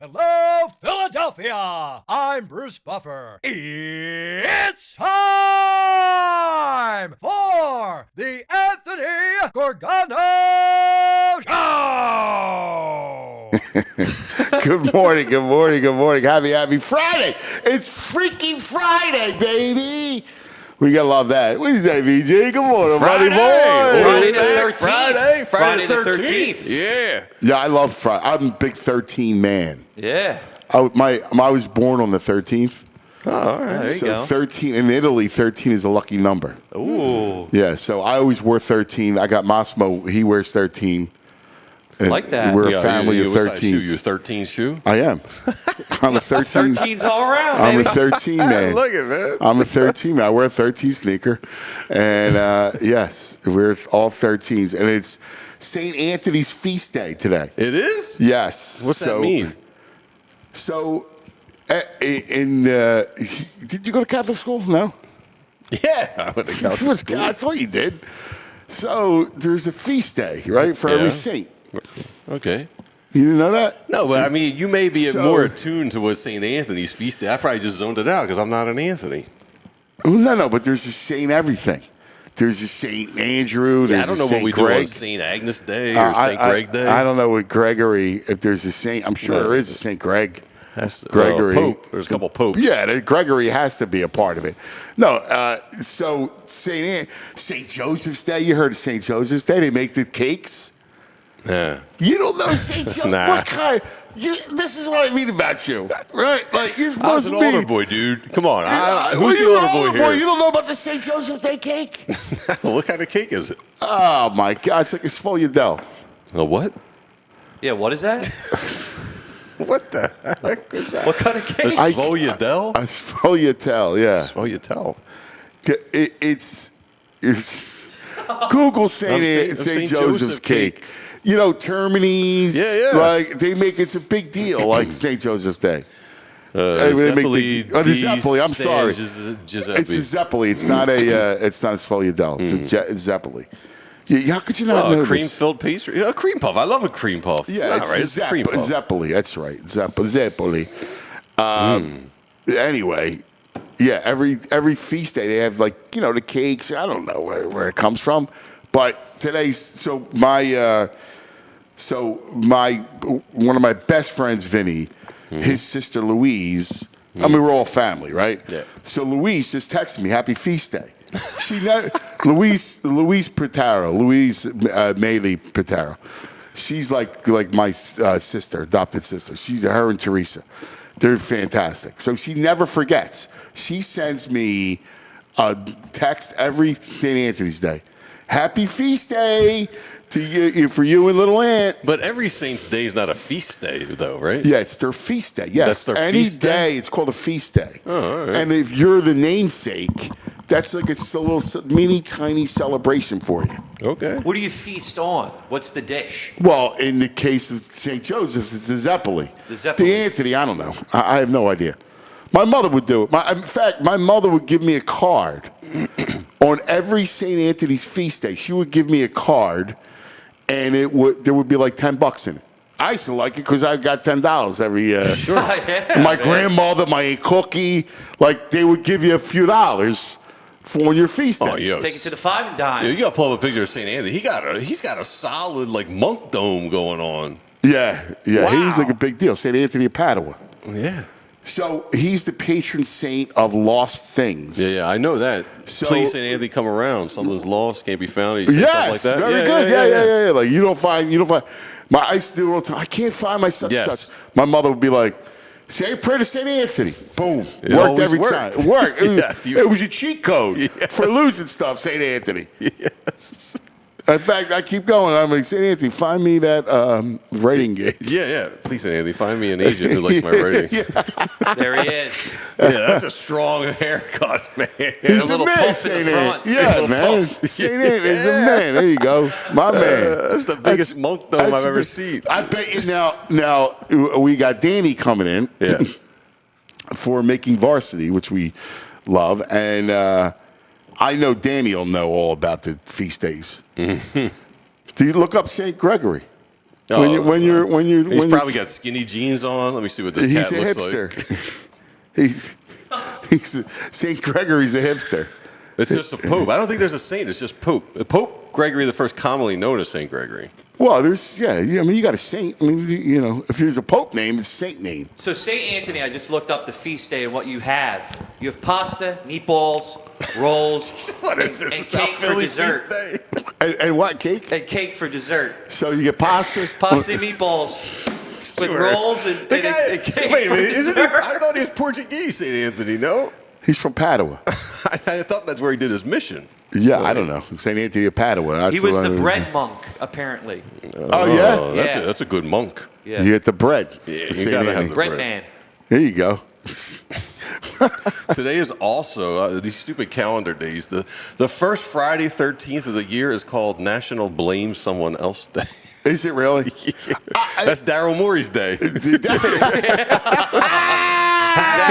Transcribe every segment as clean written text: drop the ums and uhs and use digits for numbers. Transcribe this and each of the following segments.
Hello, Philadelphia! I'm Bruce Buffer. It's time for the Anthony Gargano Show! Good morning, good morning, good morning. Happy Friday. It's freaking Friday, baby. We gotta love that. What do you say, VJ? Good morning, buddy boy. Friday the 13th. Friday the 13th. Yeah. Yeah, I love Friday. I'm a big 13 man. Yeah. I was born on the 13th. Oh, all right. There you go. 13 in Italy, 13 is a lucky number. Ooh. Yeah, so I always wore 13. I got Massimo, he wears 13. I like that. We're a family of 13s. You a 13 shoe? I am. I'm a 13. 13's all around, I'm baby. a 13 man. Look at man. I'm a 13 man. I wear a 13 sneaker. And yes, we're all 13s. And it's St. Anthony's feast day today. It is? Yes. What's that mean? So, did you go to Catholic school? No? Yeah. I went to Catholic school. I thought you did. So, there's a feast day, right, for every saint. Okay. You didn't know that? No, but I mean, you may be So- more attuned to what St. Anthony's feast day. I probably just zoned it out because I'm not an Anthony. Well, no, but there's a Saint everything. There's a Saint Andrew. Yeah, There's I don't a know what Saint we Greg. do on St. Agnes Day or St. Greg Day. I don't know what Gregory, if there's a Saint. I'm sure there is a Saint Greg. Gregory. Pope. There's a couple popes. Yeah, Gregory has to be a part of it. No, so St. Joseph's Day, you heard of St. Joseph's Day? They make the cakes. Yeah. You don't know St. Joseph? Nah. What kind? This is what I mean about you, right? Like, you're I was supposed an to be. older boy, dude. Come on. Who's the older boy here? You don't know about the St. Joseph's Day cake? What kind of cake is it? Oh, my God. It's like a Sfogliadelle. A what? Yeah, what is that? What the heck is that? What kind of cake? A Sfogliadelle? A Sfogliatelle, yeah. Sfogliatelle. It's Google St. Joseph's cake. You know, Termini's. Yeah. Like, they make it's a big deal, like St. Joseph's Day. Zeppeli, the Zeppeli. I'm sorry. Giuseppe. It's a Zeppeli. It's not a Sfogliadelle. It's a Zeppeli. Yeah, how could you not know this? Cream-filled pastry. A cream puff. I love a cream puff. Yeah, it's it's a cream puff. Zeppeli. That's right. Zeppeli. Anyway, yeah, every feast day they have, like, you know, the cakes. I don't know where it comes from, but today's one of my best friends, Vinny, his sister Louise. I mean, we're all family, right? Yeah. So Louise just texted me, "Happy Feast Day." Louise Pitaro, Louise Maley Pitaro. She's like my sister, adopted sister. She's her and Teresa. They're fantastic. So she never forgets. She sends me a text every St. Anthony's Day. Happy Feast Day to you, for you and little Aunt. But every Saint's Day is not a feast day, though, right? Yeah, it's their feast day. Yes, That's their any feast day? it's called a feast day. Oh, all right. And if you're the namesake, that's like it's a little mini tiny celebration for you. Okay. What do you feast on? What's the dish? Well, in the case of St. Joseph's, it's a Zeppeli. The Zeppeli. The Anthony, I don't know. I have no idea. My mother would do it. In fact, my mother would give me a card on every St. Anthony's feast day. She would give me a card, and there would be like $10 in it. I used to like it because I got $10 every year. Sure. Yeah, my grandmother, my Aunt Cookie, like they would give you a few dollars for your feast day. Oh, yo. Take it to the 5 and dime. Yeah, you got to pull up a picture of St. Anthony. He's got a solid, like, monk dome going on. Yeah. Wow. He's like a big deal. St. Anthony of Padua. Yeah. So he's the patron saint of lost things. Yeah, I know that. So- Please, St. Anthony, come around. Something's lost, can't be found. He said Yes, something like that. very good. Yeah. Like you don't find. I used to do it all the time. I can't find my such. My mother would be like, "Say a prayer to St. Anthony." Boom, It worked always every worked. time. It worked. Yes, It was your cheat code for losing stuff, St. Anthony. Yes. In fact, I keep going. I'm like, St. Anthony, find me that rating gauge. Yeah. Please, St. Anthony, find me an agent who likes my rating. There he is. Yeah, that's a strong haircut, man. He's A the little man, puff in St. the front. Anthony. Yeah, man. St. Anthony's a man. There you go. My man. That's the biggest monk dome I've ever seen. I bet you now we got Danny coming in for making Varsity, which we love. And I know Danny will know all about the feast days. Do you look up St. Gregory? He's probably got skinny jeans on. Let me see what this cat looks like. He's St. Gregory's a hipster. It's just a pope. I don't think there's a saint. It's just Pope. Pope Gregory the First, commonly known as St. Gregory. Well, I mean, you got a saint. I mean, if there's a pope name, it's a saint name. So St. Anthony, I just looked up the feast day and what you have. You have pasta, meatballs, rolls, what is this? and cake for dessert. Feast day? And what, cake? And cake for dessert. So you get pasta? Pasta and meatballs. With rolls and cake wait a for minute, dessert. I thought he was Portuguese, St. Anthony, no? He's from Padua. I thought that's where he did his mission. Yeah, I don't know. St. Anthony of Padua. He was the bread monk, apparently. Oh, yeah? That's a good monk. Yeah. You get the bread. Yeah, you gotta have the bread man. There you go. Today is also, these stupid calendar days, the first Friday 13th of the year is called National Blame Someone Else Day. Is it really? Yeah. That's Daryl Morey's day. Happy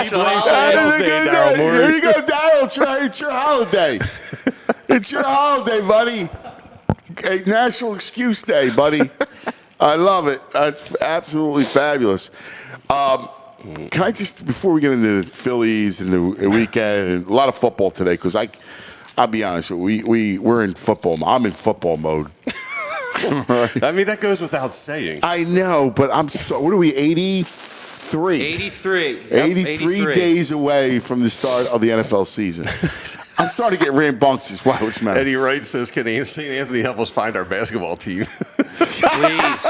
Blame Someone Else Day, Daryl Morey. There you go, Daryl. It's your holiday. It's your holiday, buddy. Okay, National Excuse Day, buddy. I love it. That's absolutely fabulous. Can I just, before we get into the Phillies and the weekend, and a lot of football today, because I'll be honest, we're in football. I'm in football mode. Right. I mean, that goes without saying. I know, but what are we, 83? 83. Yep, 83 days away from the start of the NFL season. I'm starting to get rambunctious. Wow, what's the matter? Eddie Wright says, can St. Anthony help us find our basketball team? Please.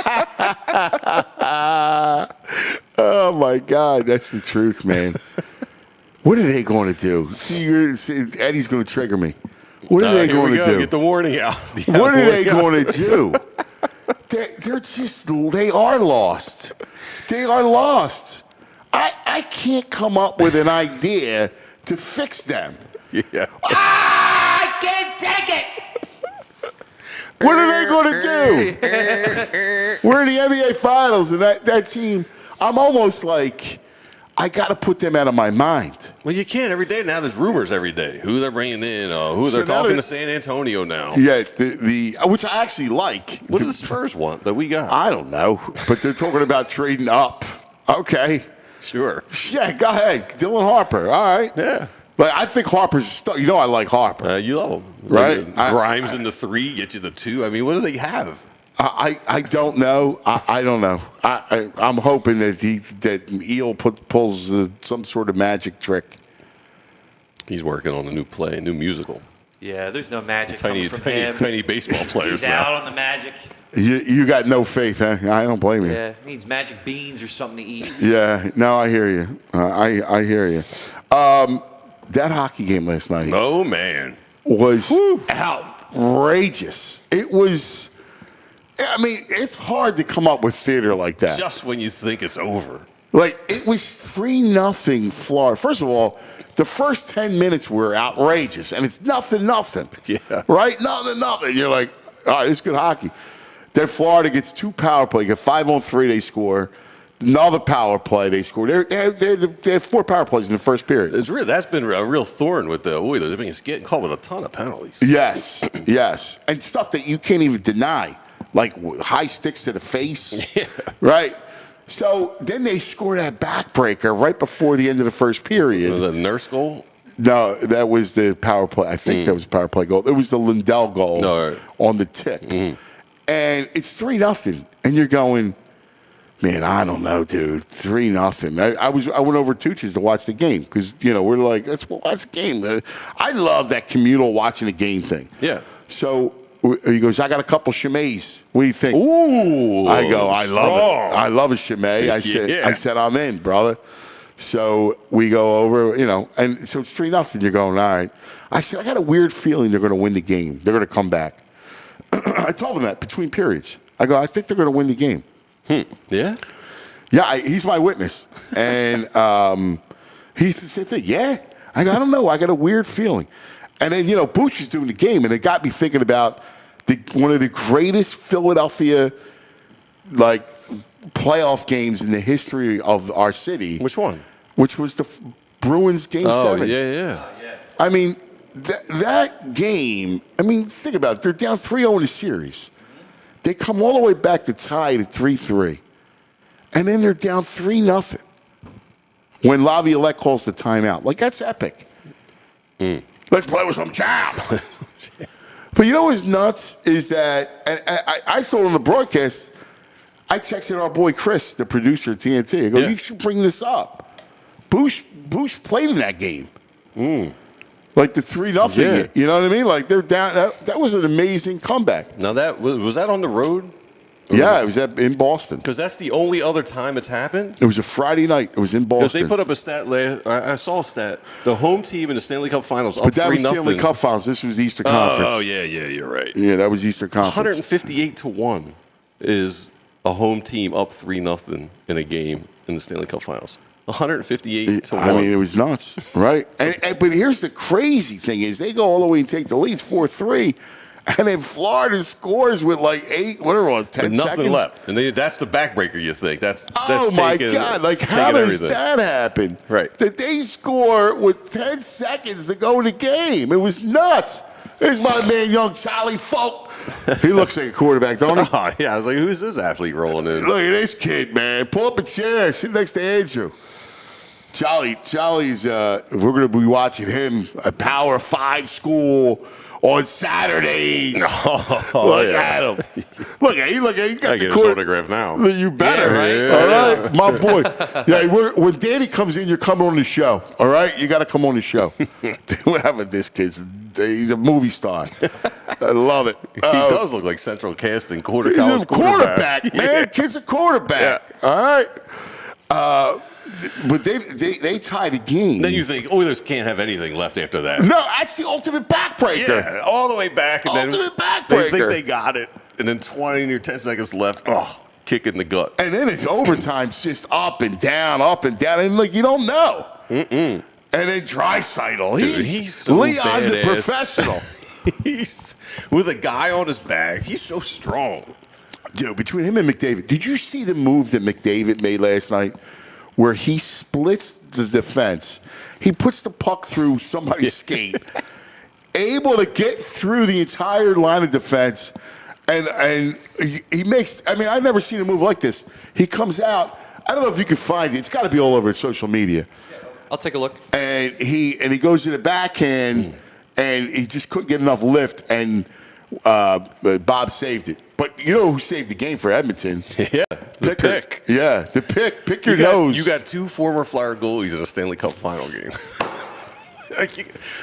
Oh, my God. That's the truth, man. What are they going to do? See, Eddie's going to trigger me. What are they going to do? Get the warning out. What are they going to do? They are lost. They are lost. I can't come up with an idea to fix them. Yeah. I can't take it. What are they going to do? We're in the NBA Finals, and that team, I'm almost like, I got to put them out of my mind. Well, you can't every day. Now there's rumors every day. Who they're bringing in, who they're talking to San Antonio now. Yeah, which I actually like. What do the Spurs want that we got? I don't know, but they're talking about trading up. Okay. Sure. Yeah, go ahead. Dylan Harper. All right. Yeah. But I think Harper's stuck. You know I like Harper. You love him. Right? Grimes in the 3, get you the 2. I mean, what do they have? I don't know. I don't know. I'm hoping that Eel pulls some sort of magic trick. He's working on a new play, a new musical. Yeah, there's no magic coming from him. Tiny baseball players He's now. out on the magic. You got no faith, huh? I don't blame you. Yeah, needs magic beans or something to eat. Yeah, no, I hear you. I hear you. That hockey game last night. Oh, man. Was outrageous. It was. I mean, it's hard to come up with theater like that. Just when you think it's over. Like, it was 3-0 Florida. First of all, the first 10 minutes were outrageous, and it's 0-0. Yeah. Right? 0-0. You're like, all right, it's good hockey. Then Florida gets 2 power play. Get 5-on-3, they score. Another power play, they score. They have 4 power plays in the first period. That's been a real thorn with the Oilers. They've been getting caught with a ton of penalties. Yes. And stuff that you can't even deny. Like high sticks to the face, right? So then they score that backbreaker right before the end of the first period. Was that a nurse goal? No, that was the power play. I think that was a power play goal. It was the Lindell goal on the tip. And it's 3-0. And you're going, man, I don't know, dude. 3-0. I went over to Tucci's to watch the game because, we're like, let's watch the game. I love that communal watching a game thing. Yeah. So he goes, I got a couple chimets. What do you think? Ooh. I go, I love it. I love a chimay. I said, I'm in, brother. So we go over, and so it's 3-0. You're going, all right. I said, I got a weird feeling they're going to win the game. They're going to come back. I told him that between periods. I go, I think they're going to win the game. Yeah? Yeah, he's my witness. And he said the same thing. Yeah? I go, I don't know. I got a weird feeling. And then, Booch is doing the game, and it got me thinking about one of the greatest Philadelphia, playoff games in the history of our city. Which one? Which was the Bruins Game 7. Oh, yeah. I mean, that game, think about it. They're down 3-0 in the series. They come all the way back to tie at 3-3. And then they're down 3-0 when Laviolette calls the timeout. Like, that's epic. Let's play with some jam. But you know what's nuts is that, and I saw it on the broadcast, I texted our boy Chris, the producer at TNT. I go, you should bring this up. Bush played in that game. Like the 3-0. You know what I mean? Like they're down. That was an amazing comeback. Now that was that on the road? Yeah, it was in Boston. Because that's the only other time it's happened. It was a Friday night. It was in Boston. Because they put up a stat. I saw a stat. The home team in the Stanley Cup Finals up 3-0. But that was Stanley Cup Finals. This was Easter Conference. Oh yeah, you're right. Yeah, that was Easter Conference. 158-1 is a home team up 3-0 in a game in the Stanley Cup Finals. 158-1. I mean, it was nuts, right? But here's the crazy thing is they go all the way and take the lead 4-3, and then Florida scores with like 10 nothing seconds left. And that's the backbreaker, you think. That's my God. Like, how does that happen? Right. That they score with 10 seconds to go in the game. It was nuts. There's my man, young Charlie Folk. He looks like a quarterback, don't he? Oh, yeah, I was like, who's this athlete rolling in? Look at this kid, man. Pull up a chair. Sit next to Andrew. Charlie's, we're going to be watching him at Power 5 school on Saturdays. Look at him. Look at him. He's got I the get his autograph now. You better. Yeah, right? All right, my boy. Yeah, when Danny comes in, you're coming on the show. All right? You got to come on the show. Whatever this kid's. He's a movie star. I love it. He does look like Central Casting college he's a quarterback, man. Kid's a quarterback. Yeah. All right. But they tied the game. Then you think Oilers can't have anything left after that. No, that's the ultimate backbreaker. Yeah, all the way back. And ultimate backbreaker. They think they got it. And then 20 or 10 seconds left. Oh, kick in the gut. And then it's overtime, just up and down. And like you don't know. And then Draisaitl. He's so Leon badass. the professional. He's with a guy on his back. He's so strong. Dude, between him and McDavid, did you see the move that McDavid made last night? Where he splits the defense. He puts the puck through somebody's skate, able to get through the entire line of defense, and he makes, I mean, I've never seen a move like this. He comes out, I don't know if you can find it. It's got to be all over social media. I'll take a look. And he goes to the backhand, and he just couldn't get enough lift, and Bob saved it. But you know who saved the game for Edmonton? Yeah, the pick. Yeah, the pick. Pick your nose. You got two former Flyer goalies in a Stanley Cup final game.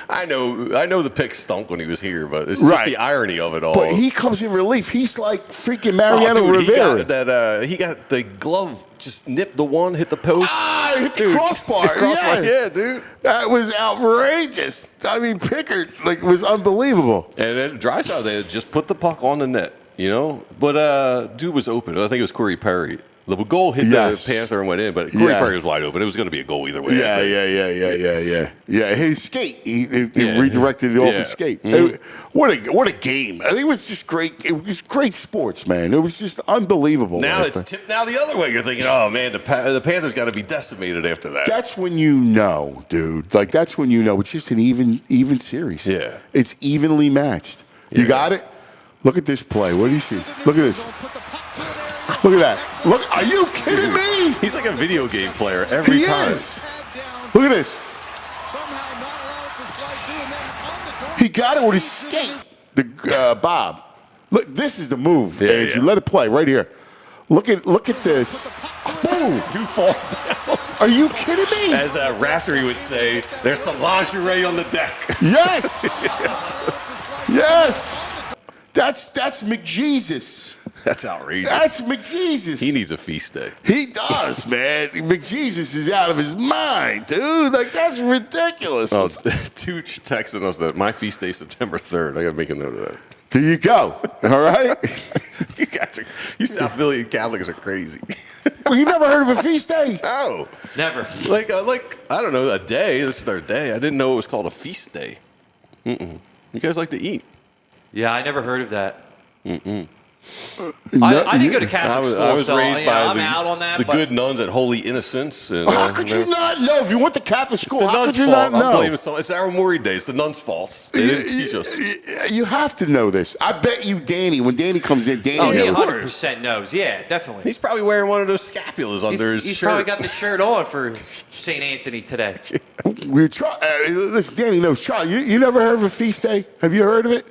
I know the pick stunk when he was here, but it's just the irony of it all. But he comes in relief. He's like freaking Mariano Rivera. He got the glove, just nipped the one, hit the post. Hit the crossbar. Yeah, dude. That was outrageous. I mean, Pickard was unbelievable. And then Draisaitl, they just put the puck on the net, you know. But dude was open. I think it was Corey Perry. The goal hit the Panther and went in, but Corey Perry was wide open. It was going to be a goal either way. Yeah. His skate, he redirected it off his skate. What a game! I think it was just great. It was great sports, man. It was just unbelievable. Now it's tipped now the other way. You're thinking, oh man, the Panthers got to be decimated after that. That's when you know, dude. Like that's when you know it's just an even series. Yeah, it's evenly matched. You got it. Look at this play. What do you see? Look at this. Look at that. Look, are you kidding me? He's like a video game player every time. Is. Look at this. He got it with his skate. Bob. Look, this is the move, Andrew. Let it play right here. Look at this. Boom. Dude falls down. Are you kidding me? As Raftery would say, there's some lingerie on the deck. Yes. Yes. That's McJesus. That's outrageous. That's McJesus. He needs a feast day. He does, man. McJesus is out of his mind, dude. Like, that's ridiculous. Oh, dude texting us that my feast day is September 3rd. I got to make a note of that. There you go. All right? You South Philly Catholics are crazy. Well, you never heard of a feast day? No. Never. Like I don't know, a day. This is their day. I didn't know it was called a feast day. You guys like to eat. Yeah, I never heard of that. I didn't go to Catholic school, I was so raised by I'm out on that. the but good nuns at Holy Innocents. And, How could you not know? If you went to Catholic It's school, the how nuns' could you fault. not know? I'm blaming it's our Maury days. The nuns' fault. They didn't teach us. You have to know this. I bet you, Danny, when Danny comes in, Danny Oh, he knows. 100% knows. Yeah, definitely. He's probably wearing one of those scapulas under his He's shirt. probably got the shirt on for St. Anthony today. Listen, Danny knows. Charlie, you never heard of a feast day? Have you heard of it?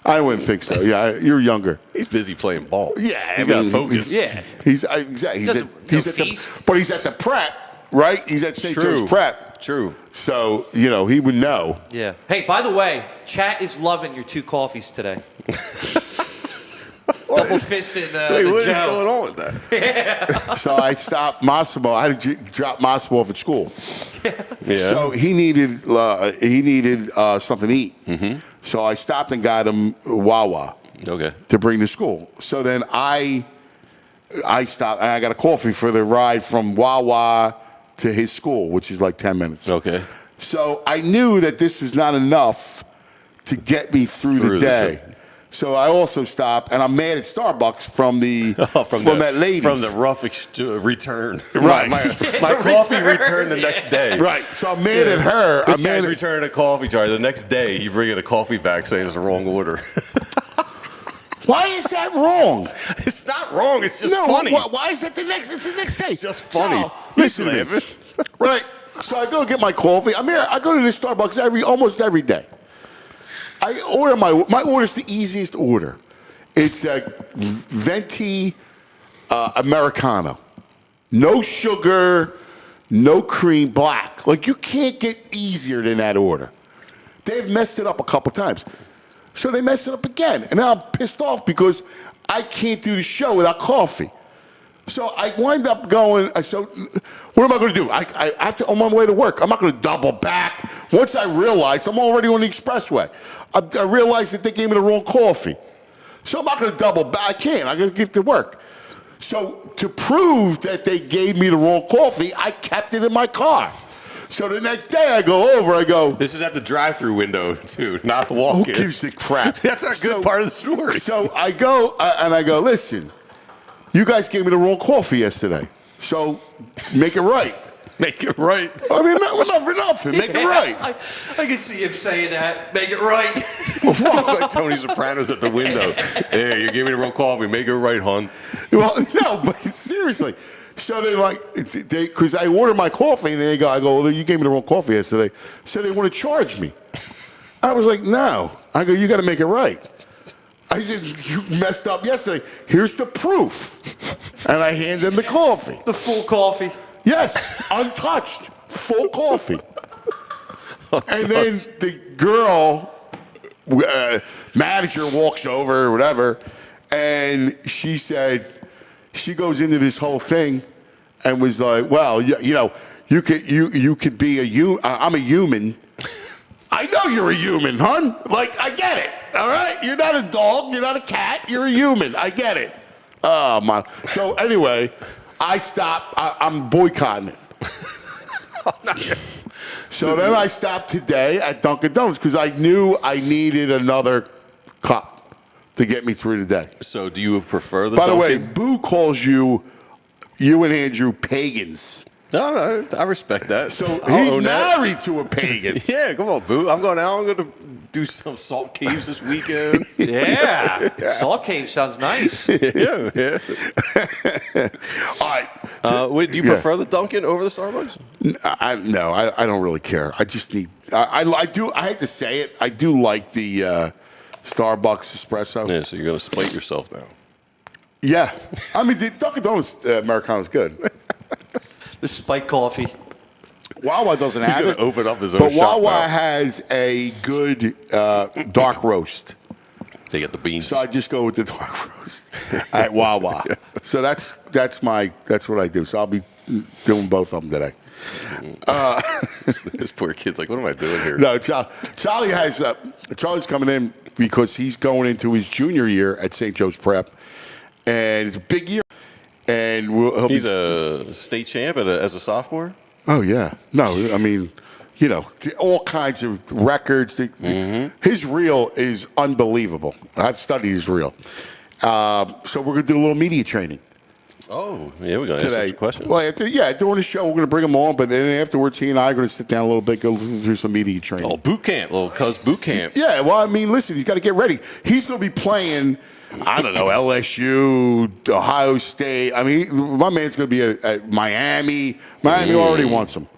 I wouldn't think so. Yeah, you're younger. He's busy playing ball. Yeah, he's got to focus. Yeah. He's exactly. He's at feast. but he's at the prep, right? He's at St. Joe's Prep. True. So he would know. Yeah. Hey, by the way, chat is loving your 2 coffees today. Double fisting Wait, the what is Joe. going on with that? So I stopped Massimo. I had to drop Massimo off at school. Yeah. So he needed something to eat. Mm-hmm. So I stopped and got him Wawa. Okay. To bring to school. So then I stopped and I got a coffee for the ride from Wawa to his school, which is like 10 minutes. Okay. So I knew that this was not enough to get me through the day. So I also stopped, and I'm mad at Starbucks from that lady. From the rough return. Right. My coffee returned the next day. Right. So I'm mad at her. This I'm mad guy's at returning a coffee jar. The next day, you bring in a coffee back saying it's the wrong order. Why is that wrong? It's not wrong. It's just funny. Why is it the next? It's the next day. It's just funny. So, listen to me. Right. So I go get my coffee. I go to this Starbucks almost every day. I order my order's the easiest order. It's a venti Americano. No sugar, no cream, black. Like, you can't get easier than that order. They've messed it up a couple times. So they messed it up again. And now I'm pissed off because I can't do the show without coffee. So I wind up going, so what am I going to do? I have to, on my way to work, I'm not going to double back. Once I realize I'm already on the expressway, I realized that they gave me the wrong coffee. So I'm not going to double back. I can't. I'm going to get to work. So to prove that they gave me the wrong coffee, I kept it in my car. So the next day I go over, This is at the drive-through window, too, not the walk-in. who gives a crap? That's a good part of the story. So I go, and I go, listen, you guys gave me the wrong coffee yesterday. So make it right. Make it right. I mean, not for nothing. Make it right. I can see him saying that. Make it right. Like Tony Soprano's at the window. Hey, you gave me the wrong coffee. Make it right, hon. Well, no, but seriously. So because I ordered my coffee, and I go, well, you gave me the wrong coffee yesterday. So they want to charge me. I was like, no. I go, you got to make it right. I said, you messed up yesterday. Here's the proof. And I hand them the coffee. The full coffee. Yes, untouched, full coffee. And then the girl, manager walks over or whatever, and she said, she goes into this whole thing and was like, well, you could be I'm a human. I know you're a human, hon. Like, I get it, all right? You're not a dog, you're not a cat, you're a human. I get it. Oh, my. So anyway, I stopped. I'm boycotting it. So then I stopped today at Dunkin' Donuts because I knew I needed another cup to get me through the day. So do you prefer the By the way, Dunkin'? Boo calls you and Andrew pagans. No, I respect that. So I'll he's own that. married to a pagan. Yeah, come on, Boo. I'm going out. I'm going to do some salt caves this weekend. Yeah. Salt cave sounds nice. yeah. All right. Wait, do you prefer the Dunkin' over the Starbucks? No, I don't really care. I just need. I do. I hate to say it. I do like the Starbucks espresso. Yeah, so you're going to spite yourself now. Yeah, I mean, the Dunkin' Donuts Americano is good. The spike coffee. Wawa doesn't He's have going it. to open up his own But shop Wawa now. has a good dark roast. They get the beans. So I just go with the dark roast at Wawa. Yeah. So that's what I do. So I'll be doing both of them today. This poor kid's like, what am I doing here? No, Charlie's coming in because he's going into his junior year at St. Joe's Prep, and it's a big year. And he's a state champ as a sophomore? Oh, yeah. No, I mean, all kinds of records. His reel is unbelievable. I've studied his reel. So we're going to do a little media training. Oh, yeah, we're going to answer some questions. Well, during the show, we're going to bring them on, but then afterwards, he and I are going to sit down a little bit, go through some media training. Oh, boot camp, little cuz boot camp. Yeah, well, I mean, listen, he's got to get ready. He's going to be playing, I don't know, LSU, Ohio State. I mean, my man's going to be at Miami. Miami already wants him.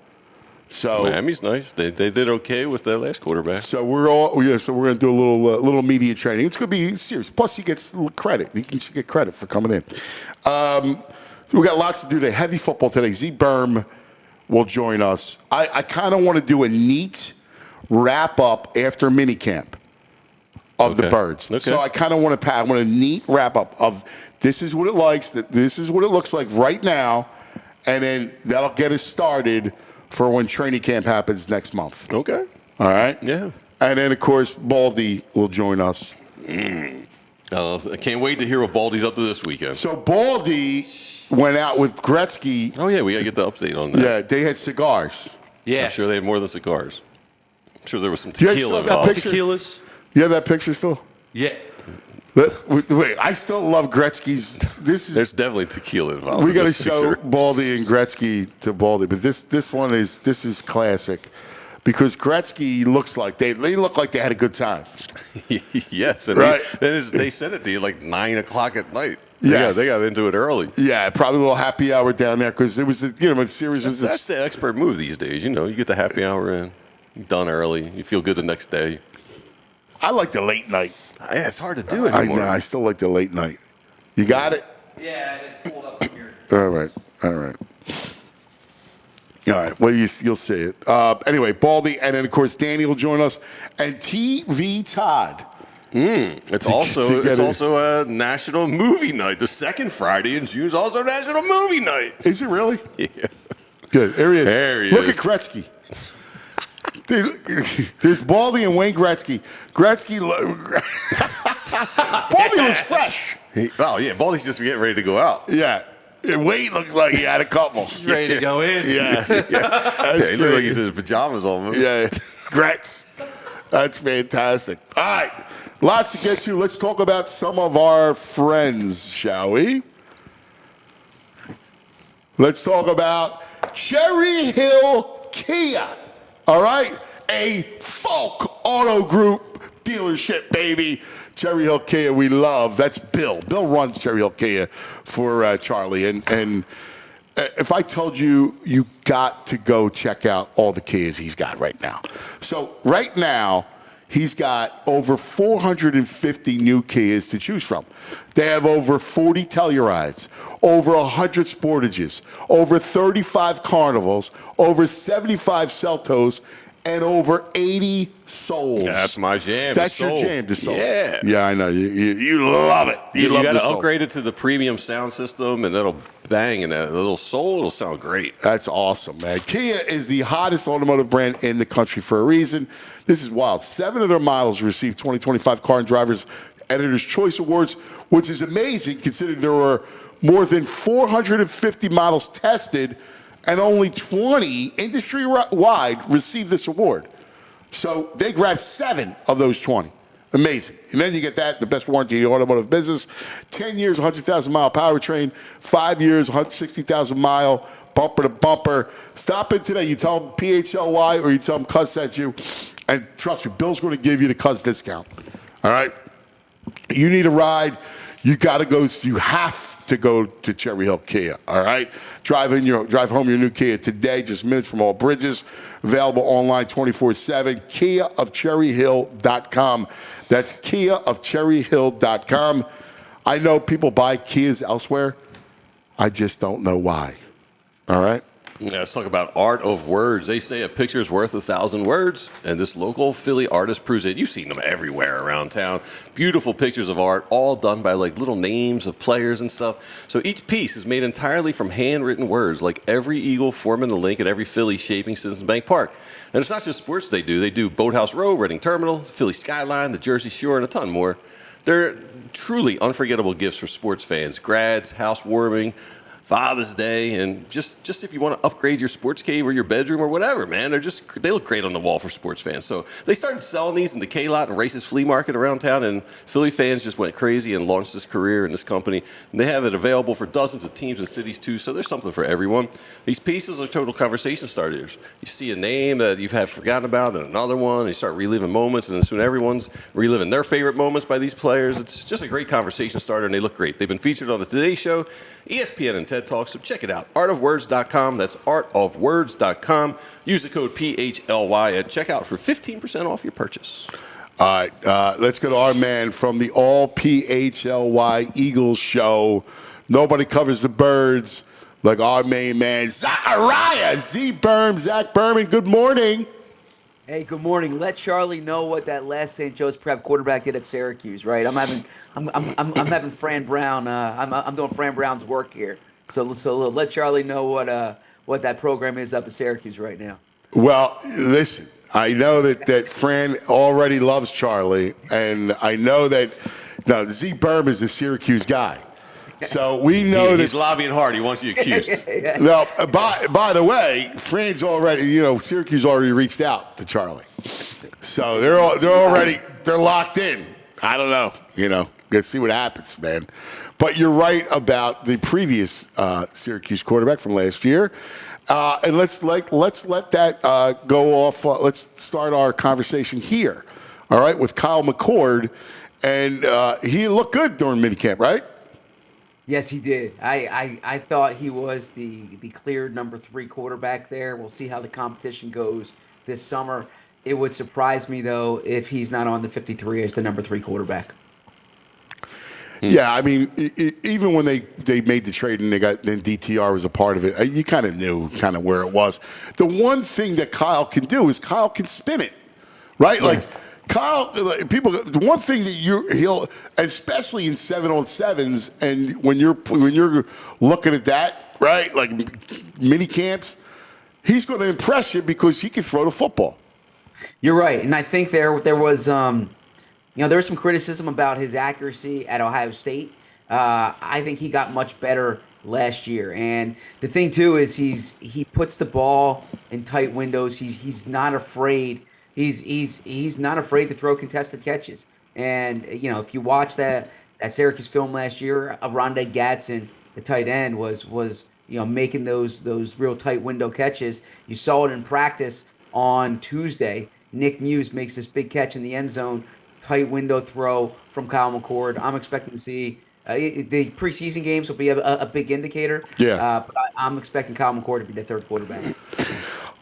So Miami's nice. They did okay with that last quarterback. So we're going to do a little media training. It's going to be serious. Plus, he gets credit. He should get credit for coming in. We got lots to do today. Heavy football today. Zach Berman will join us. I kind of want to do a neat wrap up after minicamp of the Birds. Okay. So I kind of want a neat wrap up of this is what it likes. This is what it looks like right now, and then that'll get us started for when training camp happens next month. Okay. All right? Yeah. And then, of course, Baldy will join us. I can't wait to hear what Baldy's up to this weekend. So Baldy went out with Gretzky. Oh, yeah, we got to get the update on that. Yeah, they had cigars. Yeah. I'm sure they had more than cigars. I'm sure there was some you tequila still have that involved. picture? Tequilas. You have that picture still? Yeah. Wait, I still love Gretzky's. There's definitely tequila involved. We in got to this show picture. Baldy and Gretzky to Baldy, but this one is classic because Gretzky looks like they look like they had a good time. Yes, and Right. they sent it to you like 9 o'clock at night. Yes. They got into it early. Yeah, probably a little happy hour down there because it was the series was That's the expert move these days. You get the happy hour in, done early, you feel good the next day. I like the late night. Yeah, it's hard to do I anymore. know. I still like the late night. You got it? Yeah, I didn't pull it up here. All right. Well, you'll see it. Anyway, Baldy, and then, of course, Danny will join us. And TV Todd. It's also a National Movie Night. The second Friday in June is also National Movie Night. Is it really? Yeah. Good. There he is. There he Look is. at Gretzky. Dude, there's Baldy and Wayne Gretzky. Baldy looks fresh. Baldy's just getting ready to go out. Yeah. And Wayne looks like he had a couple. He's ready to go in. Yeah. He looked like he's in his pajamas almost. Yeah. Gretz. That's fantastic. All right. Lots to get to. Let's talk about some of our friends, shall we? Let's talk about Cherry Hill Kia. All right? A Folk Auto Group dealership, baby. Cherry Hill Kia we love. That's Bill. Bill runs Cherry Hill Kia for Charlie. And if I told you, you got to go check out all the Kias he's got right now. So right now, he's got over 450 new Kias to choose from. They have over 40 Tellurides, over 100 Sportages, over 35 Carnivals, over 75 Celtos, and over 80 Souls. Yeah, that's my jam. That's the your Soul. jam, the Soul. Yeah. Yeah, I know. You love it. You love got the to Soul. upgrade it to the premium sound system, and it'll bang, and that little Soul, it'll sound great. That's awesome, man. Kia is the hottest automotive brand in the country for a reason. This is wild. 7 of their models received 2025 Car and Drivers Editor's Choice Awards, which is amazing considering there were more than 450 models tested and only 20 industry-wide received this award. So they grabbed 7 of those 20. Amazing. And then you get that, the best warranty in the automotive business. 10 years, 100,000-mile powertrain. 5 years, 160,000-mile bumper to bumper. Stop in today. You tell them PHLY or you tell them Cuz sent you. And trust me, Bill's going to give you the Cuz discount. All right? You need a ride. You have to go to Cherry Hill Kia, all right? Drive home your new Kia today, just minutes from all bridges. Available online 24/7, KiaofCherryHill.com. That's KiaofCherryHill.com. I know people buy Kias elsewhere. I just don't know why, all right? Yeah, let's talk about art of words. They say a picture is worth 1,000 words, and this local Philly artist proves it. You've seen them everywhere around town. Beautiful pictures of art, all done by like little names of players and stuff. So each piece is made entirely from handwritten words, like every eagle forming the link at every Philly shaping Citizens Bank Park. And it's not just sports they do. They do Boathouse Row, Reading Terminal, Philly Skyline, the Jersey Shore, and a ton more. They're truly unforgettable gifts for sports fans, grads, housewarming, Father's Day, and just if you want to upgrade your sports cave or your bedroom or whatever, man, they look great on the wall for sports fans. So they started selling these in the K-Lot and Races Flea Market around town, and Philly fans just went crazy and launched this career in this company. And they have it available for dozens of teams and cities too, so there's something for everyone. These pieces are total conversation starters. You see a name that you've had forgotten about, then another one, and you start reliving moments, and then soon everyone's reliving their favorite moments by these players. It's just a great conversation starter, and they look great. They've been featured on the Today Show, ESPN, and TED Talk, so check it out. Artofwords.com. That's artofwords.com. Use the code PHLY at checkout for 15% off your purchase. All right, let's go to our man from the All PHLY Eagles show. Nobody covers the birds like our main man, Zach Berman. Good morning. Hey, good morning. Let Charlie know what that last St. Joe's Prep quarterback did at Syracuse, right? I'm having Fran Brown. I'm doing Fran Brown's work here. So let Charlie know what that program is up at Syracuse right now. Well, listen, I know that Fran already loves Charlie, and I know that Z Berman is the Syracuse guy. So we know he's lobbying hard. He wants you accused. Well, by the way, Fran's already, Syracuse already reached out to Charlie. So they're locked in. I don't know, let's see what happens, man. But you're right about the previous Syracuse quarterback from last year. And let's let that go off. Let's start our conversation here. All right, with Kyle McCord. And he looked good during minicamp, right? Yes, he did. I thought he was the clear number 3 quarterback there. We'll see how the competition goes this summer. It would surprise me, though, if he's not on the 53 as the number 3 quarterback. Yeah, I mean, even when they made the trade and then DTR was a part of it, you kind of knew where it was. The one thing that Kyle can do is Kyle can spin it, right? Yes. Like Kyle, the one thing that he'll, especially in 7-on-7s, and when you're looking at that, right, like mini camps, he's going to impress you because he can throw the football. You're right, and I think there was there was some criticism about his accuracy at Ohio State. I think he got much better last year, and the thing too is he puts the ball in tight windows. He's not afraid. He's not afraid to throw contested catches. And if you watch that Syracuse film last year, Rondé Gadsden, the tight end, was making those real tight window catches. You saw it in practice on Tuesday. Nick Muse makes this big catch in the end zone, tight window throw from Kyle McCord. I'm expecting to see the preseason games will be a big indicator. Yeah. But I'm expecting Kyle McCord to be the 3rd quarterback.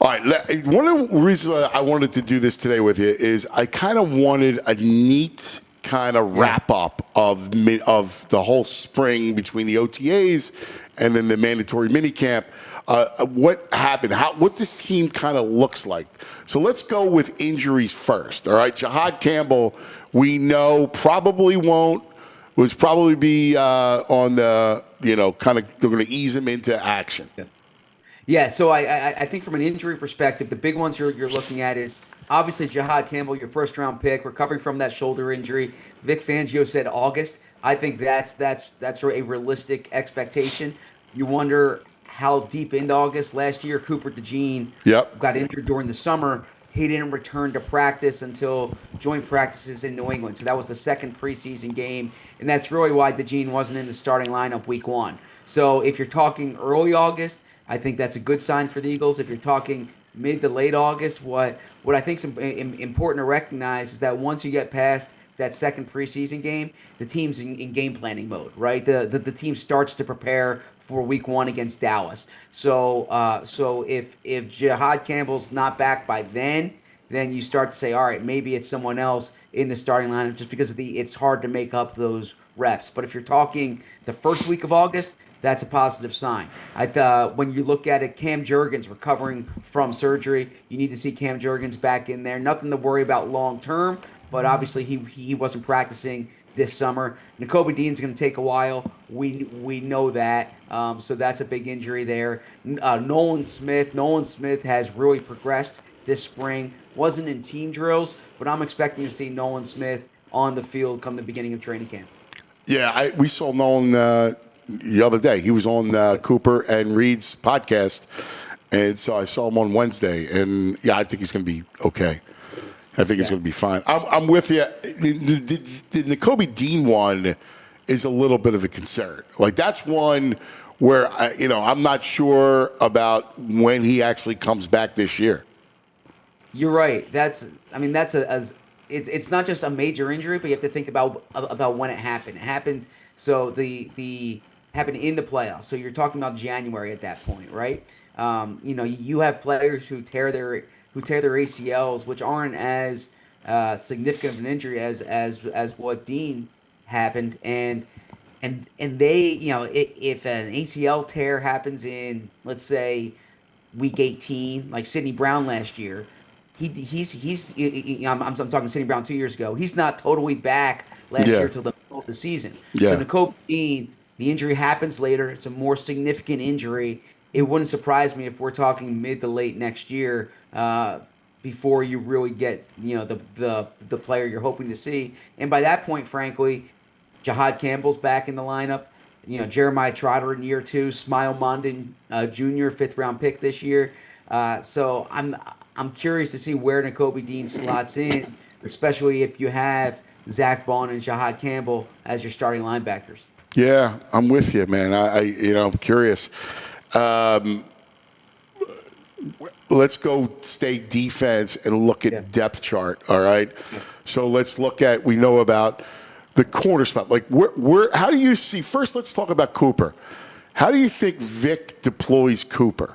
All right. One of the reasons why I wanted to do this today with you is I kind of wanted a neat kind of wrap up of the whole spring between the OTAs and then the mandatory minicamp. What happened? What this team kind of looks like. So let's go with injuries first. All right. Jahad Campbell, we know probably won't. Would probably be on the kind of they're going to ease him into action. Yeah. Yeah, so I think from an injury perspective, the big ones you're looking at is obviously Jahad Campbell, your 1st-round pick, recovering from that shoulder injury. Vic Fangio said August. I think that's a realistic expectation. You wonder how deep into August last year Cooper DeJean got injured during the summer. He didn't return to practice until joint practices in New England. So that was the 2nd preseason game, and that's really why DeJean wasn't in the starting lineup week 1. So if you're talking early August, I think that's a good sign for the Eagles. If you're talking mid to late August, what I think is important to recognize is that once you get past that 2nd preseason game, the team's in game planning mode, right? The team starts to prepare for week 1 against Dallas. So if Jahad Campbell's not back by then you start to say, all right, maybe it's someone else in the starting lineup just because it's hard to make up those reps. But if you're talking the first week of August, that's a positive sign. When you look at it, Cam Jurgens recovering from surgery. You need to see Cam Jurgens back in there. Nothing to worry about long term, but obviously he wasn't practicing this summer. Nakobe Dean's going to take a while. We know that. So that's a big injury there. Nolan Smith has really progressed this spring. Wasn't in team drills, but I'm expecting to see Nolan Smith on the field come the beginning of training camp. Yeah, we saw Nolan the other day. He was on Cooper and Reed's podcast, and so I saw him on Wednesday. And yeah, I think he's going to be okay. I think he's going to be fine. I'm with you. The Nakobe Dean one is a little bit of a concern. Like that's one where I'm not sure about when he actually comes back this year. You're right. It's not just a major injury, but you have to think about when it happened. It happened the happened in the playoffs. So you're talking about January at that point, right? You have players who tear their ACLs, which aren't as significant of an injury as what Dean happened, and they, if an ACL tear happens in, let's say, week 18, like Sidney Brown last year, I'm talking Sidney Brown 2 years ago. He's not totally back last year till the middle of the season. Yeah. So Nakobe Dean, the injury happens later. It's a more significant injury. It wouldn't surprise me if we're talking mid to late next year before you really get the player you're hoping to see. And by that point, frankly, Jihad Campbell's back in the lineup. Jeremiah Trotter in year 2, Smile Mondin Jr., 5th round pick this year. So I'm curious to see where Nakobe Dean slots in, especially if you have Zach Berman and Jihad Campbell as your starting linebackers. Yeah, I'm with you, man. I'm curious. Let's go stay defense and look at depth chart. All right. Yeah. So let's look at, we know about the corner spot. Like how do you see, first let's talk about Cooper. How do you think Vic deploys Cooper?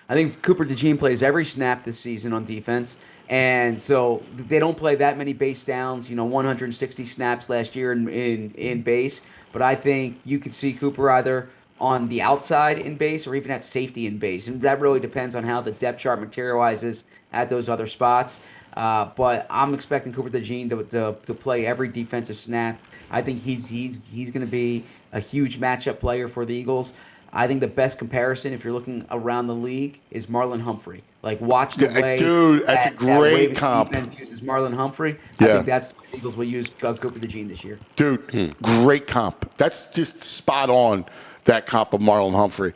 I think Cooper DeJean plays every snap this season on defense. And so they don't play that many base downs, 160 snaps last year in base. But I think you could see Cooper either on the outside in base or even at safety in base. And that really depends on how the depth chart materializes at those other spots. But I'm expecting Cooper DeJean to play every defensive snap. I think he's going to be a huge matchup player for the Eagles. I think the best comparison, if you're looking around the league, is Marlon Humphrey. Like, watch the way that's a great comp. Uses Marlon Humphrey. I think that's what the Eagles will use Cooper DeJean this year. Dude, great comp. That's just spot on, that comp of Marlon Humphrey.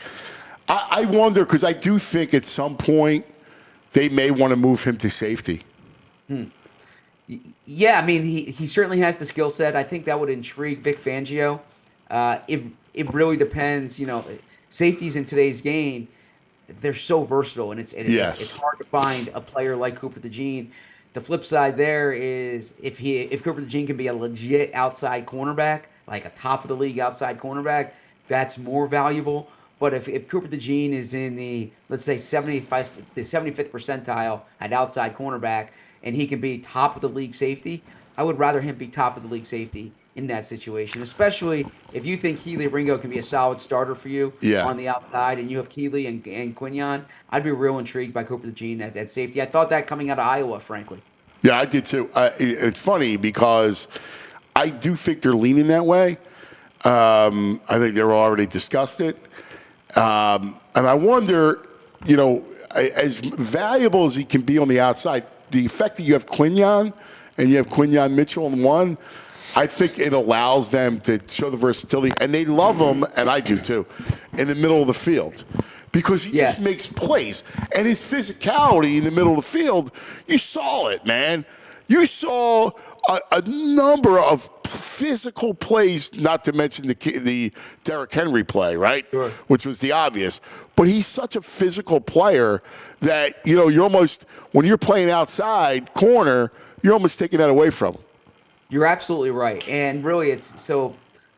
I wonder, because I do think at some point they may want to move him to safety. Yeah, I mean, he certainly has the skill set. I think that would intrigue Vic Fangio. It really depends. Safeties in today's game, they're so versatile, and it's hard to find a player like Cooper DeJean. The flip side there is if Cooper DeJean can be a legit outside cornerback, like a top of the league outside cornerback, that's more valuable. But if Cooper DeJean is in the, let's say, 75th percentile at outside cornerback, and he can be top of the league safety, I would rather him be top of the league safety in that situation, especially if you think Keely Ringo can be a solid starter for you on the outside, and you have Keely and Quinion. I'd be real intrigued by Cooper DeJean at safety. I thought that coming out of Iowa, frankly. Yeah, I did too. It's funny because I do think they're leaning that way. I think they're already discussed it. And I wonder, as valuable as he can be on the outside, the fact that you have Quinion and you have Quinion Mitchell in one, I think it allows them to show the versatility. And they love him, and I do too, in the middle of the field. Because he just makes plays. And his physicality in the middle of the field, you saw it, man. You saw a number of physical plays, not to mention the Derrick Henry play, right? Sure. Which was the obvious. But he's such a physical player that, you're almost, when you're playing outside corner, you're almost taking that away from him. You're absolutely right. And really, it's so,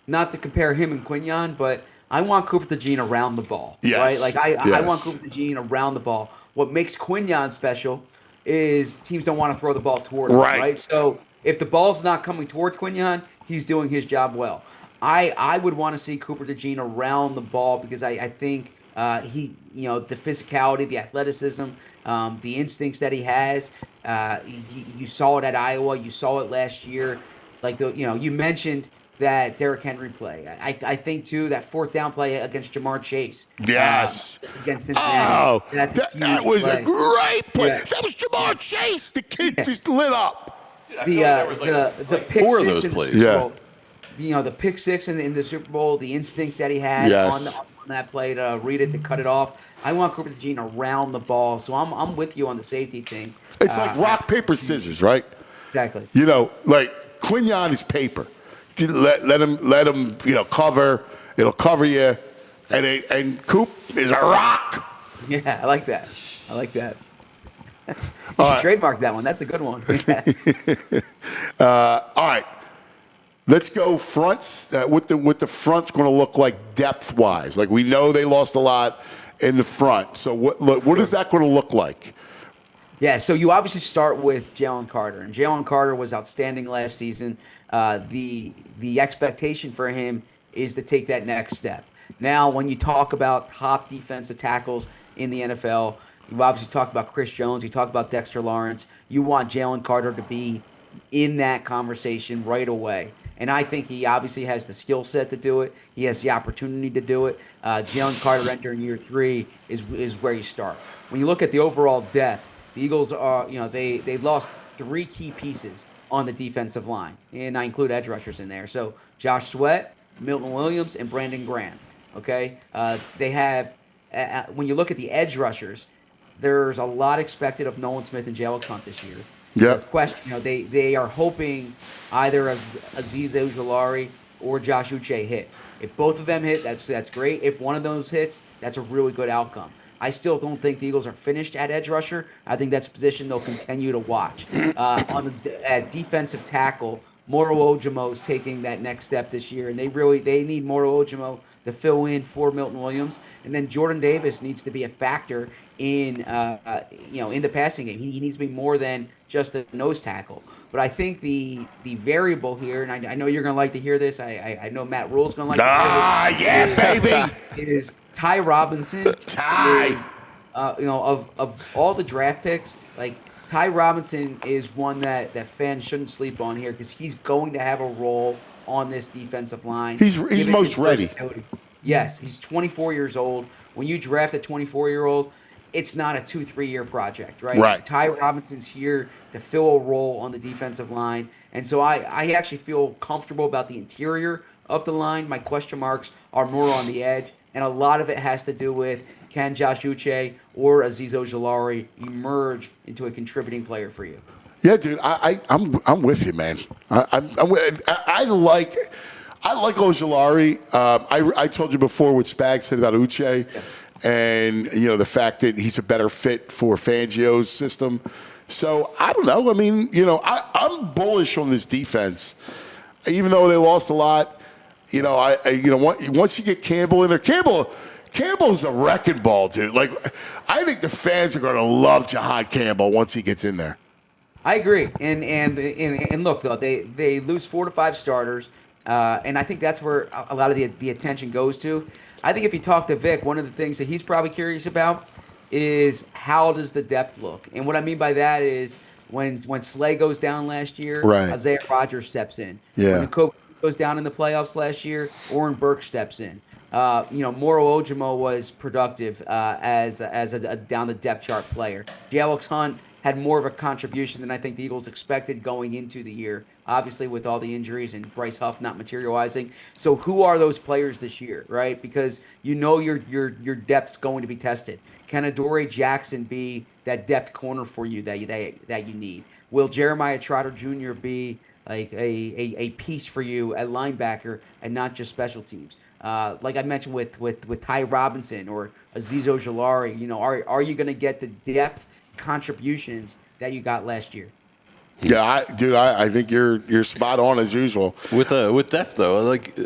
not to compare him and Quinion, but I want Cooper DeJean around the ball. Yes. Right? Like, I want Cooper DeJean around the ball. What makes Quinion special is teams don't want to throw the ball toward him. Right? So if the ball's not coming toward Quinion, he's doing his job well. I would want to see Cooper DeJean around the ball because I think he, the physicality, the athleticism, the instincts that he has. You saw it at Iowa. You saw it last year. Like, you mentioned that Derrick Henry play. I think, too, that fourth down play against Jamar Chase. Yes. Against Cincinnati. That was a great play. Yeah. That was Jamar Chase. The kid just lit up. There was the pick four of six those in the plays. Super Bowl. the pick six in the Super Bowl, the instincts that he had Yes. on that play to read it, to cut it off. I want Cooper DeJean around the ball, so I'm with you on the safety thing. It's like rock, paper, scissors, right? Exactly. Like Quignon is paper. Let him cover. It'll cover you. And Coop is a rock. Yeah, I like that. You should trademark that one. That's a good one. All right. Let's go fronts. What the front's going to look like depth wise? Like we know they lost a lot in the front. So what is that going to look like? Yeah, so you obviously start with Jalen Carter, and Jalen Carter was outstanding last season. The expectation for him is to take that next step. Now, when you talk about top defensive tackles in the NFL, you obviously talk about Chris Jones, you talk about Dexter Lawrence. You want Jalen Carter to be in that conversation right away. And I think he obviously has the skill set to do it. He has the opportunity to do it. Jalen Carter entering year 3 is where you start. When you look at the overall depth, the Eagles are, they lost 3 key pieces on the defensive line. And I include edge rushers in there. So Josh Sweat, Milton Williams, and Brandon Graham. Okay? They have, when you look at the edge rushers, there's a lot expected of Nolan Smith and Jalen Hunt this year. Yeah. Question, they are hoping either Azeez Ojulari or Josh Uche hit. If both of them hit, that's great. If one of those hits, that's a really good outcome. I still don't think the Eagles are finished at edge rusher. I think that's a position they'll continue to watch. At defensive tackle, Moro Ojimo is taking that next step this year, and they need Moro Ojimo to fill in for Milton Williams, and then Jordan Davis needs to be a factor in the passing game. He needs to be more than just a nose tackle. But I think the variable here, and I know you're going to like to hear this. I know Matt Rule's going to like to hear this. Yeah, baby. Is Ty Robinson. Ty. Of all the draft picks, like Ty Robinson is one that fans shouldn't sleep on here because he's going to have a role on this defensive line. He's most ready. Yes, he's 24 years old. When you draft a 24-year-old, it's not a 2-3 year project, right? Right. Ty Robinson's here to fill a role on the defensive line. And so I actually feel comfortable about the interior of the line. My question marks are more on the edge. And a lot of it has to do with, can Josh Uche or Azeez Ojulari emerge into a contributing player for you? Yeah, dude, I'm with you, man. I like Ojulari. I told you before what Spags said about Uche, and the fact that he's a better fit for Fangio's system. So I don't know. I mean, I'm bullish on this defense, even though they lost a lot. Once you get Campbell in there, Campbell's a wrecking ball, dude. Like, I think the fans are going to love Jihad Campbell once he gets in there. I agree, and look though, they lose 4 to 5 starters, and I think that's where a lot of the attention goes to. I think if you talk to Vic, one of the things that he's probably curious about is how does the depth look, and what I mean by that is when Slay goes down last year, right. Isaiah Rodgers steps in. Yeah. When the Koepka goes down in the playoffs last year, Oren Burke steps in. Moro Ojimo was productive as a down the depth chart player. Alex Hunt had more of a contribution than I think the Eagles expected going into the year, obviously with all the injuries and Bryce Huff not materializing. So who are those players this year, right? Because your depth's going to be tested. Can Adoree Jackson be that depth corner for you that you need? Will Jeremiah Trotter Jr. be like a piece for you at linebacker and not just special teams? Like I mentioned with Ty Robinson or Azeez Ojulari, are you going to get the depth contributions that you got last year? Yeah, I think you're spot on as usual. With depth though, like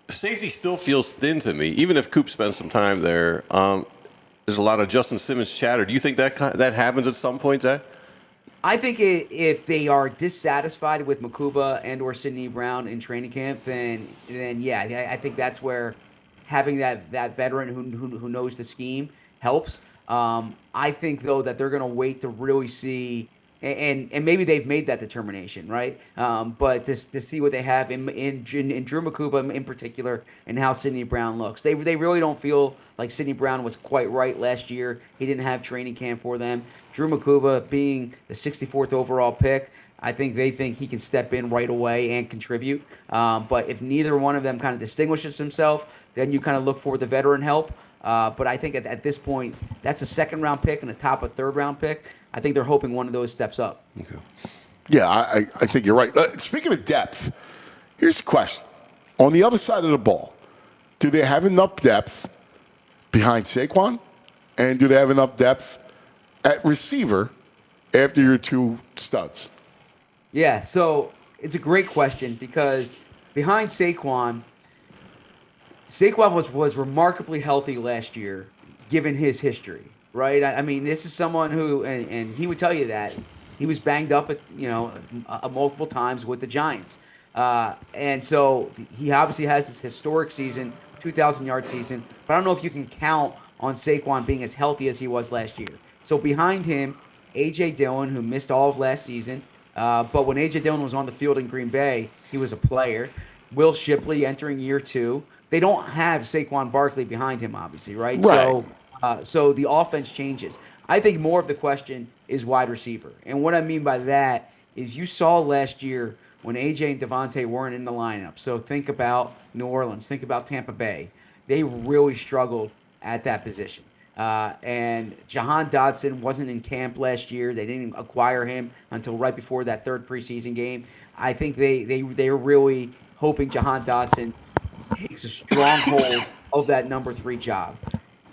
safety still feels thin to me. Even if Coop spends some time there, there's a lot of Justin Simmons chatter. Do you think that happens at some point, Zach? I think if they are dissatisfied with Makuba and or Sidney Brown in training camp, then yeah, I think that's where having that veteran who knows the scheme helps. I think though that they're going to wait to really see and maybe they've made that determination, right? But to see what they have in Drew Makuba in particular, and how Sidney Brown looks, they really don't feel like Sidney Brown was quite right last year. He didn't have training camp for them. Drew Makuba being the 64th overall pick, I think they think he can step in right away and contribute. But if neither one of them kind of distinguishes himself, then you kind of look for the veteran help. But I think at this point, that's a second-round pick and a top of third-round pick. I think they're hoping one of those steps up. Okay. Yeah, I think you're right. Speaking of depth, here's a question. On the other side of the ball, do they have enough depth behind Saquon? And do they have enough depth at receiver after your two studs? Yeah, so it's a great question because behind Saquon was remarkably healthy last year, given his history, right? I mean, this is someone who, and he would tell you that he was banged up, multiple times with the Giants, and so he obviously has this historic season, 2,000-yard season. But I don't know if you can count on Saquon being as healthy as he was last year. So behind him, A.J. Dillon, who missed all of last season. But when A.J. Dillon was on the field in Green Bay, he was a player. Will Shipley entering year 2. They don't have Saquon Barkley behind him, obviously, right? So the offense changes. I think more of the question is wide receiver. And what I mean by that is you saw last year when A.J. and Devontae weren't in the lineup. So think about New Orleans. Think about Tampa Bay. They really struggled at that position. And Jahan Dotson wasn't in camp last year. They didn't acquire him until right before that third preseason game. I think they're really hoping Jahan Dotson takes a strong hold of that number 3 job.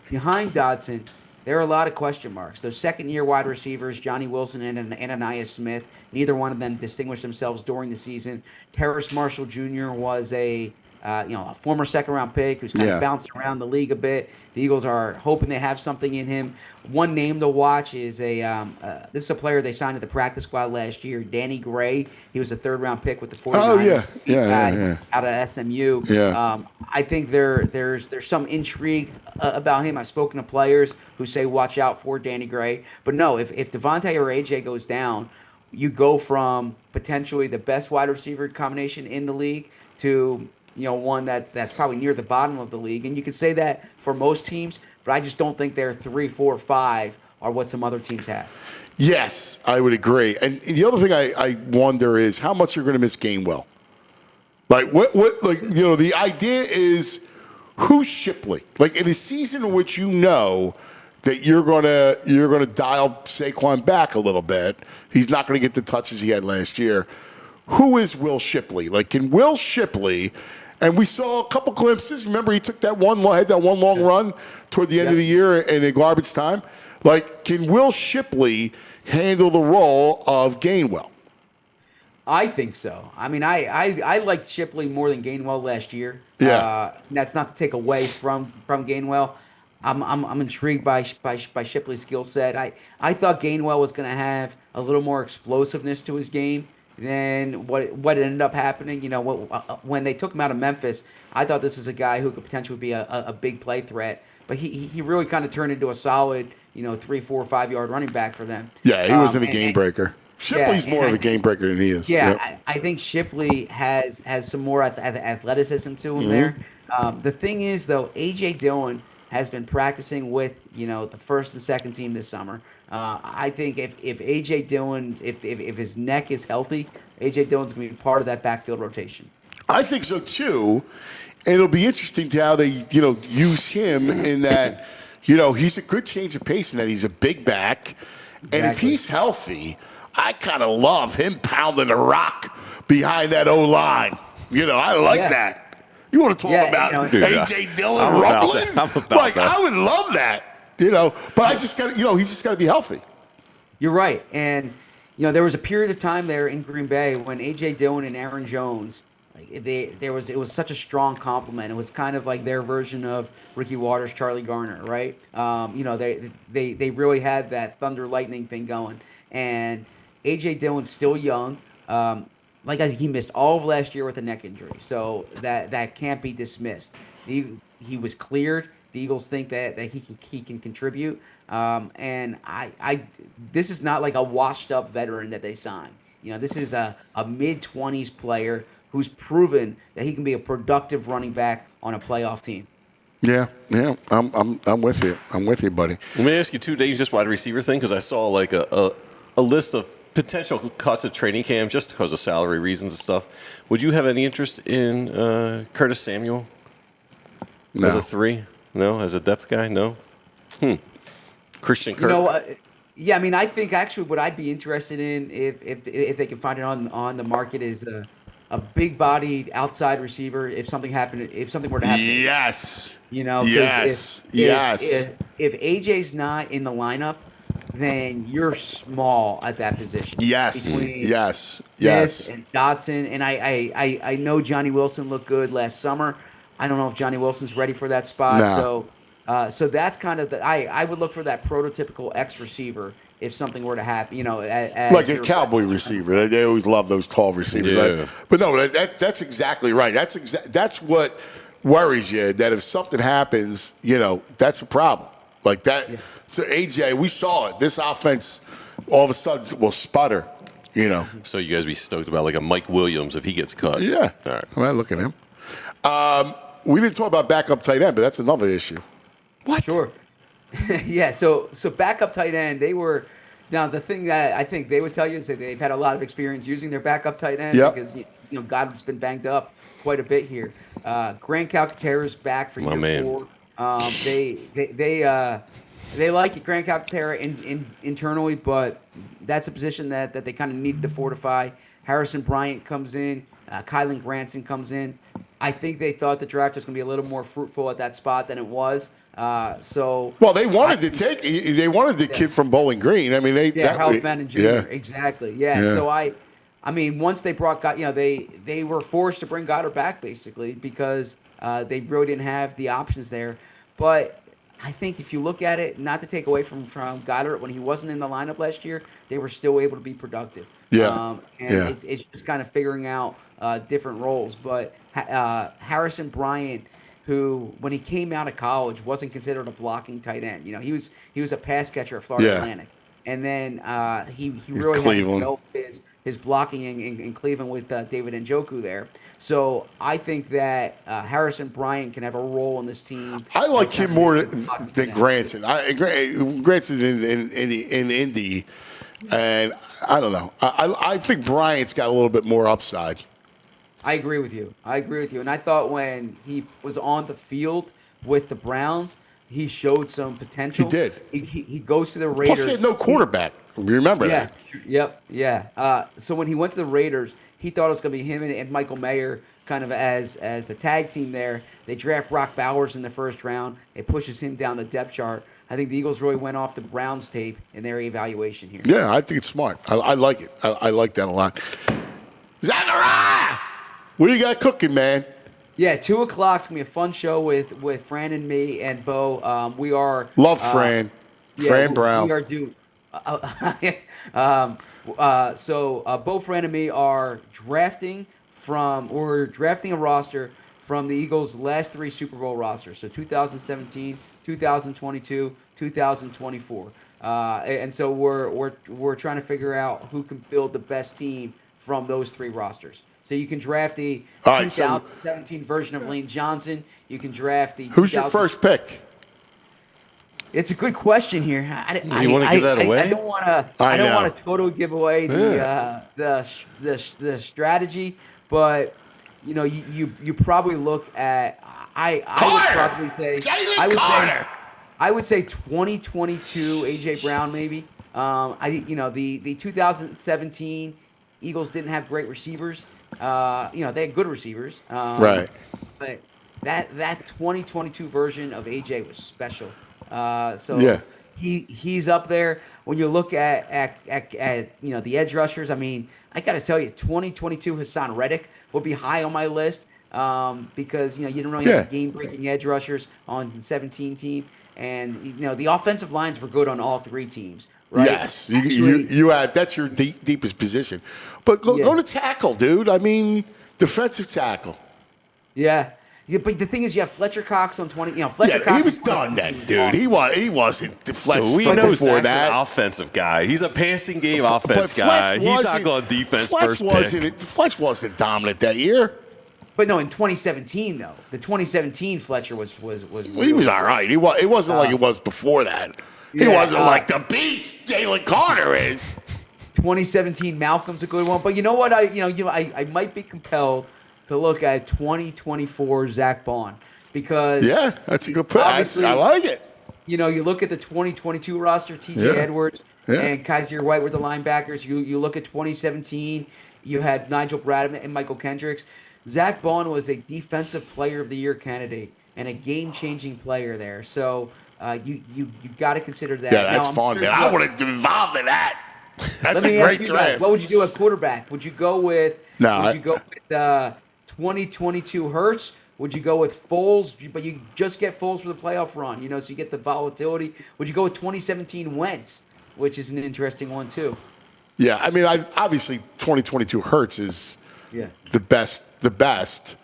Behind Dotson, there are a lot of question marks. Those second-year wide receivers, Johnny Wilson and Ananias Smith, neither one of them distinguished themselves during the season. Terrace Marshall Jr. was a former second-round pick who's kind of bouncing around the league a bit. The Eagles are hoping they have something in him. One name to watch is this is a player they signed to the practice squad last year, Danny Gray. He was a third-round pick with the 49ers. Out of SMU. I think there's some intrigue about him. I've spoken to players who say watch out for Danny Gray. But no, if Devontae or AJ goes down, you go from potentially the best wide receiver combination in the league to one that's probably near the bottom of the league. And you could say that for most teams, but I just don't think they're 3, 4, 5 are what some other teams have. Yes, I would agree. And the other thing I wonder is how much you're going to miss Gainwell. Like the idea is who's Shipley? Like in a season in which that you're gonna dial Saquon back a little bit. He's not going to get the touches he had last year. Who is Will Shipley? Like, can Will Shipley? And we saw a couple glimpses. Remember, he took that one long run toward the end of the year in garbage time. Like, can Will Shipley handle the role of Gainwell? I think so. I mean, I liked Shipley more than Gainwell last year. That's not to take away from Gainwell. I'm intrigued by Shipley's skill set. I thought Gainwell was going to have a little more explosiveness to his game than what ended up happening. When they took him out of Memphis, I thought this is a guy who could potentially be a big play threat. But he really kind of turned into a solid 3, 4, 5 yard running back for them. Yeah, he wasn't a game breaker. Shipley's more of a game breaker than he is. Yeah, I think Shipley has some more athleticism to him there. The thing is, though, A.J. Dillon has been practicing with the first and second team this summer. I think if A.J. Dillon, if his neck is healthy, A.J. Dillon's going to be part of that backfield rotation. I think so, too. And it'll be interesting to how they use him in that he's a good change of pace in that he's a big back. Exactly. And if he's healthy, I kind of love him pounding the rock behind that O-line. I like that. You want to talk about A.J. Dillon rumbling? I would love that. But I just got he's just got to be healthy. You're right. And, there was a period of time there in Green Bay when A.J. Dillon and Aaron Jones, it was such a strong compliment. It was kind of like their version of Ricky Waters, Charlie Garner, right? They really had that thunder lightning thing going. And A.J. Dillon's still young. Like I said, he missed all of last year with a neck injury, so that can't be dismissed. He was cleared the Eagles think that he can contribute. And this is not like a washed up veteran that they signed. This is a mid-20s player who's proven that he can be a productive running back on a playoff team. Yeah, I'm with you. I'm with you, buddy. Let me ask you two names, just wide receiver thing, because I saw like a list of potential cuts at training camp just because of salary reasons and stuff. Would you have any interest in Curtis Samuel as a 3? No, as a depth guy? No. Christian Kirk. Yeah, I mean, I think actually what I'd be interested in if they can find it on the market is a big-bodied outside receiver. If something were to happen. Yes. Yes. If AJ's not in the lineup, then you're small at that position. Yes. Between Yes. Smith and Dotson, and I know Johnny Wilson looked good last summer. I don't know if Johnny Wilson's ready for that spot. No. So that's kind of I would look for that prototypical X receiver if something were to happen. Like a cowboy receiver. They always love those tall receivers. Yeah. But no, that's exactly right. That's what worries you. That if something happens, that's a problem. Like that. Yeah. So AJ, we saw it. This offense all of a sudden will sputter. So you guys be stoked about like a Mike Williams if he gets cut. Yeah. All right. Come on, look at him. We didn't talk about backup tight end, but that's another issue. What? Sure. Yeah. So backup tight end, they were. Now the thing that I think they would tell you is that they've had a lot of experience using their backup tight end because Godwin's been banged up quite a bit here. Grant Calcaterra's back for year 4. They like Grant Calcaterra internally, but that's a position that they kind of needed to fortify. Harrison Bryant comes in. Kylan Granson comes in. I think they thought the draft was going to be a little more fruitful at that spot than it was. Well, they wanted the kid from Bowling Green. I mean, Harold Madden Jr. Yeah. Exactly. Yeah. So I mean, once they brought they were forced to bring Goddard back basically because they really didn't have the options there. But I think if you look at it, not to take away from Goddard, when he wasn't in the lineup last year, they were still able to be productive. Yeah. It's just kind of figuring out different roles. But Harrison Bryant, who when he came out of college wasn't considered a blocking tight end. He was a pass catcher at Florida Atlantic, and then he really had to develop his blocking in Cleveland with David Njoku there. So I think that Harrison Bryant can have a role in this team. I like him more than Granson. Granson's in Indy, and I don't know. I think Bryant's got a little bit more upside. I agree with you. And I thought when he was on the field with the Browns, he showed some potential. He did. He goes to the Raiders. Plus, he had no quarterback. Remember that? Yep. Yeah. So when he went to the Raiders, he thought it was going to be him and Michael Mayer kind of as the tag team there. They draft Brock Bowers in the first round. It pushes him down the depth chart. I think the Eagles really went off the Browns tape in their evaluation here. Yeah, I think it's smart. I like it. I like that a lot. Zachariah! What do you got cooking, man? Yeah, 2 o'clock's going to be a fun show with Fran and me and Bo. We are... Love Fran. Fran Brown. We are due... Bo, Fran, and me are drafting a roster from the Eagles' last 3 Super Bowl rosters. So 2017, 2022, 2024. And so we're trying to figure out who can build the best team from those 3 rosters. So you can draft the 2017 version of Lane Johnson. You can draft the... Who's your first pick? It's a good question here. Do you want to give that away? I don't want to totally give away the strategy, but you probably look at I would say 2022 AJ Brown maybe. The 2017 Eagles didn't have great receivers. They had good receivers. Right. But that 2022 version of AJ was special. He's up there. When you look at the edge rushers, I mean, I got to tell you, 2022 Hassan Reddick will be high on my list because you didn't really have game-breaking edge rushers on the 17 team, and the offensive lines were good on all 3 teams. Right? Yes, you have. That's your deepest position. But go to tackle, dude. I mean, defensive tackle. Yeah. Yeah, but the thing is, you have Fletcher Cox on 20. You know, Fletcher Cox. He was done then, dude. He wasn't Fletcher We know before Zach's that. an offensive guy. He's a passing game offense But guy. Fletch He's not going defense first pick. Fletch wasn't dominant that year. But no, in 2017 though, the 2017 Fletcher was. He was all right. It wasn't like it was before that. He wasn't like the beast Jalen Carter is. 2017 Malcolm's a good one, but you know what? I might be compelled to look at 2024 Zach Berman because that's a good pick. I like it. You know, you look at the 2022 roster, T.J. Edwards and Kaiser White were the linebackers. You look at 2017, you had Nigel Bradman and Michael Kendricks. Zach Berman was a Defensive Player of the Year candidate and a game-changing player there. So you got to consider that. Yeah, that's fun, man. I want to involved in that. That's a great draft. What would you do at quarterback? Would you go with? No, would you go with 2022 Hurts? Would you go with Foles? But you just get Foles for the playoff run, you know, so you get the volatility. Would you go with 2017 Wentz, which is an interesting one too? Yeah, I mean, obviously 2022 Hurts is the best.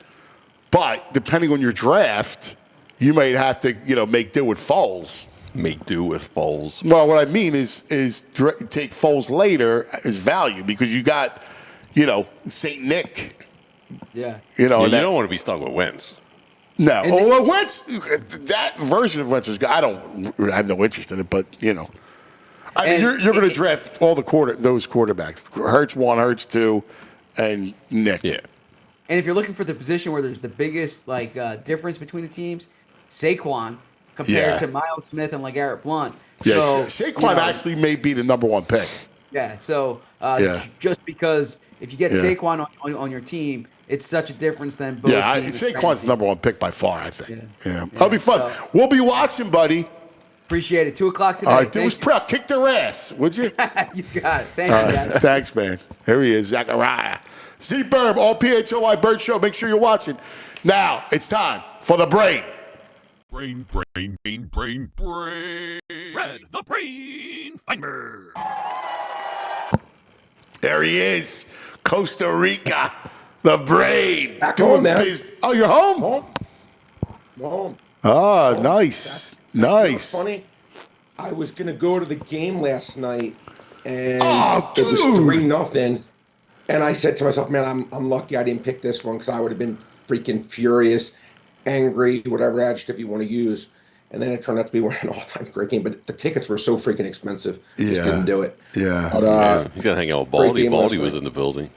But depending on your draft, you might have to, make do with Foles. Make do with Foles. Well, what I mean is take Foles later as value because you got, Saint Nick. Yeah. You don't want to be stuck with Wentz. No. Wentz, that version of Wentz is good. I have no interest in it, but, I mean, you're going to draft all those quarterbacks. Hurts 1, Hurts 2, and Nick. Yeah. And if you're looking for the position where there's the biggest difference between the teams, Saquon compared to Miles Smith and LeGarrette Blount. Yeah, so, Saquon actually may be the number 1 pick. Yeah, so just because if you get Saquon on your team, it's such a difference than both teams. Saquon's the number 1 pick by far, I think. Yeah. That'll be fun. We'll be watching, buddy. Appreciate it. 2 o'clock today. All right, do us prep. Kick their ass, would you? You got it. Thank you, guys. Thanks, man. Here he is, Zachariah. Z-Berb, all PHLY Bird Show. Make sure you're watching. Now, it's time for the brain. Brain. Red, the brain finder. There he is, Costa Rica, the brain. Back home, man. Oh, you're home? Home. Oh, nice. Nice. Funny, I was going to go to the game last night, and it was 3-0. And I said to myself, man, I'm lucky I didn't pick this one because I would have been freaking furious, angry, whatever adjective you want to use. And then it turned out to be an all-time great game. But the tickets were so freaking expensive. Just didn't do it. Yeah. But, He's got to hang out with Baldy. Baldy was in the building.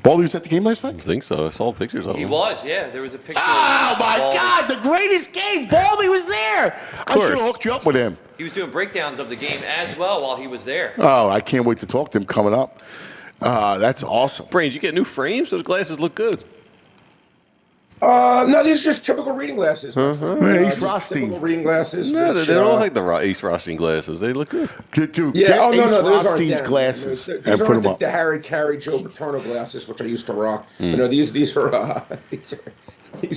Baldy was at the game last night? I think so. I saw pictures of him. He was, yeah. There was a picture. Oh, of my Baldy. God. The greatest game. Baldy was there. I should have hooked you up with him. He was doing breakdowns of the game as well while he was there. Oh, I can't wait to talk to him coming up. That's awesome. Brain, did you get new frames? Those glasses look good. no, these are just typical reading glasses. Ace Rothstein. Typical reading glasses. No, which, they don't look like the Ace Rothstein glasses. They look good. Dude, Yeah, get no, Ace those aren't Rothstein's them. glasses These and put aren't them up. the Harry Carey, Joe Paterno glasses, which I used to rock. These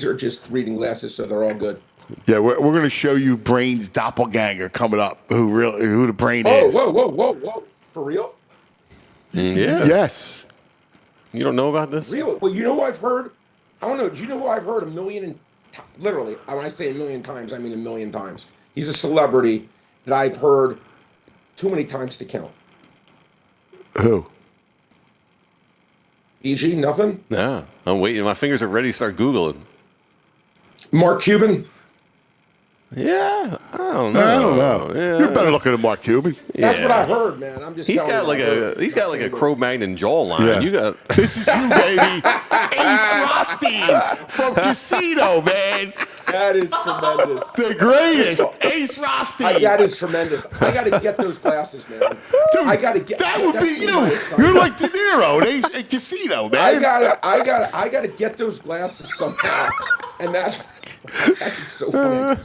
are just reading glasses, so they're all good. Yeah, we're going to show you Brain's doppelganger coming up. Who the Brain is? Whoa! For real? Yeah. Yes. You don't know about this? Real? Well, you know who I've heard? I don't know. Do you know who I've heard literally, when I say 1,000,000 times, I mean 1,000,000 times. He's a celebrity that I've heard too many times to count. Who? EG, nothing? No. I'm waiting. My fingers are ready to start Googling. Mark Cuban? Yeah. I don't know. Yeah. You're better looking than Mark Cuban. That's what I heard, man. I'm just He's telling got you like what I heard. he's got like a Cro-Magnon jawline. Yeah. You got This is you, baby. Ace Rothstein from Casino, man. That is tremendous. The greatest. Ace Rothstein. That is tremendous. I got to get those glasses, man. Dude, I got to get. that would that's be what my you. assignment. You're like De Niro at Casino, man. I gotta get those glasses somehow, and that's so funny.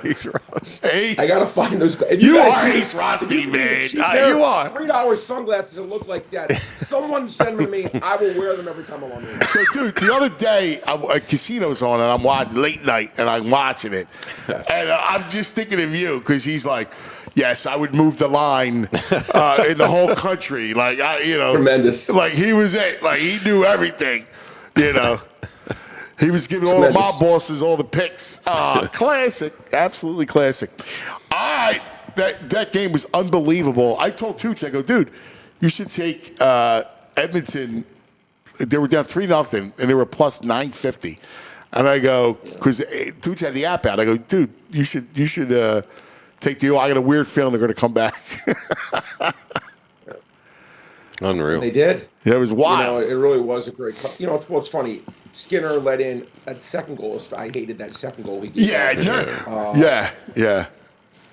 Ace Rothstein. Ace. I gotta find those. If You guys are see- Ace Rothstein, if you man. see their You are. $3 sunglasses that look like that. Someone send them to me. I will wear them every time I'm on the air. So, dude, the other day, Casino's on, and I'm watching late night, and I'm watching it. Yes. And I'm just thinking of you, because he's like, yes, I would move the line in the whole country. Like, Tremendous. Like, he was it. Like, he knew everything, He was giving all the Tremendous. mob bosses all the picks. Classic. Absolutely classic. All right. That game was unbelievable. I told Tooch, I go, dude, you should take Edmonton. They were down 3-0, and they were plus 950. And I go, because Tooch had the app out. I go, dude, you should take the. I got a weird feeling they're going to come back. Unreal. They did. Yeah, it was wild. It really was a great. What's funny? Skinner let in that second goal. I hated that second goal he gave. Yeah.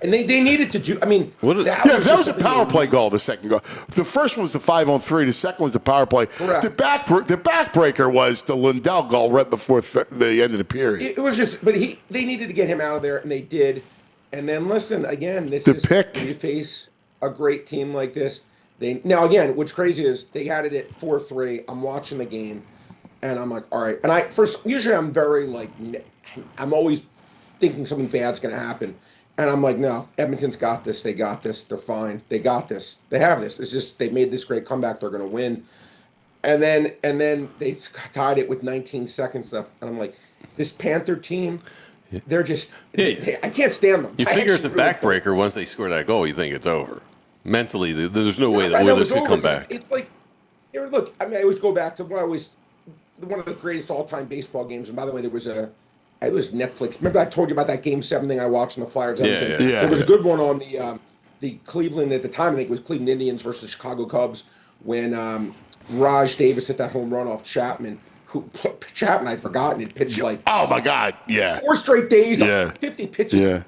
And they needed to do. I mean, that was a power play goal. The second goal. The first one was the 5-on-3. The second was the power play. Correct. The backbreaker was the Lundell goal right before the end of the period. It was just, but they needed to get him out of there, and they did. And then listen again. This is pick. when you face a great team like this. Now again, what's crazy is they had it at 4-3. I'm watching the game, and I'm like, all right. And usually I'm very like, I'm always thinking something bad's going to happen. And I'm like, no, Edmonton's got this. They got this. They're fine. They got this. They have this. It's just they made this great comeback. They're going to win. And then they tied it with 19 seconds left. And I'm like, this Panther team, they're just I can't stand them. You figure it's a backbreaker once they score that goal, you think it's over. Mentally, there's no way that Oilers could come back. It's like, look, I mean, I always go back to one of the greatest all-time baseball games. And by the way, it was Netflix. Remember I told you about that Game 7 thing I watched in the Flyers? Yeah. There was a good one on the Cleveland, at the time, I think it was Cleveland Indians versus Chicago Cubs, when Raj Davis hit that home run off Chapman. Chapman, I'd forgotten, had pitched like, oh my God, 4 straight days, Yeah. 50 pitches. Yeah.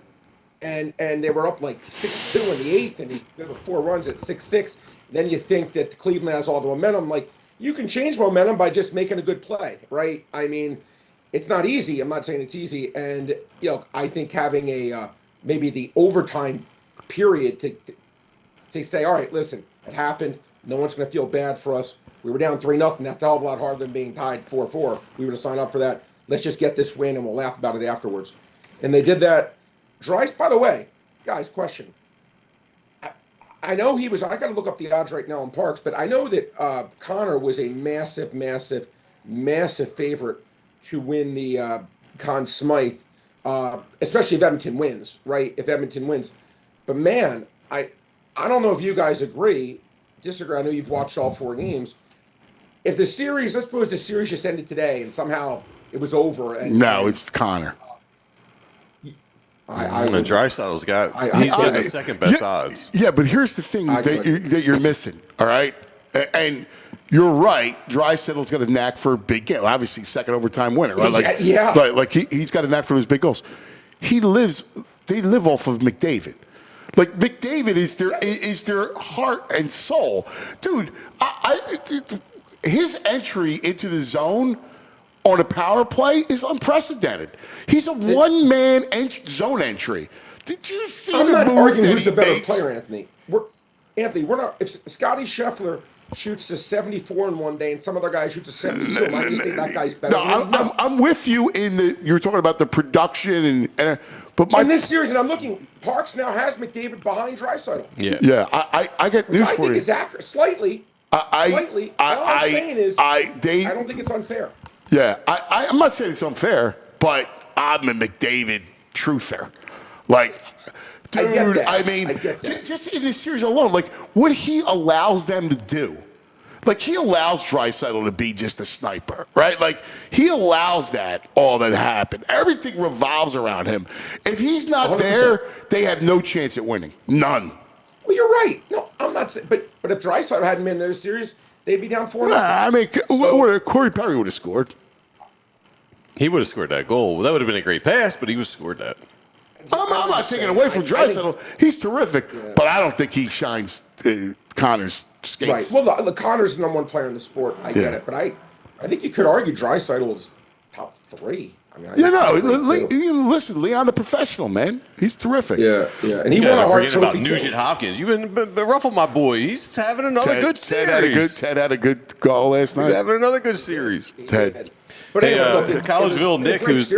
And they were up like 6-2 in the 8th, and there were 4 runs at 6-6. Then you think that Cleveland has all the momentum. Like, you can change momentum by just making a good play, right? I mean, it's not easy. I'm not saying it's easy. And, I think having a maybe the overtime period to say, all right, listen, it happened. No one's going to feel bad for us. We were down 3-0. That's a hell of a lot harder than being tied 4-4. We would have signed up for that. Let's just get this win, and we'll laugh about it afterwards. And they did that. Dries, by the way, guys, question. I know he was, I got to look up the odds right now in Parks, but I know that Connor was a massive, massive, massive favorite to win the Conn Smythe, especially if Edmonton wins, right? If Edmonton wins. But man, I don't know if you guys disagree. I know you've watched all 4 games. If the series, let's suppose the series just ended today and somehow it was over. It's Connor. Draisaitl's he's got the second best odds. Yeah, but here's the thing that you're missing, all right? And you're right. Draisaitl's got a knack for a big game. Obviously, second overtime winner, right? Like he's got a knack for those big goals. They live off of McDavid. Like McDavid is their heart and soul, dude. His entry into the zone on a power play is unprecidented. He's a one-man zone entry. Did you see I'm the not move arguing that who's he the better makes? player, Anthony. We're not. If Scottie Scheffler shoots a 74 in one day and some other guy shoots a 72, I just think that guy's better. No, I'm with you in you're talking about the production but in this series, and I'm looking, Parks now has McDavid behind Draisaitl. Yeah. I get news I for think you. it's accurate, slightly. All I'm saying is, I don't think it's unfair. Yeah, I'm not saying it's unfair, but I'm a McDavid truther. Like, dude, I get that. Just in this series alone, like what he allows them to do. Like he allows Draisaitl to be just a sniper, right? Like he allows all that happen. Everything revolves around him. If he's not 100%. There, they have no chance at winning. None. Well, you're right. No, I'm not saying, but if Draisaitl hadn't been in their series, they'd be down 4-0. I mean, Corey Perry would have scored. He would have scored that goal. Well, that would have been a great pass, but he would have scored that. I'm not taking away from Draisaitl. He's terrific, but I don't think he shines Connor's skates. Right. Well, the Connor's the number 1 player in the sport. I get it, but I think you could argue Draisaitl's top 3. I mean, listen, Leon, the professional, man. He's terrific. Yeah. And he You won a guys are Hart forgetting about Trophy. Nugent Hopkins. You've been ruffled my boy. He's having another good series. Ted had a good goal last night. He's having another good series. Ted. But anyway, Collegeville Nick, who's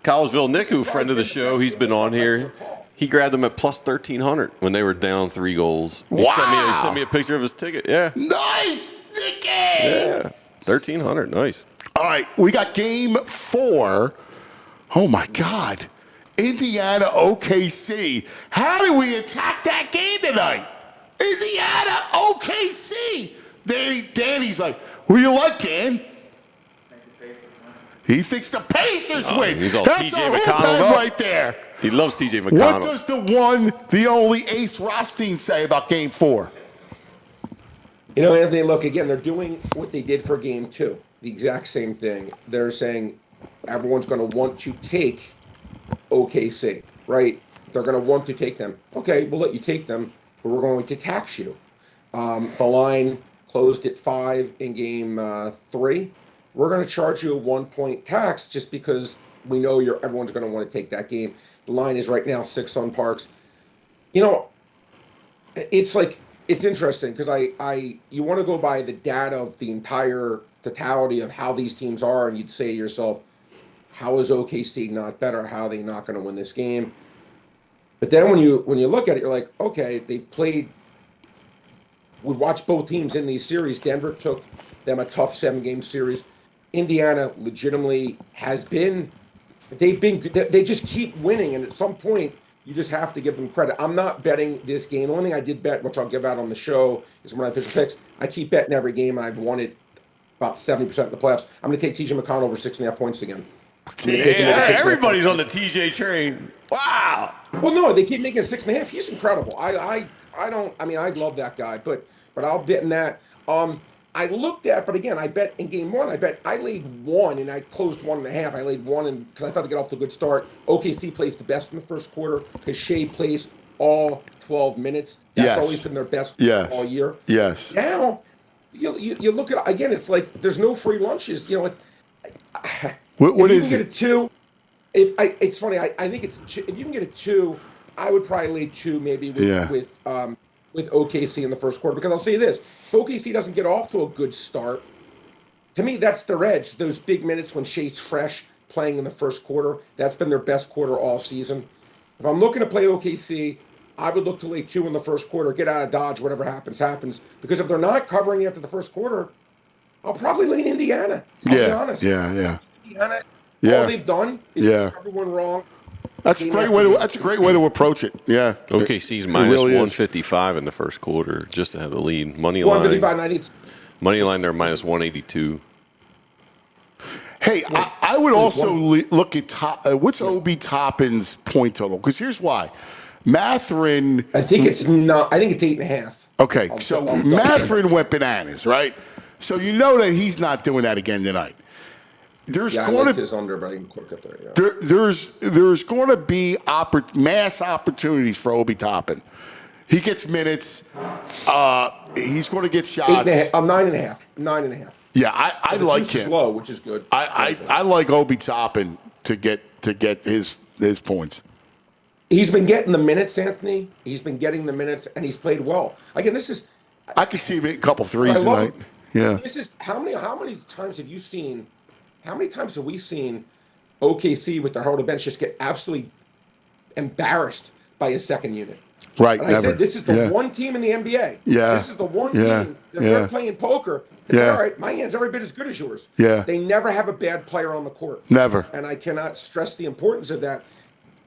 Collegeville Nick, who friend of the show, he's been on here. He grabbed them at plus 1,300 when they were down 3 goals. He sent me a picture of his ticket. Yeah. Nice, Nicky. Yeah. 1,300. Nice. All right, we got game 4. Oh, my God. Indiana OKC. How do we attack that game tonight? Indiana OKC. Danny's like, who you like, Dan? He thinks the Pacers win. He's all That's TJ a McConnell hoop right there. He loves TJ McConnell. What does the only Ace Rothstein say about game 4? You know, Anthony, look, again, they're doing what they did for game 2. The exact same thing. They're saying everyone's going to want to take OKC, right? They're going to want to take them. Okay, we'll let you take them, but we're going to tax you. The line closed at 5 in game 3. We're going to charge you a 1-point tax just because we know everyone's going to want to take that game. The line is right now 6 on Parks. You know, it's interesting because you want to go by the data of the entire totality of how these teams are, and you'd say to yourself, how is OKC not better? How are they not going to win this game? But then when you look at it, you're like, okay, they've played. We've watched both teams in these series. Denver took them a tough 7-game series. Indiana legitimately they just keep winning, and at some point you just have to give them credit. I'm not betting this game. The only thing I did bet, which I'll give out on the show, is when I official picks. I keep betting every game, and I've won it about 70% of the playoffs. I'm going to take TJ McConnell over 6.5 points again. Yeah, everybody's on the TJ train. Wow. Well, no, they keep making it 6.5. He's incredible. I love that guy, but I'll bet in that. I looked at, but again, I bet in game 1, I laid 1 and I closed 1.5. I laid 1 because I thought to get off to a good start. OKC plays the best in the first quarter because Shea plays all 12 minutes. That's always been their best all year. Yes. Now, you look at, again, it's like there's no free lunches. You know, What is get it? A 2, it's funny. I think it's 2. If you can get a 2, I would probably lay 2 maybe with OKC in the first quarter, because I'll say this: if OKC doesn't get off to a good start, to me that's their edge. Those big minutes when Shea's fresh playing in the first quarter, that's been their best quarter all season. If I'm looking to play OKC, I would look to lay 2 in the first quarter, get out of Dodge, whatever happens, because if they're not covering after the first quarter, I'll probably lean Indiana. I'll be honest. Yeah. Indiana, Yeah. all they've done is make everyone wrong. That's a great way to approach it. Yeah. OKC's minus really 155 in the first quarter just to have the lead. Money 155, line, they're minus 182. Hey, I would also look at what's Obi Toppin's point total? Because here's why. Matherin. I think it's 8.5. Okay, so Matherin went bananas, right? So you know that he's not doing that again tonight. There's going to under, but I can quick up there. Yeah. There's going to be mass opportunities for Obi Toppin. He gets minutes. He's going to get shots. 9.5. 9.5. Yeah, I like him. Slow, which is good. I like Obi Toppin to get his points. He's been getting the minutes, Anthony. He's been getting the minutes, and he's played well. Again, this is. I could see him hit a couple threes tonight. Yeah. This is how many times have you seen? How many times have we seen OKC with their whole bench just get absolutely embarrassed by a second unit? Right. And I said, this is the one team in the NBA. Yeah. This is the one team that they're playing poker. It's all right. My hand's every bit as good as yours. Yeah. They never have a bad player on the court. Never. And I cannot stress the importance of that.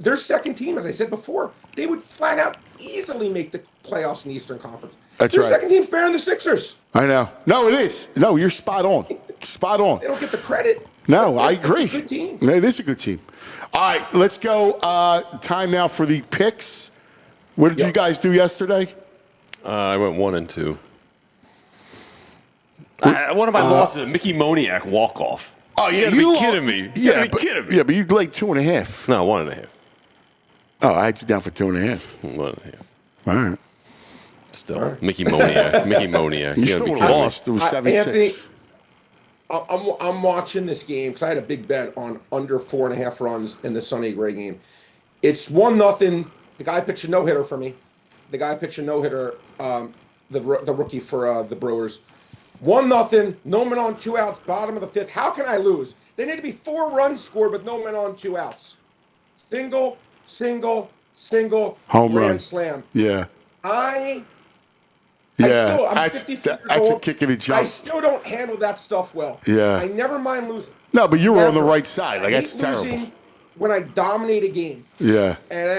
Their second team, as I said before, they would flat out easily make the playoffs in the Eastern Conference. That's Their right. second team's better than the Sixers. I know. No, it is. No, you're spot on. Spot on. They don't get the credit. No, I agree. It's a good team. It is a good team. All right, let's go. Time now for the picks. What did you guys do yesterday? I went 1 and 2. One of my losses, a Mickey Moniak walk-off. Oh, yeah. You gotta be kidding me. You gotta be kidding me. Yeah, but you laid 2.5. No, 1.5. Oh, I had you down for 2.5. 1.5. All right. Still, Mickey Moniak. Mickey Moniak. You gotta still be would have kidding me. lost. It was 7-6. Anthony, I'm watching this game because I had a big bet on under 4.5 runs in the Sonny Gray game. It's 1-0. The guy pitched a no-hitter for me. The rookie for the Brewers. 1-0, no men on 2 outs, bottom of the 5th. How can I lose? They need to be 4 runs scored with no men on 2 outs. Single, home run slam. Yeah. I'm 50 years that's old. a kick in the jump. I still don't handle that stuff well. Yeah. I never mind losing. No, but you were on the Never. right side. Like, I that's hate terrible. losing when I dominate a game. Yeah. And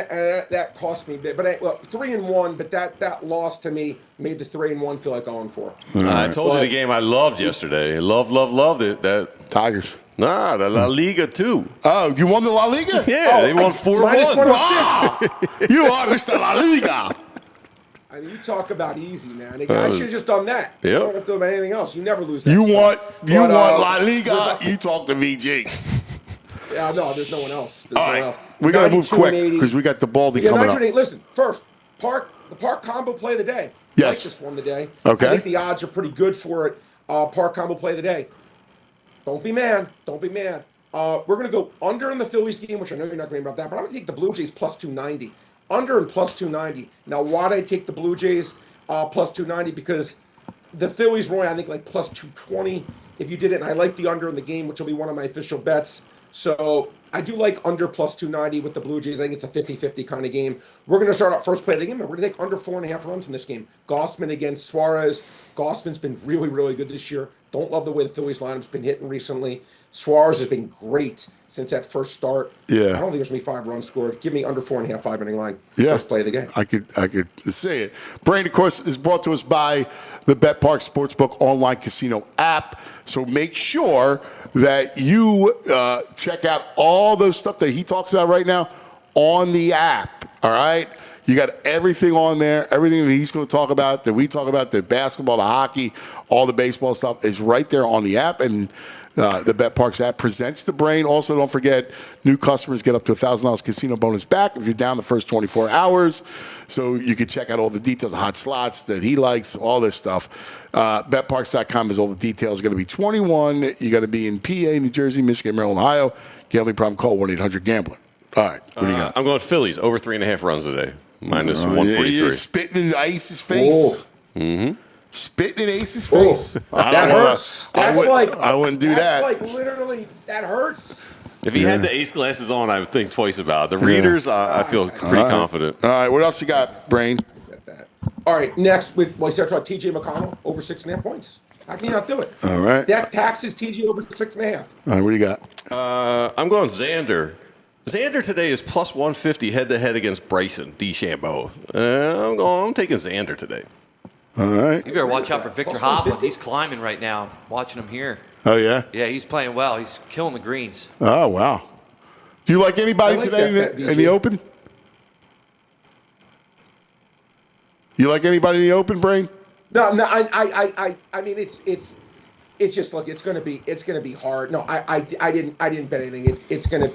that cost me a bit. But 3-1, but that loss to me made the 3-1 feel like 0-4. I told you the game I loved yesterday. Loved it. That Tigers. Nah, the La Liga too. Oh, you won the La Liga? Yeah, they won 4-1. Minus 106. You are Mr. La Liga. I mean, you talk about easy, man. I should have just done that. Yep. You don't have to do about anything else. You never lose that You stuff. want But, La Liga, you talk to VG. Yeah, no, there's no one else. There's All no right. one else. We got to move 92 quick and 80. because we got the Baldy Yeah, coming 92 up. and 80. Listen, first, the Park combo play of the day. Yes. I like this one today. Okay. I think the odds are pretty good for it. Park combo play of the day. Don't be mad. Don't be mad. We're going to go under in the Phillies game, which I know you're not going to be about that, but I'm going to take the Blue Jays plus 290. Under and plus 290. Now, why'd I take the Blue Jays plus 290? Because the Phillies were, I think, like plus 220 if you did it, and I like the under in the game, which will be one of my official bets. So I do like under plus 290 with the Blue Jays. I think it's a 50-50 kind of game. We're going to start out first play of the game. We're going to take under 4.5 runs in this game. Gossman against Suarez. Gossman's been really, really good this year. Don't love the way the Phillies lineup's been hitting recently. Suarez has been great since that first start. Yeah. I don't think there's going to be 5 runs scored. Give me under 4.5, 5-inning line. Yeah. First play of the game. I could say it. Brain, of course, is brought to us by the Bet Park Sportsbook online casino app. So make sure that you check out all those stuff that he talks about right now on the app. All right? You got everything on there, everything that he's going to talk about, that we talk about, the basketball, the hockey, all the baseball stuff is right there on the app. And the Bet Parks app presents the Brain. Also, don't forget, new customers get up to $1,000 casino bonus back if you're down the first 24 hours. So you can check out all the details, the hot slots that he likes, all this stuff. BetParks.com is all the details. You're going to be 21. You got to be in PA, New Jersey, Michigan, Maryland, Ohio. Gambling problem, call 1-800-GAMBLER. All right, what do you got? I'm going Phillies over 3.5 runs today. Minus 143. You're spitting in Ace's face. Oh. Mm-hmm. Spitting in Ace's face. That hurts. I wouldn't do that. That's like literally, that hurts. If he had the ace glasses on, I would think twice about it. The readers, I feel pretty confident. All right, what else you got, Brain? All right, next, we start talking about TJ McConnell over 6.5 points. How can you not do it? All right. That taxes TJ over 6.5. All right, what do you got? I'm going Xander. Xander today is plus 150 head-to-head against Bryson DeChambeau. I'm taking Xander today. All right. You better watch out for Victor Hovland. He's climbing right now. I'm watching him here. Oh, yeah? Yeah, he's playing well. He's killing the greens. Oh, wow. Do you like anybody I like today that in the Open? You like anybody in the Open, Brain? No, I mean it's just look, it's gonna be hard. No, I didn't bet anything. It's gonna.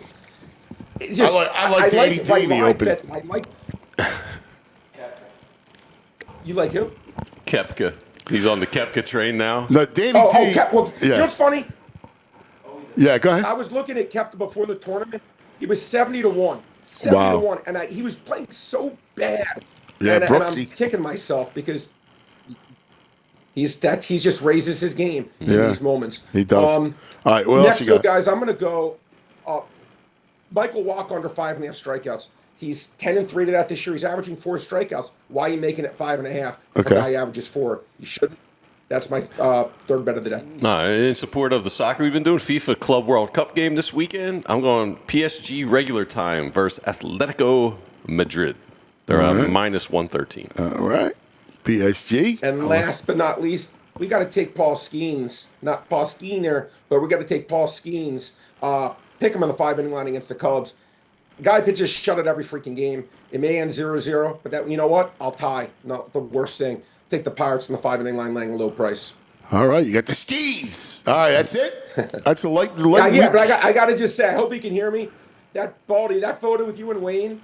It's just I like Danny D in the Open. I like. You like who? Koepka. He's on the Koepka train now. No, Danny Oh, T. well, you know what's funny? Yeah, go ahead. I was looking at Koepka before the tournament. He was 70-1. 70-1, Wow. and he was playing so bad. Yeah, and Brooksy. I'm kicking myself because he just raises his game in these moments. He does. All right, what else next you got? guys, I'm going to go Michael Walker under 5.5 strikeouts. He's 10-3 to that this year. He's averaging 4 strikeouts. Why are you making it 5.5? Okay. A guy averages 4. You shouldn't. That's my third bet of the day. In support of the soccer we've been doing, FIFA Club World Cup game this weekend, I'm going PSG regular time versus Atletico Madrid. They're minus 113. All right. PSG. And last but not least, we got to take Paul Skeens. Not Paul Skeener, but we got to take Paul Skeens. Pick him on the 5-inning line against the Cubs. The guy pitches shut it every freaking game. It may end 0-0, but that, you know what? I'll tie. Not the worst thing. Take the Pirates in the 5-inning line laying a low price. All right, you got the skis. All right, that's it. That's a light. Yeah, but I got to just say, I hope he can hear me. That Baldy, that photo with you and Wayne,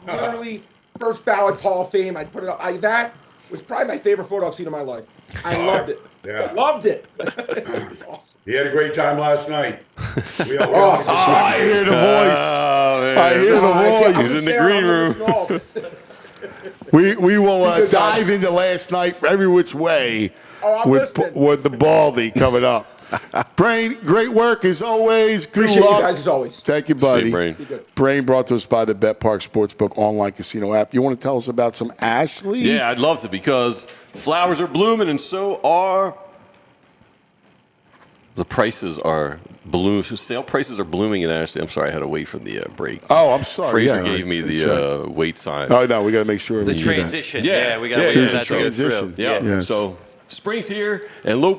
literally first ballot Hall of Fame. I'd put it up. That was probably my favorite photo I've seen in my life. I loved it. Yeah. Loved it. It was awesome. He had a great time last night. I hear the voice. I hear the voice. He's in the green room. We will dive into last night for every which way with the Baldy coming up. Brain, great work as always. Good Appreciate luck. you guys as always. Thank you, buddy. Same, Brain. Brain brought to us by the Bet Park Sportsbook online casino app. You want to tell us about some Ashley? Yeah, I'd love to because flowers are blooming and so are the prices are bloom. Sale prices are blooming in Ashley. I'm sorry, I had to wait for the break. Oh, I'm sorry. Fraser Yeah, gave me that's the wait sign. Oh, no, we got to make sure The we do that. transition. Yeah. Yeah, we got to wait Yeah, for that to go transition. through. Yeah. Yes. So spring's here, and low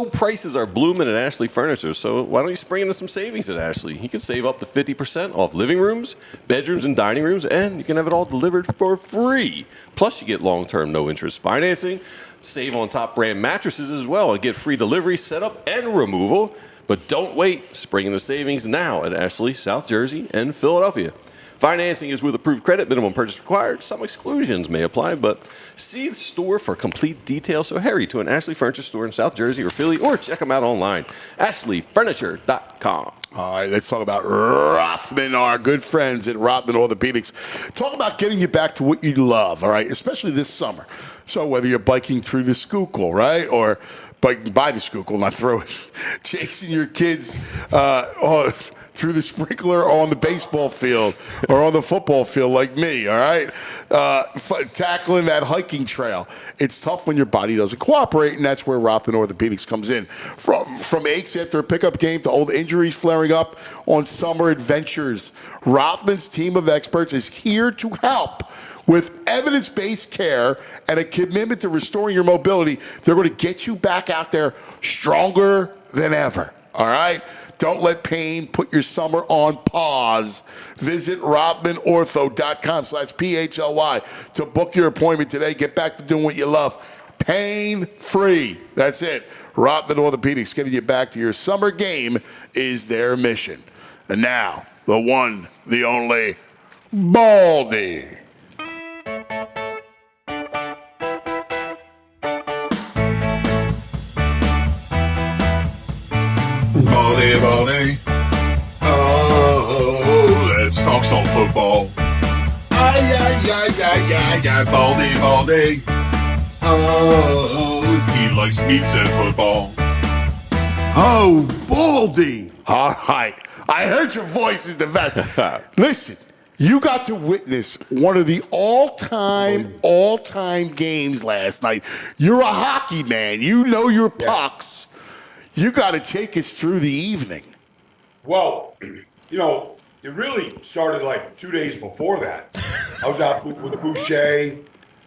prices are blooming at Ashley Furniture. So why don't you spring into some savings at Ashley? You can save up to 50% off living rooms, bedrooms, and dining rooms, and you can have it all delivered for free. Plus, you get long-term, no-interest financing. Save on top brand mattresses as well, and get free delivery, setup, and removal. But don't wait. Spring into savings now at Ashley, South Jersey, and Philadelphia. Financing is with approved credit. Minimum purchase required. Some exclusions may apply, but see the store for complete details. So hurry to an Ashley Furniture store in South Jersey or Philly, or check them out online. AshleyFurniture.com. All right, let's talk about Rothman, our good friends at Rothman Orthopedics. Talk about getting you back to what you love, all right, especially this summer. So whether you're biking through the Schuylkill, right, or biking by the Schuylkill, not through it, chasing your kids through the sprinkler or on the baseball field or on the football field like me, all right? Tackling that hiking trail. It's tough when your body doesn't cooperate, and that's where Rothman Orthopedics comes in. From aches after a pickup game to old injuries flaring up on summer adventures, Rothman's team of experts is here to help. With evidence-based care and a commitment to restoring your mobility, they're going to get you back out there stronger than ever, all right? Don't let pain put your summer on pause. Visit RothmanOrtho.com/PHLY to book your appointment today. Get back to doing what you love. Pain-free. That's it. Rothman Orthopedics, getting you back to your summer game is their mission. And now, the one, the only, Baldy. Baldy, Baldy. Oh, let's talk some football. Ay, Baldy, Baldy. Oh, he likes pizza and football. Oh, Baldy. All right. I heard your voice is the best. Listen, you got to witness one of the all-time games last night. You're a hockey man. You know your pucks. You got to take us through the evening. Well, you know, it really started like 2 days before that. I was out with Boucher,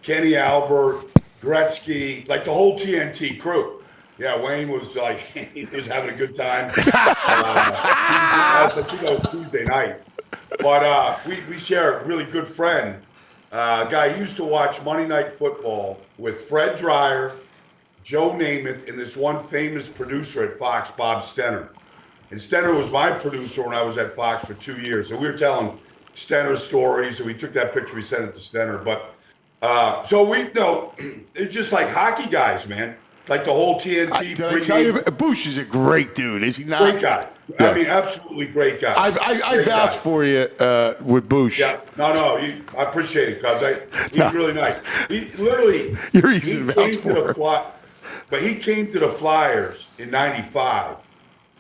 Kenny Albert, Gretzky, like the whole TNT crew. Yeah, Wayne was like, he was having a good time. I think that was Tuesday night. But we share a really good friend, a guy who used to watch Monday Night Football with Fred Dreyer, Joe Namath, and this one famous producer at Fox, Bob Stenner. And Stenner was my producer when I was at Fox for 2 years. So we were telling Stenner stories, and we took that picture, we sent it to Stenner. But so we know it's just like hockey guys, man. Like the whole TNT. Did I tell you, Bush is a great dude, is he not? Great guy. Yeah. I mean, absolutely great guy. I vouch for you with Bush. Yeah, no, I appreciate it, cuz he's really nice. He literally, You're easy to vouch for. But he came to the Flyers in '95,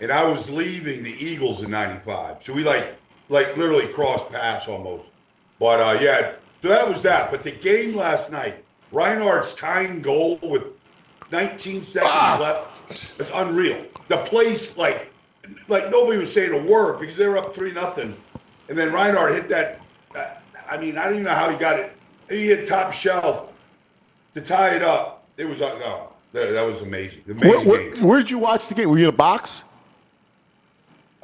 and I was leaving the Eagles in '95. So we like literally crossed paths almost. But yeah, so that was that. But the game last night, Reinhardt's tying goal with 19 seconds left. It's unreal. The place, like nobody was saying a word because they were up 3-0, and then Reinhardt hit that. I mean, I don't even know how he got it. He hit top shelf to tie it up. It was no. That was amazing. Where did you watch the game? Were you in a box?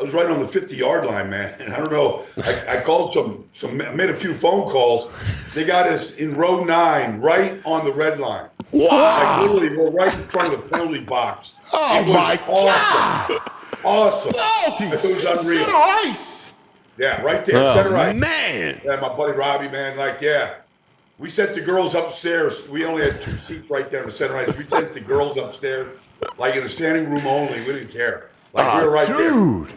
I was right on the 50-yard line, man. And I don't know. I called made a few phone calls. They got us in row 9, right on the red line. Wow. Like literally, we're right in front of the penalty box. Oh, my God. Awesome. Baldy, It was unreal. center ice. Yeah, right there, center ice. Man. Yeah, my buddy Robbie, man, we sent the girls upstairs. We only had 2 seats right there in the center ice. We sent the girls upstairs, like in a standing room only. We didn't care. Like we were right there. Dude,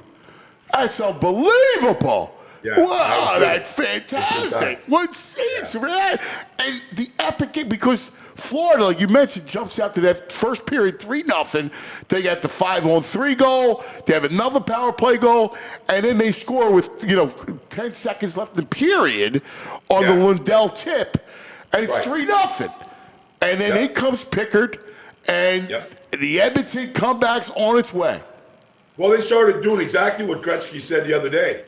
that's unbelievable. Yeah, wow, that was that's fantastic. What seats, man? And the epic game, because Florida, like you mentioned, jumps out to that first period 3-0. They got the 5-on-3 goal. They have another power play goal, and then they score with 10 seconds left in the period on the Lundell tip, and it's 3-0. And then in comes Pickard, and the Edmonton comeback's on its way. Well, they started doing exactly what Gretzky said the other day.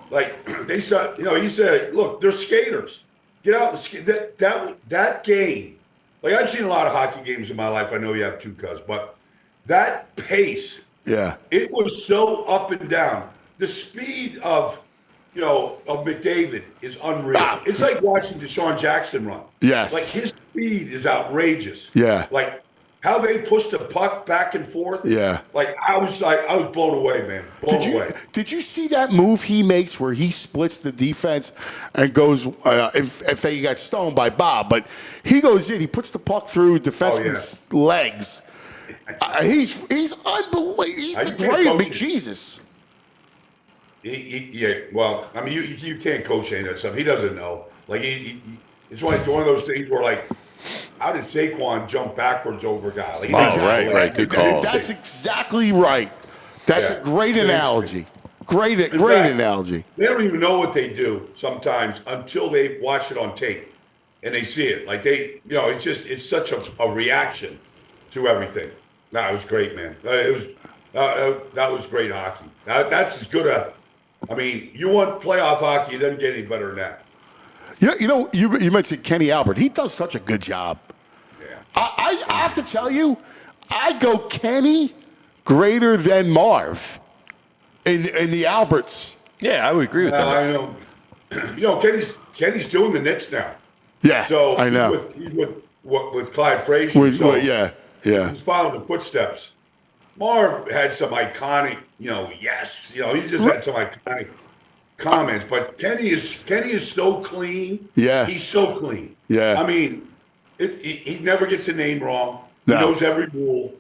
Like they start, he said, "Look, they're skaters. Get out and skate." That game, like I've seen a lot of hockey games in my life. I know you have too, cuz, but that pace, it was so up and down. The speed of McDavid is unreal. It's like watching Deshaun Jackson run. Yes, like his speed is outrageous. Yeah, like how they push the puck back and forth. Yeah, like I was blown away, man. Blown away. Did you see that move he makes where he splits the defense and goes? If he got stoned by Bob, but he goes in, he puts the puck through defenseman's legs. He's unbelievable. He's the great. I mean, Jesus. Well, I mean, you can't coach any of that stuff. He doesn't know. Like it's one of those things where like. How did Saquon jump backwards over a guy? Like, right. Good call. That's exactly right. That's a great analogy. Great analogy. They don't even know what they do sometimes until they watch it on tape and they see it. Like it's such a reaction to everything. No, it was great, man. That was great hockey. That's as good I mean, you want playoff hockey, it doesn't get any better than that. You mentioned Kenny Albert. He does such a good job. Yeah. I have to tell you, I go Kenny greater than Marv in the Alberts. Yeah, I would agree with that. I know. Kenny's doing the Knicks now. Yeah, so I know. He's with Clyde Frazier. Yeah. He's following the footsteps. Marv had some iconic, he just had some iconic comments, but Kenny is so clean. Yeah, he's so clean. Yeah, I mean, he never gets a name wrong. No. He knows every rule.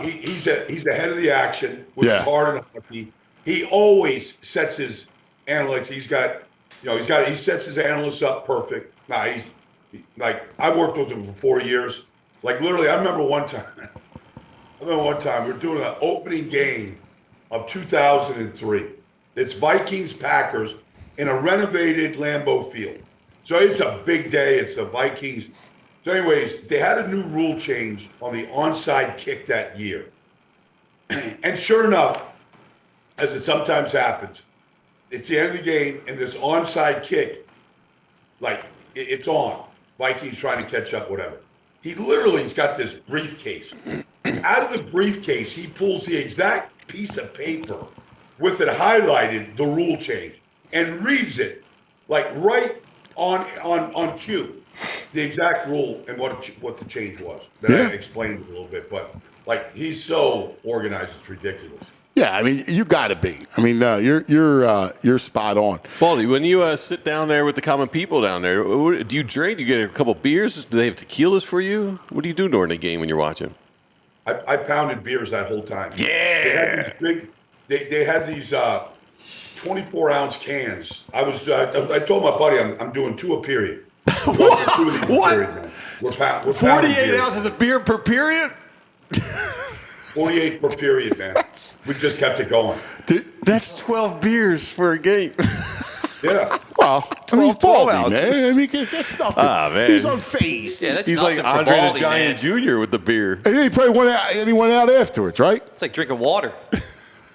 He's ahead of the action, which is hard in hockey. He always sets his analytics. He sets his analysts up perfect. I worked with him for 4 years. Like literally, I remember one time we were doing an opening game of 2003. It's Vikings-Packers in a renovated Lambeau Field. So it's a big day. It's the Vikings. So anyways, they had a new rule change on the onside kick that year. And sure enough, as it sometimes happens, it's the end of the game, and this onside kick, like, it's on. Vikings trying to catch up, whatever. He's got this briefcase. Out of the briefcase, he pulls the exact piece of paper with it highlighted, the rule change, and reads it like right on cue, the exact rule and what the change was. Then I explained it a little bit, but like he's so organized, it's ridiculous. Yeah, I mean you got to be. I mean you're spot on. Baldy, when you sit down there with the common people down there, do you drink? Do you get a couple beers? Do they have tequilas for you? What do you do during the game when you're watching? I pounded beers that whole time. Yeah. They had these 24-ounce cans. I told my buddy I'm doing 2 a period. What? Period, we're 48 ounces of beer per period? 48 per period, man. We just kept it going. That's 12 beers for a game. Yeah. Well, 12 ounces. Man. I mean, that's nothing. Man. He's unfazed. Yeah, that's He's like nothing for Andre Baldy, the Giant man. Jr. with the beer. And then he probably went out afterwards, right? It's like drinking water.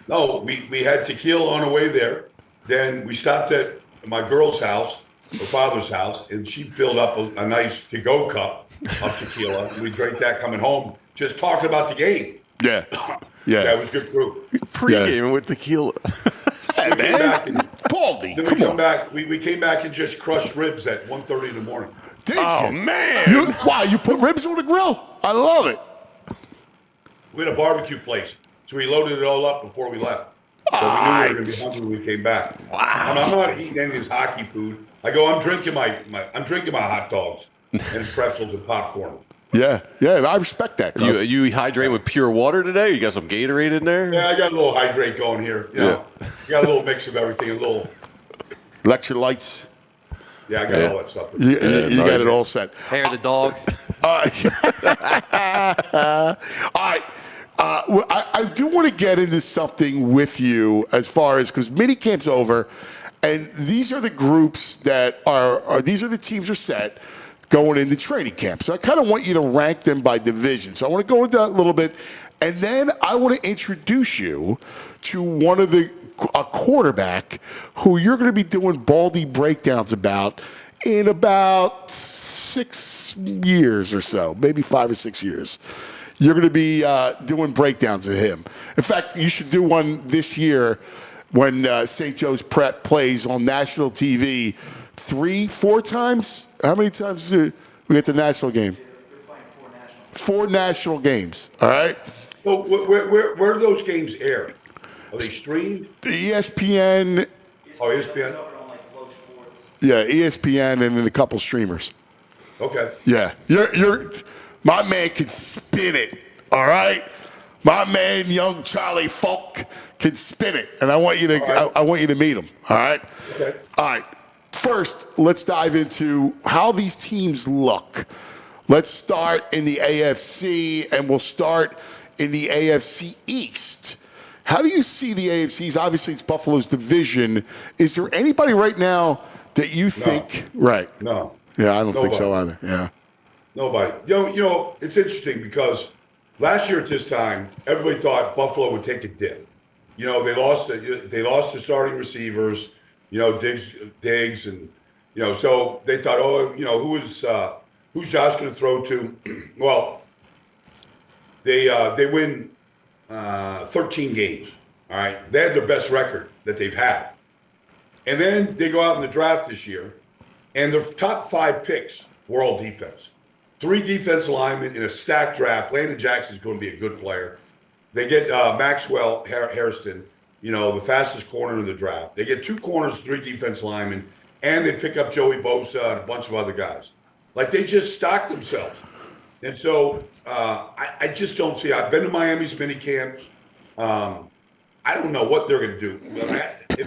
No, we had tequila on the way there. Then we stopped at my girl's house, her father's house, and she filled up a nice to-go cup of tequila. We drank that coming home, just talking about the game. Yeah. Yeah, it was good crew. Pre-game with tequila. Hey, man. Baldy, Then we come back. We came back and just crushed ribs at 1:30 in the morning. Did Oh, you? man. You put ribs on the grill? I love it. We had a barbecue place, so we loaded it all up before we left. So we knew we were going to be hungry when we came back. Wow. I'm not eating any of this hockey food. I'm drinking my hot dogs and pretzels and popcorn. Yeah, I respect that. You hydrate with pure water today? You got some Gatorade in there? Yeah, I got a little hydrate going here. You know, got a little mix of everything, a little electrolytes. Yeah, I got all that stuff. You got it all set. Hair of the dog. All right. I do want to get into something with you as far as, because minicamp's over, and these are the groups that are these are the teams are set going into training camp. So I kind of want you to rank them by division. So I want to go into that a little bit, and then I want to introduce you to a quarterback who you're going to be doing Baldy breakdowns about in about 6 years or so, maybe 5 or 6 years. You're going to be doing breakdowns of him. In fact, you should do one this year when St. Joe's Prep plays on national TV 3-4 times. How many times do we get the national game? They're playing 4 national games, all right? So where do those games air? Are they streamed? ESPN. Oh, ESPN? Yeah, ESPN and then a couple streamers. Okay. Yeah, you're my man can spin it. All right, my man, young Charlie Falk can spin it, and I want you to I want you to meet him. All right. Okay. All right. First, let's dive into how these teams look. Let's start in the AFC, and we'll start in the AFC East. How do you see the AFCs? Obviously, it's Buffalo's division. Is there anybody right now that you think? Right. No. Yeah, I don't think Nobody. so either. Yeah. Nobody. You know, it's interesting because last year at this time, everybody thought Buffalo would take a dip. You know, they lost the starting receivers. You know, Diggs, and you know, so they thought, oh, you know, who's Josh going to throw to? Well, they win 13 games. All right, they had their best record that they've had, and then they go out in the draft this year, and their top 5 picks were all defense. 3 defensive linemen in a stacked draft. Landon Jackson's going to be a good player. They get Maxwell Hairston, you know, the fastest corner in the draft. They get 2 corners, 3 defensive linemen, and they pick up Joey Bosa and a bunch of other guys. Like, they just stocked themselves. And so I just don't see. I've been to Miami's minicamp. I don't know what they're going to do.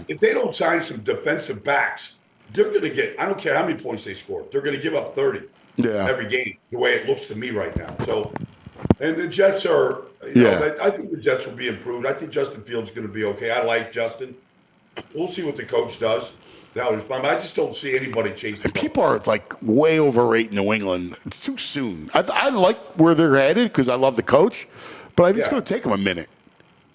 If they don't sign some defensive backs, they're going to get, I don't care how many points they score, they're going to give up 30 every game, the way it looks to me right now. So, and the Jets are, you know, I think the Jets will be improved. I think Justin Fields is going to be okay. I like Justin. We'll see what the coach does. I just don't see anybody chasing. People are like way overrating New England. It's too soon. I like where they're headed because I love the coach, but I think it's going to take them a minute.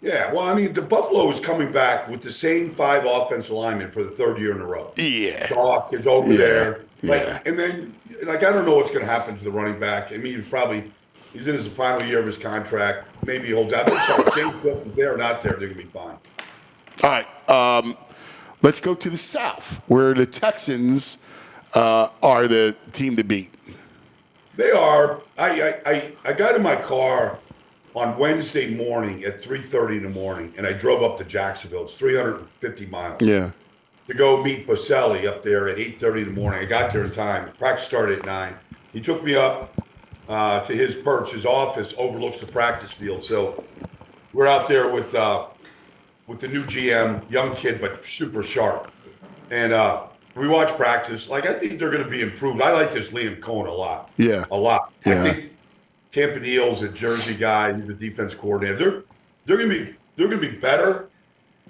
Yeah, well, I mean, the Buffalo is coming back with the same 5 offensive linemen for the 3rd year in a row. Yeah. Doc is over there. Like, Yeah. And then, like, I don't know what's going to happen to the running back. I mean, he's in his final year of his contract. Maybe he holds out. But sorry, James Cook, if they're not there, they're going to be fine. All right. Let's go to the South, where the Texans are the team to beat. They are. I got in my car on Wednesday morning at 3:30 in the morning, and I drove up to Jacksonville. It's 350 miles. Yeah. To go meet Boselli up there at 8:30 in the morning. I got there in time. Practice started at 9. He took me up to his perch. His office overlooks the practice field. So we're out there with the new GM, young kid but super sharp, and we watch practice. Like, I think they're going to be improved. I like this Liam Cohen a lot. Yeah. A lot. Yeah. I think Campanella's a Jersey guy. He's the defense coordinator. They're going to be better.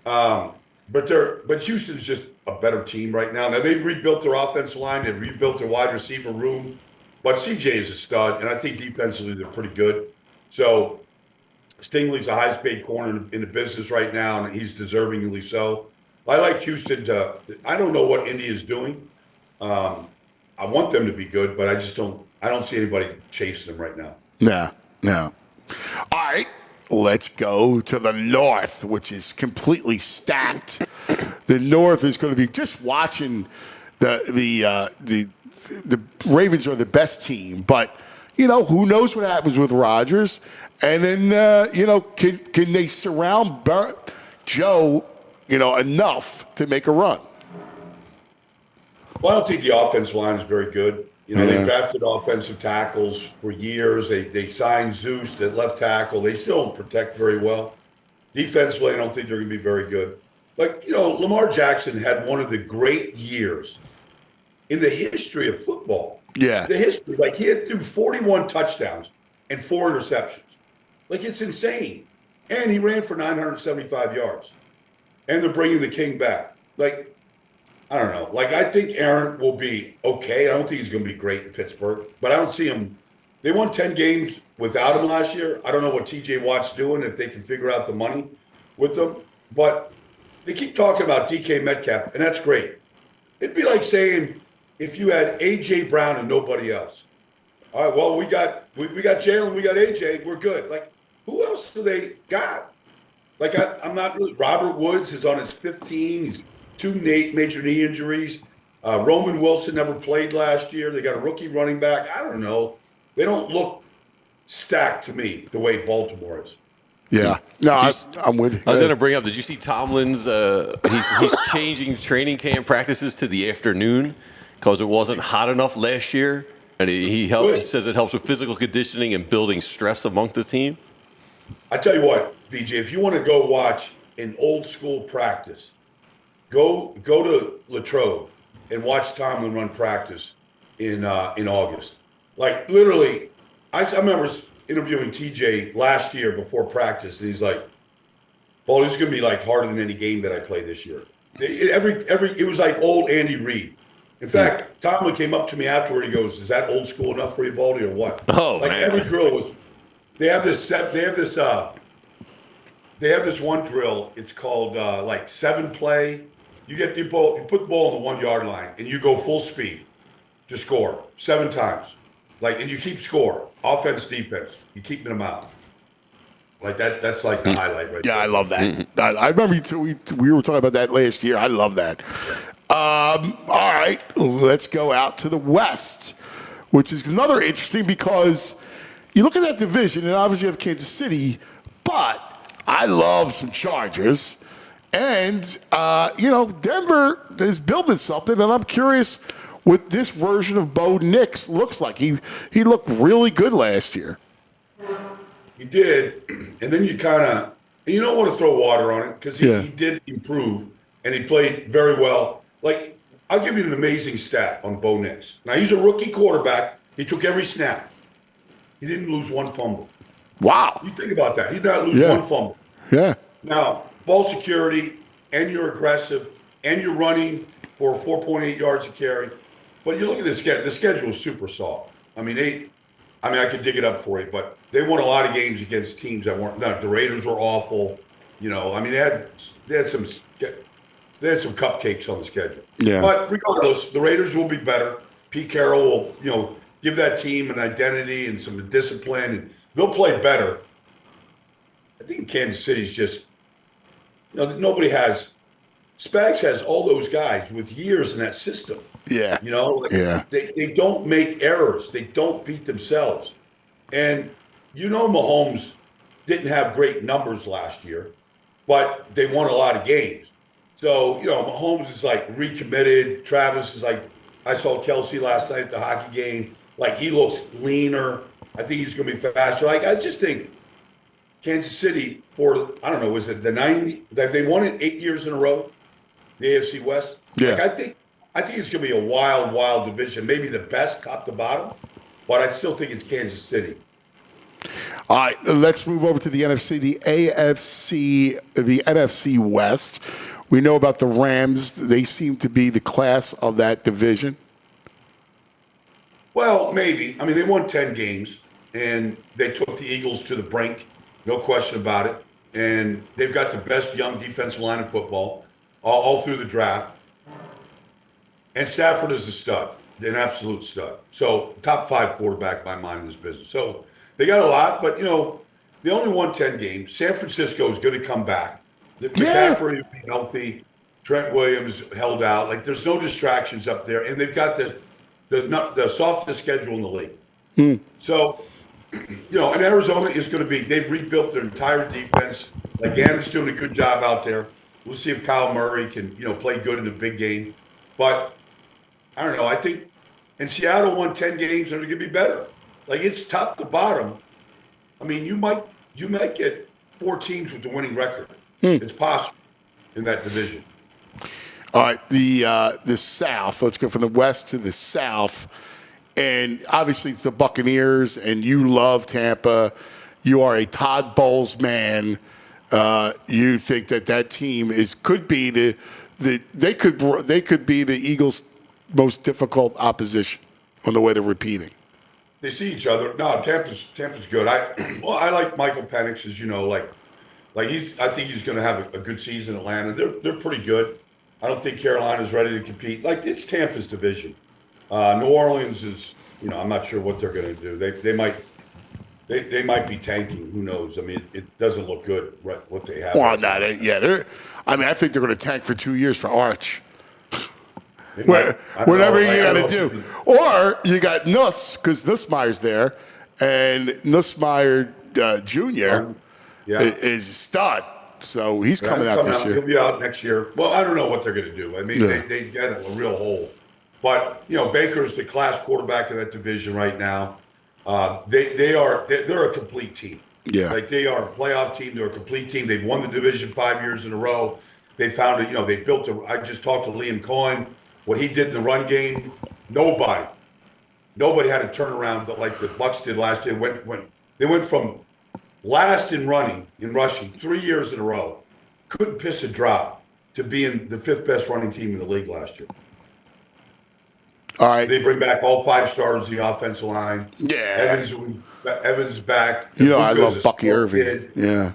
But Houston's just a better team right now. Now, they've rebuilt their offensive line. They've rebuilt their wide receiver room. But CJ is a stud, and I think defensively they're pretty good. So Stingley's the highest paid corner in the business right now, and he's deservingly so. I like Houston to – I don't know what Indy is doing. I want them to be good, but I don't see anybody chasing them right now. No. All right. Let's go to the North, which is completely stacked. The North is going to be just watching the Ravens are the best team, but you know who knows what happens with Rodgers, and then you know can they surround Joe enough to make a run? Well, I don't think the offensive line is very good. You know, they drafted offensive tackles for years. They signed Zeus at left tackle. They still don't protect very well. Defensively, I don't think they're going to be very good. Like, you know, Lamar Jackson had one of the great years in the history of football. Yeah. The history, like he had threw 41 touchdowns and 4 interceptions. Like it's insane. And he ran for 975 yards. And they're bringing the king back. Like, I don't know. Like, I think Aaron will be okay. I don't think he's going to be great in Pittsburgh, but I don't see him. They won 10 games without him last year. I don't know what TJ Watt's doing, if they can figure out the money with them. But they keep talking about DK Metcalf, and that's great. It'd be like saying if you had A.J. Brown and nobody else. All right, well, we got Jalen, we got A.J., we're good. Like, who else do they got? Like, I'm not really. Robert Woods is on his 5th team. He's 2 major knee injuries. Roman Wilson never played last year. They got a rookie running back. I don't know. They don't look stacked to me the way Baltimore is. Yeah. No, I'm with you. I was going to bring up, did you see Tomlin's, he's changing training camp practices to the afternoon because it wasn't hot enough last year. And he says it helps with physical conditioning and building stress among the team. I tell you what, VJ, if you want to go watch an old school practice, go to Latrobe and watch Tomlin run practice in August. Like literally, I remember interviewing TJ last year before practice, and he's like, "Well, this is going to be like harder than any game that I played this year." It was like old Andy Reid. In fact, Tomlin came up to me afterward. He goes, "Is that old school enough for you, Baldy, or what?" Oh, like man. Every drill was. They have this one drill. It's called like 7 play. You get the ball, you put the ball on the 1 yard line, and you go full speed to score 7 times. Like, and you keep score, offense, defense. You keep them out. Like that. That's like the highlight right there. Yeah, I love that. I remember we were talking about that last year. I love that. All right, let's go out to the West, which is another interesting because you look at that division, and obviously you have Kansas City, but I love some Chargers. And, Denver is building something, and I'm curious what this version of Bo Nix looks like. He looked really good last year. He did, and then you don't want to throw water on it because he did improve, and he played very well. Like, I'll give you an amazing stat on Bo Nix. Now, he's a rookie quarterback. He took every snap. He didn't lose 1 fumble. Wow. You think about that. He did not lose 1 fumble. Yeah. Now, ball security, and you're aggressive, and you're running for 4.8 yards a carry. But you look at this schedule. The schedule is super soft. I mean, I could dig it up for you, but they won a lot of games against teams that weren't. No, the Raiders were awful. They had some cupcakes on the schedule. Yeah. But regardless, the Raiders will be better. Pete Carroll will, give that team an identity and some discipline, and they'll play better. I think Kansas City's just, nobody has. Spags has all those guys with years in that system. Yeah. They don't make errors. They don't beat themselves. And Mahomes didn't have great numbers last year, but they won a lot of games. So, Mahomes is like recommitted. Travis is like, I saw Kelsey last night at the hockey game. Like, he looks leaner. I think he's going to be faster. Like, I just think Kansas City I don't know, is it the 90? Have they won it 8 years in a row? The AFC West? Yeah. Like, I think it's going to be a wild, wild division. Maybe the best top to bottom, but I still think it's Kansas City. All right, let's move over to the NFC, the NFC West. We know about the Rams. They seem to be the class of that division. Well, maybe. I mean, they won 10 games, and they took the Eagles to the brink, no question about it. And they've got the best young defensive line in football all through the draft. And Stafford is a stud, an absolute stud. So top 5 quarterback in my mind in this business. So they got a lot, but, they only won 10 games. San Francisco is going to come back. The McCaffrey will be healthy. Trent Williams held out. Like, there's no distractions up there. And they've got the softest schedule in the league. So, and Arizona is going to be, they've rebuilt their entire defense. Like, Gannon's doing a good job out there. We'll see if Kyle Murray can, play good in the big game. But I don't know. I think, and Seattle won 10 games, and they're going to be better. Like, it's top to bottom. I mean, you might get 4 teams with the winning record. It's possible in that division. All right, the South. Let's go from the West to the South. and obviously it's the Buccaneers, and you love Tampa. You are a Todd Bowles man. You think that team could be they could be the Eagles' most difficult opposition on the way to repeating. They see each other. No, Tampa's good. I like Michael Penix, as you know. I think he's going to have a good season in Atlanta. They're pretty good. I don't think Carolina's ready to compete. It's Tampa's division. New Orleans is, I'm not sure what they're going to do. They might be tanking. Who knows? I mean, it doesn't look good what they have. Well, I think they're going to tank for 2 years for Arch. Whatever you got to do. Or you got Nuss, because Nussmeier's there, and Nussmeier Jr. Is a stud. So he's coming out this year. He'll be out next year. Well, I don't know what they're going to do. I mean, they get a real hole. But, Baker's the class quarterback in that division right now. They're a complete team. Yeah. They are a playoff team. They're a complete team. They've won the division 5 years in a row. They found it, they built I just talked to Liam Cohen. What he did in the run game, nobody had a turnaround like the Bucs did last year. They went from last in rushing 3 years in a row, couldn't piss a drop, to being the 5th best running team in the league last year. All right. They bring back all 5 stars of the offensive line. Yeah. Evans back. I love Bucky Irving. Kid. Yeah.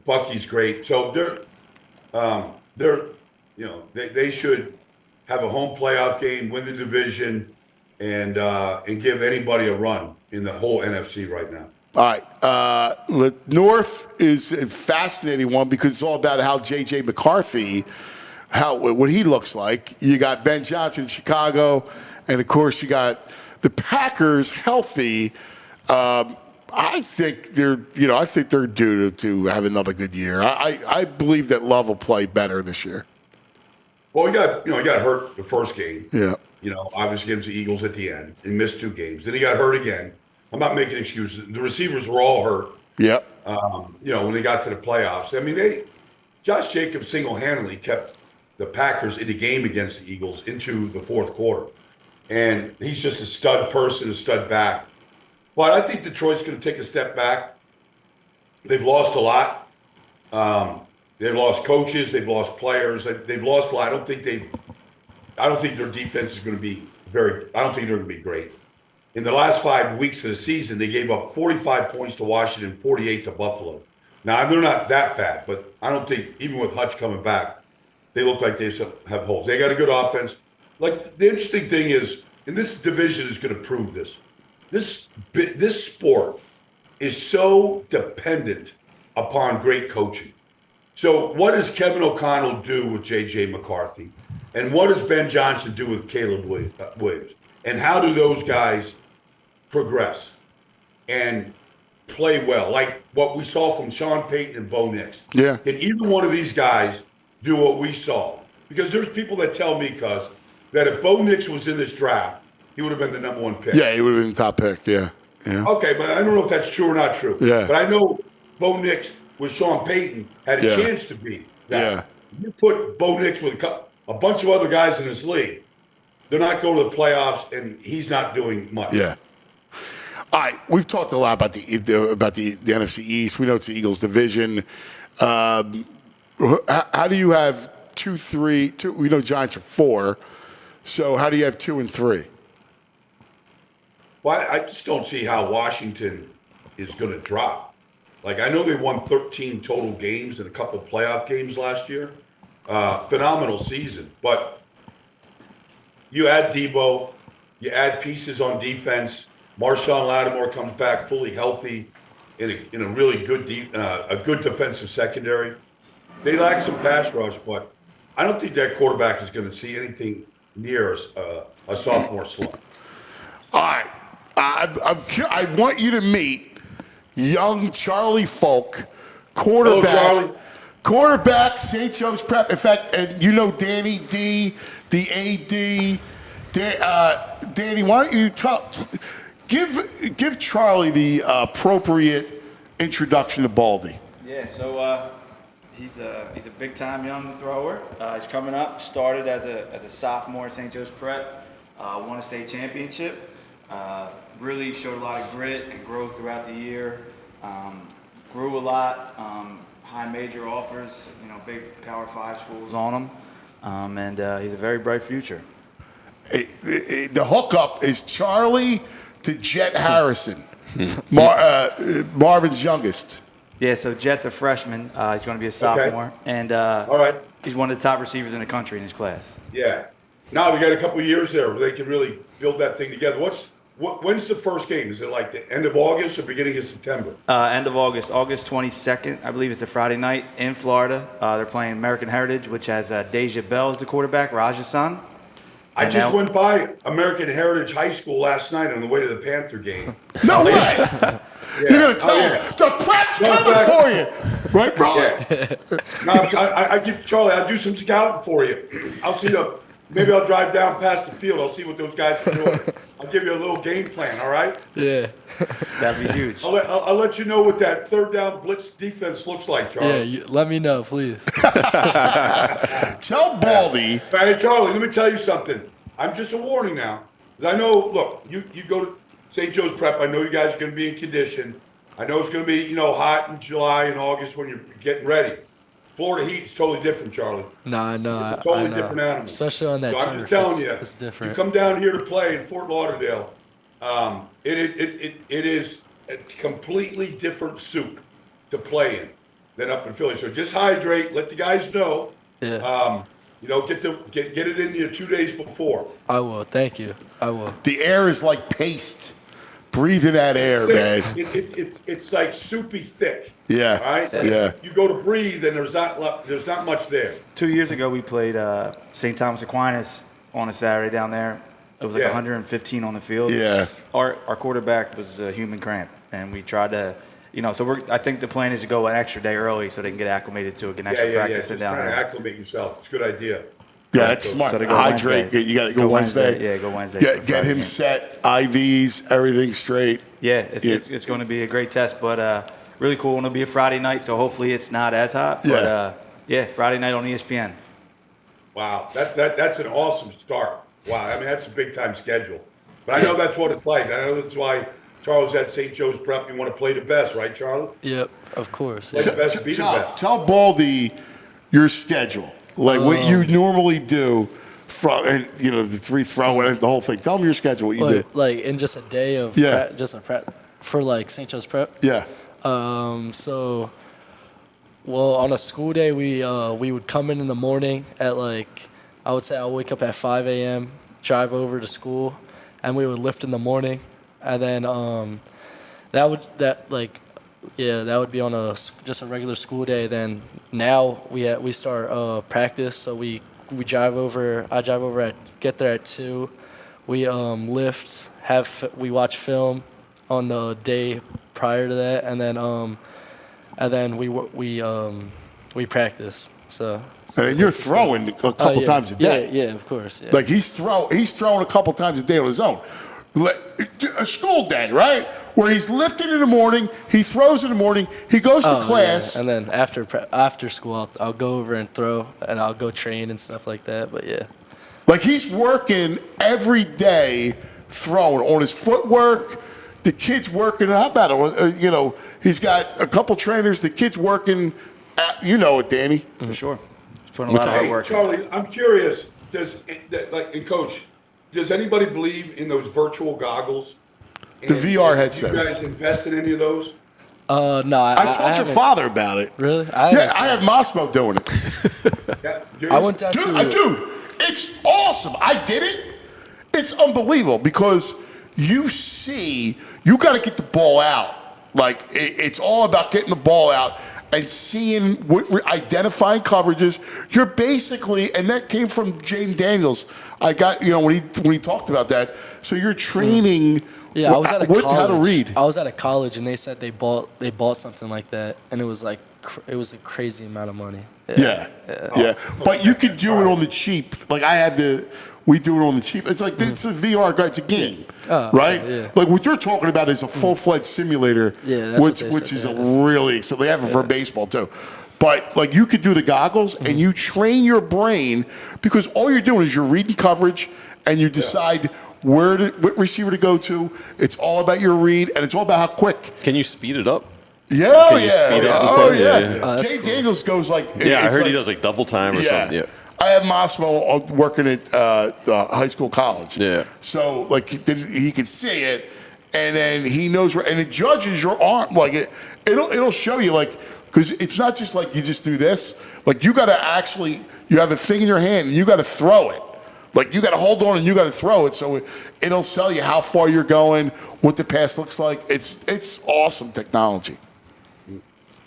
Bucky's great. So they should have a home playoff game, win the division, and give anybody a run in the whole NFC right now. All right. North is a fascinating one because it's all about how J.J. McCarthy, what he looks like. You got Ben Johnson in Chicago, and of course you got the Packers healthy. I think they're due to have another good year. I believe that Love will play better this year. Well, he got hurt the first game. Yeah. Obviously against the Eagles at the end. He missed 2 games. Then he got hurt again. I'm not making excuses. The receivers were all hurt. Yep. When they got to the playoffs. I mean, Josh Jacobs single-handedly kept the Packers in the game against the Eagles into the 4th quarter. And he's just a stud person, a stud back. But I think Detroit's going to take a step back. They've lost a lot. They've lost coaches. They've lost players. They've lost a lot. I don't think their defense is going to be I don't think they're going to be great. In the last 5 weeks of the season, they gave up 45 points to Washington, 48 to Buffalo. Now, they're not that bad, but I don't think, even with Hutch coming back, they look like they have holes. They got a good offense. The interesting thing is, and this division is going to prove this, this sport is so dependent upon great coaching. So what does Kevin O'Connell do with J.J. McCarthy? And what does Ben Johnson do with Caleb Williams? And how do those guys progress and play well? Like what we saw from Sean Payton and Bo Nix. Yeah. Can either one of these guys do what we saw? Because there's people that tell me, that if Bo Nix was in this draft, he would have been the number 1 pick. Yeah, he would have been the top pick, yeah. Okay, but I don't know if that's true or not true. Yeah. But I know Bo Nix with Sean Payton had a chance to be that. Yeah. You put Bo Nix with a bunch of other guys in this league, they're not going to the playoffs, and he's not doing much. Yeah. All right, we've talked a lot about the NFC East. We know it's the Eagles division. How do you have 2, 3? We know Giants are 4. So how do you have 2 and 3? Well, I just don't see how Washington is going to drop. I know they won 13 total games and a couple of playoff games last year. Phenomenal season. But you add Debo, you add pieces on defense. Marshawn Lattimore comes back fully healthy in a really good good defensive secondary. They lack some pass rush, but I don't think that quarterback is going to see anything near a sophomore slump. All right. I want you to meet young Charlie Folk, quarterback. Hello, Charlie. Quarterback, St. Joe's Prep. In fact, and Danny D, the AD. Danny, why don't you give Charlie the appropriate introduction to Baldy? Yeah, so he's a big time young thrower. He's coming up. Started as a sophomore at St. Joe's Prep. Won a state championship. Really showed a lot of grit and growth throughout the year. Grew a lot. High major offers, big Power 5 schools on him. And he's a very bright future. The hookup is Charlie to Jet Harrison, Marvin's youngest. Yeah, so Jet's a freshman. He's going to be a sophomore. And All right. he's one of the top receivers in the country in his class. Yeah. Now we got a couple of years there where they can really build that thing together. When's the first game? Is it like the end of August or beginning of September? End of August, August 22nd, I believe it's a Friday night in Florida. They're playing American Heritage, which has Deja Bell as the quarterback, Raj's son. I just went by American Heritage High School last night on the way to the Panther game. No way! Yeah. You're going to tell him, the prep's coming for you! Right, bro? Yeah. No, I give Charlie, I'll do some scouting for you. I'll see maybe I'll drive down past the field. I'll see what those guys are doing. I'll give you a little game plan, all right? Yeah. That'd be huge. I'll let you know what that third down blitz defense looks like, Charlie. Yeah, let me know, please. Tell Baldy. Hey, Charlie, let me tell you something. I'm just a warning now. 'Cause I know, look, you go to St. Joe's Prep. I know you guys are going to be in condition. I know it's going to be, hot in July and August when you're getting ready. Florida heat is totally different, Charlie. No, It's a totally different animal. Especially on that so I'm just telling you, it's different. You come down here to play in Fort Lauderdale, it is a completely different soup to play in than up in Philly. So just hydrate, let the guys know. Yeah. Get it in you 2 days before. I will. Thank you. I will. The air is like paste. Breathe in that air, man. It's like soupy thick. Yeah. All right? Yeah. You go to breathe and there's not much there. 2 years ago, we played St. Thomas Aquinas on a Saturday down there. It was like 115 on the field. Yeah. Our quarterback was a human cramp, and we tried to, I think the plan is to go an extra day early so they can get acclimated to it, get extra practice Just down trying to there. acclimate yourself. It's a good idea. Yeah, that's smart. So they go Hydrate. Wednesday. You got to go Wednesday. Yeah, go Wednesday. Get him set, IVs, everything straight. Yeah, it's going to be a great test, but really cool. It'll be a Friday night, so hopefully it's not as hot. But Friday night on ESPN. Wow, that's an awesome start. Wow, I mean that's a big time schedule. But I know that's what it's like. I know that's why Charles at St. Joe's Prep. You want to play the best, right, Charlie? Yep, of course. Play the best, be the best. Tell Baldy your schedule, like what you normally do. The three throw-in, the whole thing. Tell them your schedule, what you do. Like in just a day of just a prep for like St. Joe's Prep. Yeah. On a school day we would come in the morning at I would say I'll wake up at 5 a.m., drive over to school, and we would lift in the morning, and then that would be on just a regular school day. Then now we start practice, so we drive over. I drive over get there at 2. We lift, we watch film on the day prior to that, and then we practice. And you're throwing a couple times a day. Yeah, of course. Yeah. Like he's throwing a couple times a day on his own. A school day, right? Where he's lifting in the morning, he throws in the morning, he goes to class. Yeah. And then after school, I'll go over and throw, and I'll go train and stuff like that. But yeah. Like he's working every day throwing on his footwork. The kid's working. How about it? He's got a couple trainers. The kid's working. It, Danny. For sure. He's putting a lot of hard work. Charlie, I'm curious. Coach, does anybody believe in those virtual goggles? The VR headsets. You guys invest in any of those? No. I told your father about it. Really? I have Mosmo doing it. I went down Dude, it's awesome. I did it. It's unbelievable because you got to get the ball out. Like, it's all about getting the ball out and seeing, identifying coverages. You're basically, and that came from Jane Daniels. I got, when he talked about that. So you're training. Yeah, I was at a college. How to read. I was at a college, and they said they bought something like that, and it was it was a crazy amount of money. Yeah. But you could do it on the cheap. Like we do it on the cheap. It's like it's a VR guide. It's a game, right? Yeah. Like what you're talking about is a full-fledged simulator, which is a really expensive. They have it for baseball too. But like you could do the goggles and you train your brain because all you're doing is you're reading coverage and you decide what receiver to go to. It's all about your read, and it's all about how quick. Can you speed it up? Yeah, Can you speed up the oh thing? yeah. Oh, that's Jay cool. Daniels goes like. Yeah, I it's heard like, he does like double time or something. Yeah. I have Massimo working at the high school college. Yeah. So like he can see it, and then he knows where, and it judges your arm. Like it'll show you like, because it's not just like you just do this. Like you got to actually, you have a thing in your hand and you got to throw it. Like you got to hold on and you got to throw it. So it'll tell you how far you're going, what the pass looks like. It's awesome technology.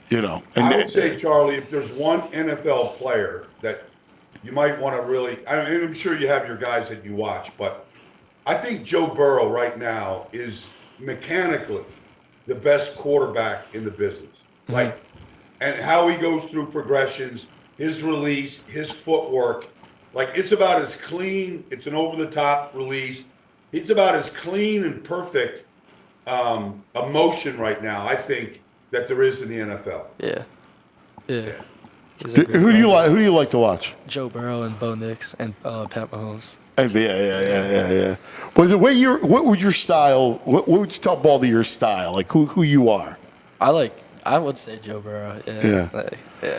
You know. And I would say, Charlie, if there's one NFL player that you might want to really, I'm sure you have your guys that you watch, but I think Joe Burrow right now is mechanically the best quarterback in the business. Like, and how he goes through progressions, his release, his footwork, like it's about as clean. It's an over-the-top release. It's about as clean and perfect a motion right now, I think, that there is in the NFL. Yeah. who do you like to watch? Joe Burrow and Bo Nix and Pat Mahomes. Yeah. But the way what would your style? What would you tell Baldy your style? Like who you are? I would say Joe Burrow. Yeah.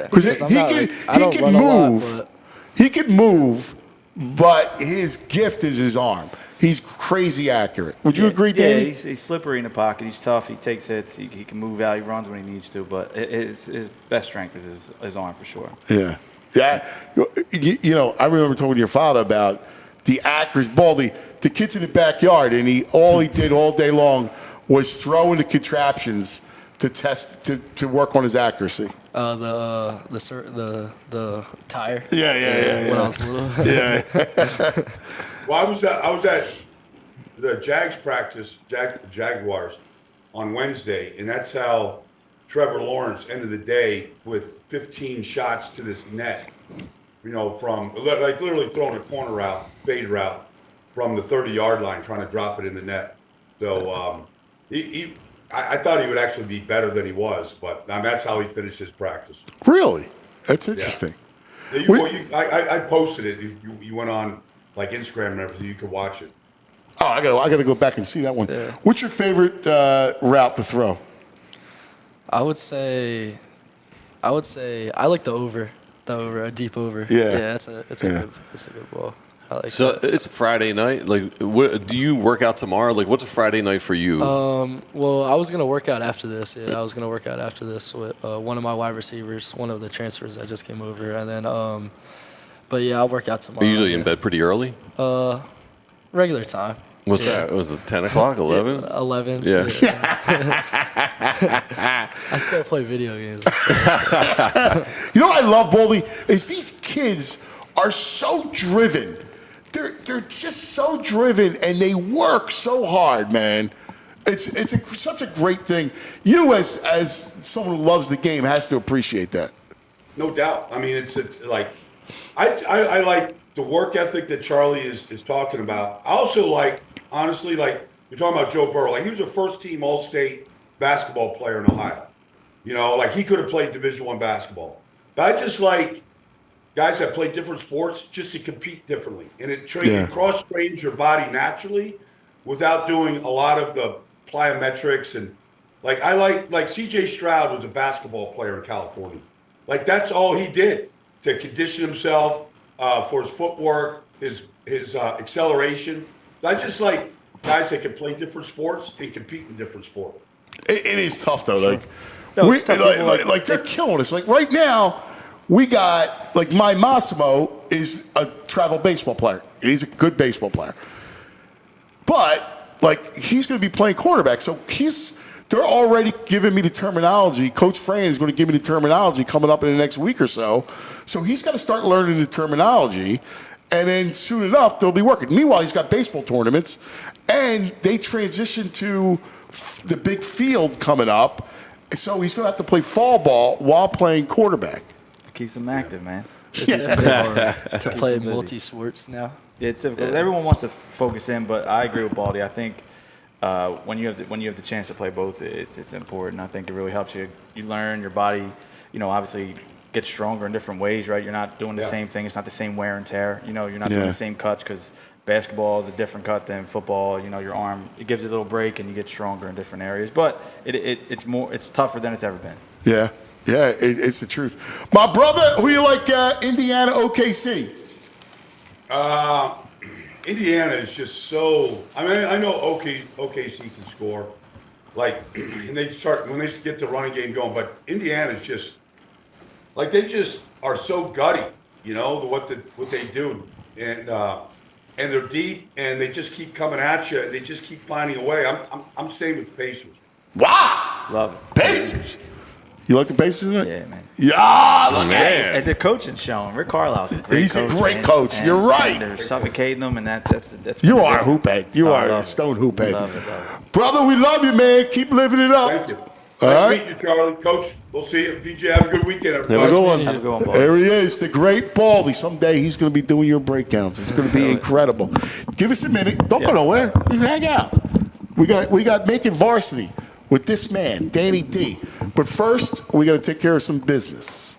Because he can move. He can move, but his gift is his arm. He's crazy accurate. Would you agree, Danny? Yeah, he's slippery in the pocket. He's tough. He takes hits. He can move out. He runs when he needs to. But his best strength is his arm for sure. Yeah. You know, I remember talking to your father about the accuracy. Baldy, the kid's in the backyard, and all he did all day long was throw into contraptions to test to work on his accuracy. The tire. Yeah. When I was little. Yeah. Well, I was at the Jags practice, Jaguars, on Wednesday, and that's how Trevor Lawrence ended the day with 15 shots to this net. You know, from like literally throwing a corner route, fade route from the 30-yard line, trying to drop it in the net. So I thought he would actually be better than he was, but that's how he finished his practice. Really? That's interesting. Yeah. I posted it. You went on like Instagram and everything. You could watch it. Oh, I gotta go back and see that one. Yeah. What's your favorite route to throw? I would say I like the over, a deep over. Yeah. It's a good ball. I like So that. it's a Friday night. Like, do you work out tomorrow? Like, what's a Friday night for you? Well, I was gonna work out after this. Yeah, I was gonna work out after this with one of my wide receivers, one of the transfers that just came over, and then but yeah, I'll work out tomorrow. Are you usually in bed pretty early? Regular time. What's that? Was it 10 o'clock, 11? 11. Yeah. I still play video games. You know what I love, Baldy, is these kids are so driven. They're just so driven, and they work so hard, man. It's such a great thing. You, as someone who loves the game, has to appreciate that. No doubt. I mean, it's like I like the work ethic that Charlie is talking about. I also like, honestly, like you're talking about Joe Burrow. Like he was a first-team All-State basketball player in Ohio. You know, like he could have played Division I basketball. But I just like guys that play different sports just to compete differently, and it cross-trains your body naturally without doing a lot of the plyometrics. And like I like C.J. Stroud was a basketball player in California. Like that's all he did to condition himself for his footwork, his acceleration. I just like guys that can play different sports and compete in different sports. It is tough though. Sure. Like they're killing us. Like right now, we got like my Massimo is a travel baseball player. He's a good baseball player, but like he's going to be playing quarterback. So they're already giving me the terminology. Coach Fran is going to give me the terminology coming up in the next week or so. So he's got to start learning the terminology, and then soon enough they'll be working. Meanwhile, he's got baseball tournaments, and they transition to the big field coming up. So he's going to have to play fall ball while playing quarterback. Keeps him active, man. It's difficult to play multi-sports now. Yeah, it's difficult. Yeah. Everyone wants to focus in, but I agree with Baldy. I think when you have the chance to play both, it's important. I think it really helps you. You learn your body. You know, obviously get stronger in different ways, right? You're not doing the same thing. It's not the same wear and tear. You know, you're not doing the same cuts because Basketball is a different cut than football. You know, your arm, it gives you a little break and you get stronger in different areas. But it's tougher than it's ever been. Yeah, it's the truth. My brother, who you like, Indiana, OKC? Indiana is just so. I mean, I know OKC can score, like, and when they get the running game going. But Indiana is just like they just are so gutty, you know, what they do, and they're deep, and they just keep coming at you. They just keep finding a way. I'm staying with the Pacers. Wow, Love it. Pacers. You like the Pacers tonight? Yeah, man. Yeah, look at And the coaching's showing. Rick Carlisle's a great He's coach. a great coach. You're right. And they're suffocating them, and that's. You are a hoop head. You are a stone hoop head. Love it. Brother, we love you, man. Keep living it up. Thank you. All Nice right. meeting you, Charlie. Coach, we'll see you. VJ, have a good weekend, everybody. Have a good one. Have a good one, Baldy. There he is, the great Baldy. Someday he's going to be doing your breakdowns. It's going to be incredible. Give us a minute. Don't go nowhere. Just hang out. We got Making Varsity with this man, Danny D. But first, we got to take care of some business.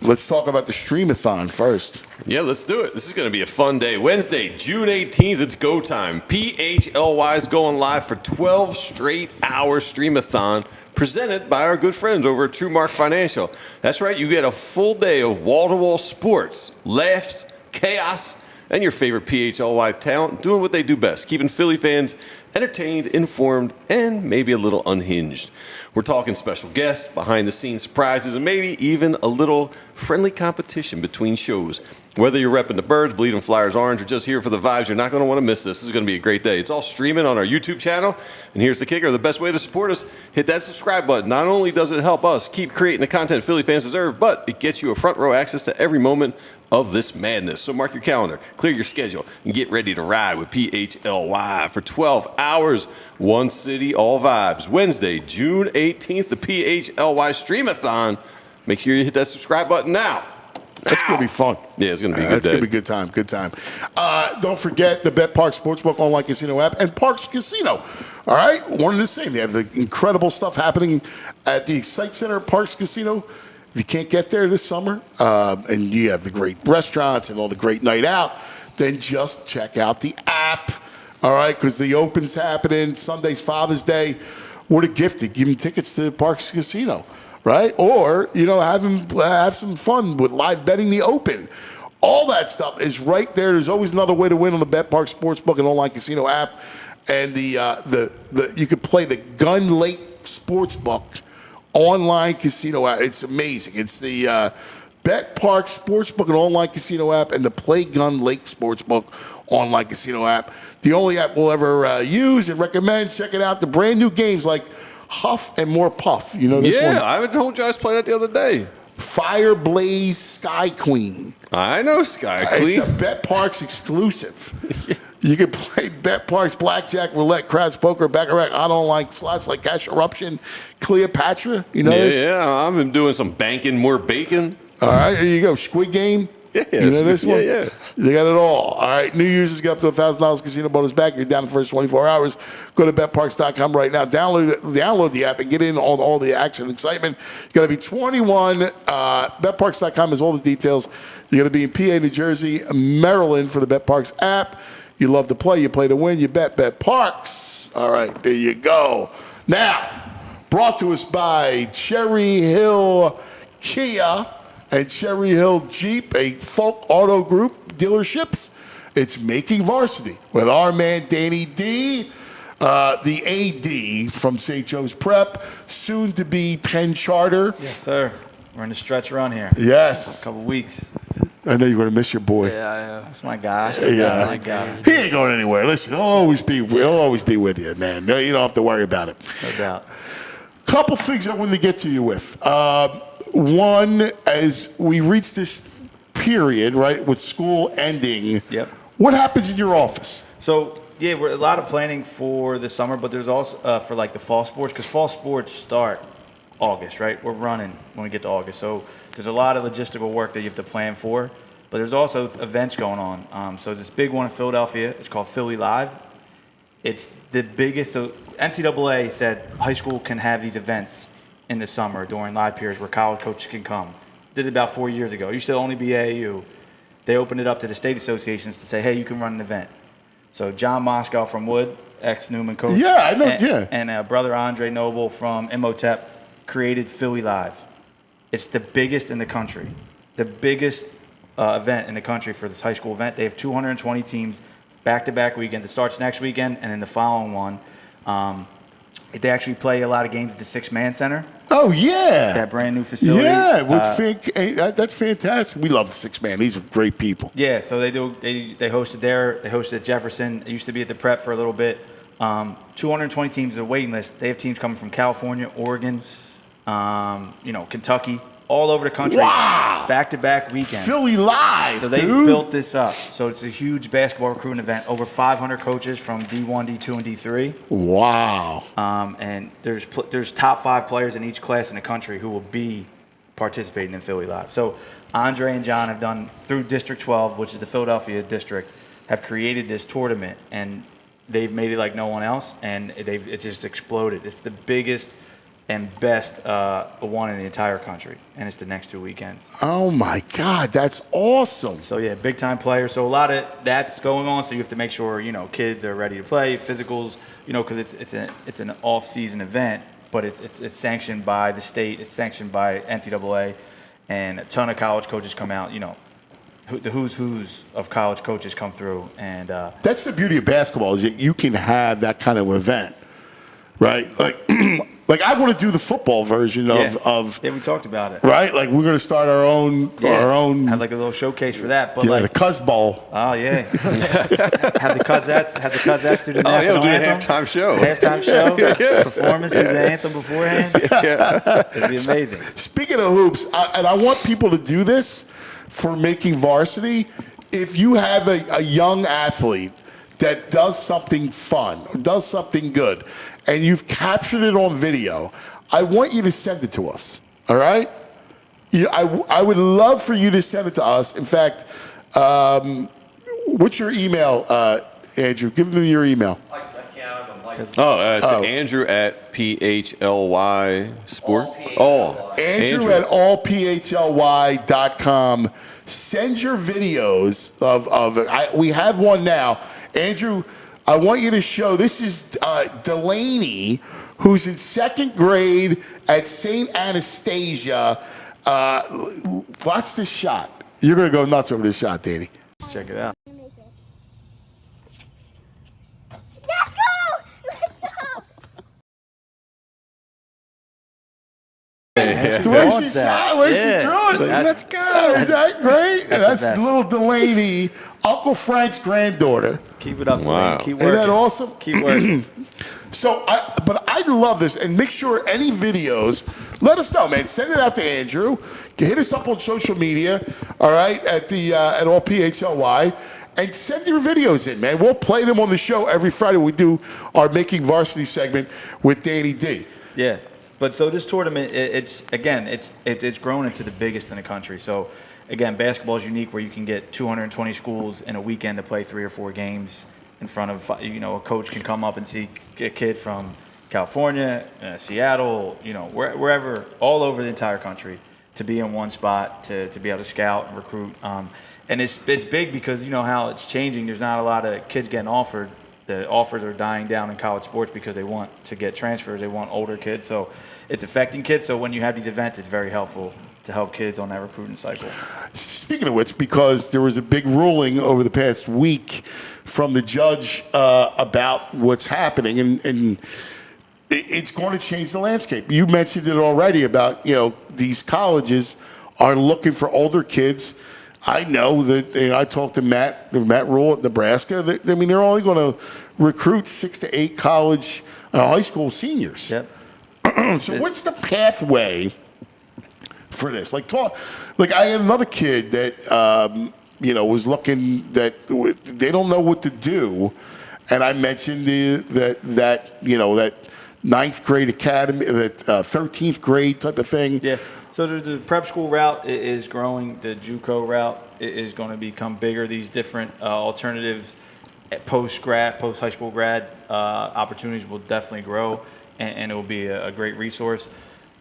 Let's talk about the Streamathon first. Yeah, let's do it. This is going to be a fun day. Wednesday, June 18th, it's go time. PHLY is going live for 12 straight hours Streamathon, presented by our good friends over at TrueMark Financial. That's right, you get a full day of wall-to-wall sports, laughs, chaos, and your favorite PHLY talent doing what they do best, keeping Philly fans entertained, informed, and maybe a little unhinged. We're talking special guests, behind-the-scenes surprises, and maybe even a little friendly competition between shows. Whether you're repping the Birds, bleeding Flyers orange, or just here for the vibes, you're not going to want to miss this. This is going to be a great day. It's all streaming on our YouTube channel. And here's the kicker. The best way to support us, hit that subscribe button. Not only does it help us keep creating the content Philly fans deserve, but it gets you a front row access to every moment of this madness. So mark your calendar, clear your schedule, and get ready to ride with PHLY for 12 hours. One city, all vibes. Wednesday, June 18th, the PHLY Streamathon. Make sure you hit that subscribe button now. That's going to be fun. Yeah, it's going to be a good That's day. going to be a good time. Good time. Don't forget the Bet Park Sportsbook online casino app and Parks Casino. All right? One and the same. They have the incredible stuff happening at the Excite Center at Parks Casino. If you can't get there this summer, and you have the great restaurants and all the great night out, then just check out the app. All right? Because the Open's happening. Sunday's Father's Day. What a gift to give them tickets to Parks Casino. Right? Or, you know, have some fun with live betting the Open. All that stuff is right there. There's always another way to win on the Bet Park Sportsbook and online casino app. And you could play the Gun Lake Sportsbook online casino app. It's amazing. It's the Bet Park Sportsbook and online casino app and the Play Gun Lake Sportsbook online casino app. The only app we'll ever use and recommend. Check it out. The brand new games like Huff and More Puff. You know this one? Yeah, I told you I was playing it the other day. Fire Blaze Sky Queen. I know Sky Queen. It's a Bet Parks exclusive. You can play Bet Parks Blackjack, Roulette, Craps, Poker, Baccarat, on online slots like Cash Eruption, Cleopatra. You know this? Yeah, I've been doing some banking, more bacon. All right, here you go. Squid Game. Yeah, you know this one? Yeah. They got it all. All right, new users get up to $1,000 casino bonus back. You're down the first 24 hours. Go to betparks.com right now. Download the app and get in on all the action and excitement. You got to be 21. Betparks.com has all the details. You got to be in PA, New Jersey, Maryland for the BetParks app. You love to play. You play to win. You bet BetParks. All right, there you go. Now, brought to us by Cherry Hill Kia and Cherry Hill Jeep, a Folk Auto Group dealerships. It's Making Varsity with our man Danny D, the AD from St. Joe's Prep, soon to be Penn Charter. Yes, sir. We're in the stretch run here. Yes. A couple weeks. I know you're going to miss your boy. Yeah, That's my guy. Yeah. My guy. He ain't going anywhere. Listen, he'll always be with you, man. No, you don't have to worry about it. No doubt. Couple things I wanted to get to you with. One, as we reach this period, right, with school ending, Yep. what happens in your office? So, yeah, we're a lot of planning for the summer, but there's also for like the fall sports, because fall sports start August, right? We're running when we get to August. So there's a lot of logistical work that you have to plan for, but there's also events going on. So this big one in Philadelphia, it's called Philly Live. It's the biggest. So NCAA said high school can have these events in the summer during live periods where college coaches can come. Did it about 4 years ago. It used to only be AAU. they opened it up to the state associations to say, hey, you can run an event. So John Moscow from Wood, ex-Newman coach. Yeah, I know, yeah. And brother Andre Noble from Imhotep created Philly Live. It's the biggest in the country. The biggest event in the country for this high school event. They have 220 teams, back-to-back weekends. It starts next weekend, and then the following one. They actually play a lot of games at the Six Man Center. Oh, yeah. That brand new facility. Yeah, that's fantastic. We love the Six Man. These are great people. Yeah, so they hosted there. They hosted at Jefferson. It used to be at the Prep for a little bit. 220 teams, a waiting list. They have teams coming from California, Oregon, Kentucky, all over the country. Wow. Back-to-back weekends. Philly Live, So they dude. built this up. So it's a huge basketball recruiting event. Over 500 coaches from D1, D2, and D3. Wow. And there's top 5 players in each class in the country who will be participating in Philly Live. So Andre and John have done, through District 12, which is the Philadelphia district, have created this tournament, and they've made it like no one else, and it just exploded. It's the biggest and best one in the entire country, and it's the next 2 weekends. Oh my God, that's awesome. So yeah, big time players. So a lot of that's going on. So you have to make sure kids are ready to play, physicals, because it's an off season event, but it's sanctioned by the state, it's sanctioned by NCAA, and a ton of college coaches come out. The who's of college coaches come through, and that's the beauty of basketball, is that you can have that kind of event, right? Like I want to do the football version of yeah, we talked about it, right? Like we're going to start our own have like a little showcase for that, but the Cuz Bowl. Oh yeah, have the Cuzettes do the national do the anthem. halftime show, Performance, do the anthem beforehand. It'd be amazing. Speaking of hoops, and I want people to do this for Making Varsity. If you have a young athlete that does something fun, does something good, and you've captured it on video, I want you to send it to us, all right? I would love for you to send it to us. In fact, what's your email, Andrew? Give them your email. I can't. It's Andrew at PHLY Sport. Andrew at allphly.com. Send your videos of it. We have one now. Andrew, I want you to show, this is Delaney, who's in 2nd grade at St. Anastasia. Watch this shot. You're going to go nuts over this shot, Danny. Let's check it out. Where's she shot? Where's she threw it? Let's go. Is that great? That's the best. little Delaney, Uncle Frank's granddaughter. Keep it up, Wow. Keep working. Isn't that awesome? Keep working. So, but I love this, and make sure any videos, let us know, man. Send it out to Andrew. Hit us up on social media, all right, at all PHLY, and send your videos in, man. We'll play them on the show every Friday. We do our Making Varsity segment with Danny D. Yeah. But so this tournament, it's grown into the biggest in the country. So again, basketball is unique, where you can get 220 schools in a weekend to play 3 or 4 games in front of, a coach can come up and see a kid from California, Seattle, wherever, all over the entire country, to be in one spot, to be able to scout and recruit. And it's big because how it's changing. There's not a lot of kids getting offered. The offers are dying down in college sports because they want to get transfers. They want older kids. So it's affecting kids. So when you have these events, it's very helpful to help kids on that recruiting cycle. Speaking of which, because there was a big ruling over the past week from the judge about what's happening, and it's going to change the landscape. You mentioned it already about, these colleges are looking for older kids. I know that I talked to Matt Rule at Nebraska. They're only going to recruit 6 to 8 college, high school seniors. Yep. So what's the pathway for this? Like I had another kid that was looking, that they don't know what to do, and I mentioned that 9th grade academy, that 13th grade type of thing. Yeah. So the prep school route is growing. The JUCO route is going to become bigger. These different alternatives, post-high school grad opportunities will definitely grow, and it will be a great resource.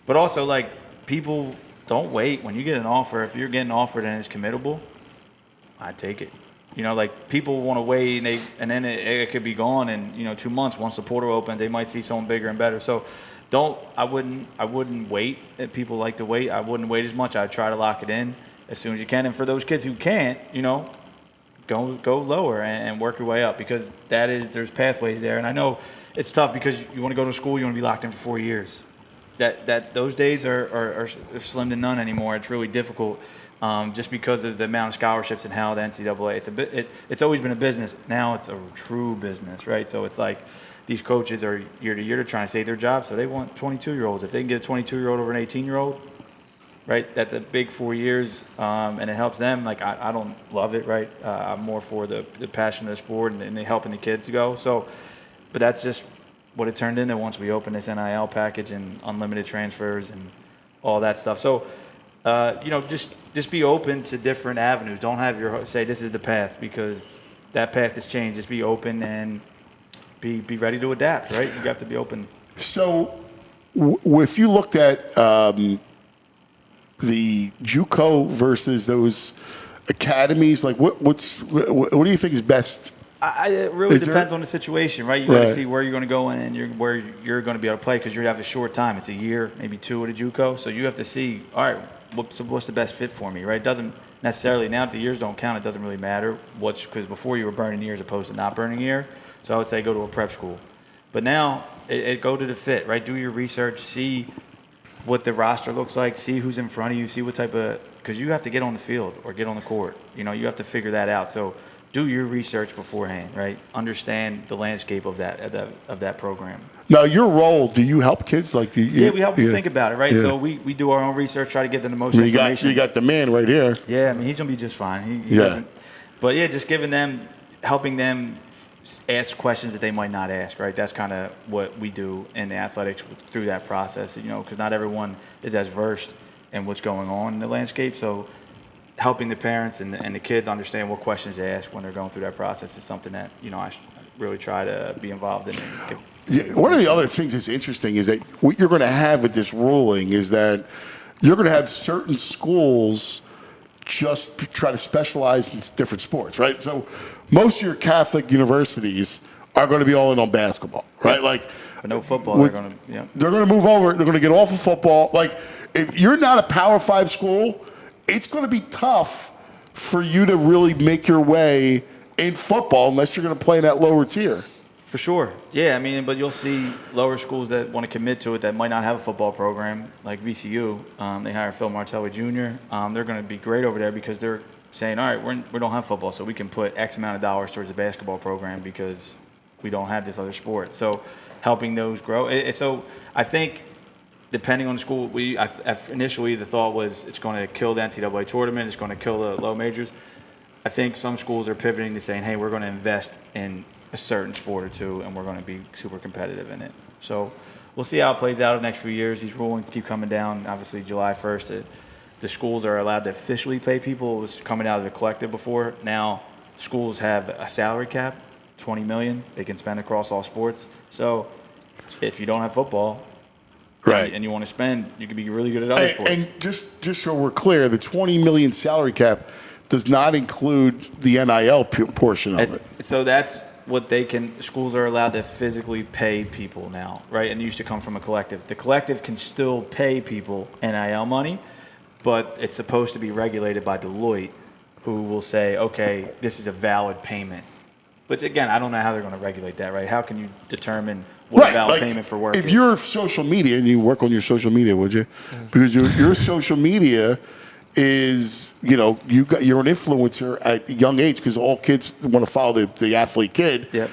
But also, people don't wait. When you get an offer, if you're getting offered and it's committable, I take it. You know, like people want to wait and then it could be gone in 2 months. Once the portal opens, they might see someone bigger and better. So I wouldn't wait. If people like to wait, I wouldn't wait as much. I'd try to lock it in as soon as you can. And for those kids who can't, go lower and work your way up, because there's pathways there. And I know it's tough because you want to go to school, you want to be locked in for 4 years. Those days are slim to none anymore. It's really difficult. Just because of the amount of scholarships and how the NCAA, it's always been a business. Now it's a true business, right? So it's like these coaches are year to year trying to save their jobs, so they want 22-year-olds. If they can get a 22-year-old over an 18-year-old, right, that's a big 4 years, and it helps them. Like, I don't love it, right? I'm more for the passion of the sport and helping the kids go. So, but that's just what it turned into once we opened this NIL package and unlimited transfers and all that stuff. So, just be open to different avenues. Don't have say this is the path, because that path has changed. Just be open and be ready to adapt, right? You have to be open. So if you looked at the JUCO versus those academies, like what do you think is best? It really depends on the situation, right? You got to see where you're going to go in and where you're going to be able to play, because you have a short time. It's a year, maybe two at a JUCO. So you have to see, all right, what's the best fit for me, right? It doesn't necessarily, now that the years don't count, it doesn't really matter because before you were burning years opposed to not burning a year. So I would say go to a prep school. But now it go to the fit, right? Do your research, see what the roster looks like, see who's in front of you, see what type of, because you have to get on the field or get on the court. You have to figure that out. So do your research beforehand, right? Understand the landscape of that program. Now, your role, do you help kids? Yeah, we help them think about it, right? Yeah. So we do our own research, try to give them the most information. You got the man right here. Yeah, I mean, he's going to be just fine. He doesn't. But, yeah, just helping them ask questions that they might not ask, right? That's kind of what we do in the athletics through that process, because not everyone is as versed in what's going on in the landscape. So helping the parents and the kids understand what questions to ask when they're going through that process is something that, I really try to be involved in. One of the other things that's interesting is that what you're going to have with this ruling is that you're going to have certain schools just try to specialize in different sports, right? So most of your Catholic universities are going to be all in on basketball, right? But no football. They're going to move over. They're going to get off of football. Like, if you're not a Power 5 school, it's going to be tough for you to really make your way in football unless you're going to play in that lower tier. For sure. Yeah, I mean, but you'll see lower schools that want to commit to it that might not have a football program, like VCU. They hire Phil Martelli Jr. They're going to be great over there because they're saying, all right, we don't have football, so we can put X amount of dollars towards the basketball program because we don't have this other sport. So helping those grow. So I think depending on the school, initially the thought was it's going to kill the NCAA tournament, it's going to kill the low majors. I think some schools are pivoting to saying, hey, we're going to invest in a certain sport or two, and we're going to be super competitive in it. So we'll see how it plays out in the next few years. These rulings keep coming down. Obviously, July 1st, the schools are allowed to officially pay people. It was coming out of the collective before. Now schools have a salary cap, $20 million they can spend across all sports. So if you don't have football, right, and you want to spend, you can be really good at other sports. And just so we're clear, the $20 million salary cap does not include the NIL portion of it. So that's what schools are allowed to physically pay people now, right? And it used to come from a collective. The collective can still pay people NIL money, but it's supposed to be regulated by Deloitte, who will say, okay, this is a valid payment. But again, I don't know how they're going to regulate that, right? How can you determine what a valid payment for work is? If you're social media, and you work on your social media, would you? Because your social media is, you're an influencer at a young age because all kids want to follow the athlete kid. Yep.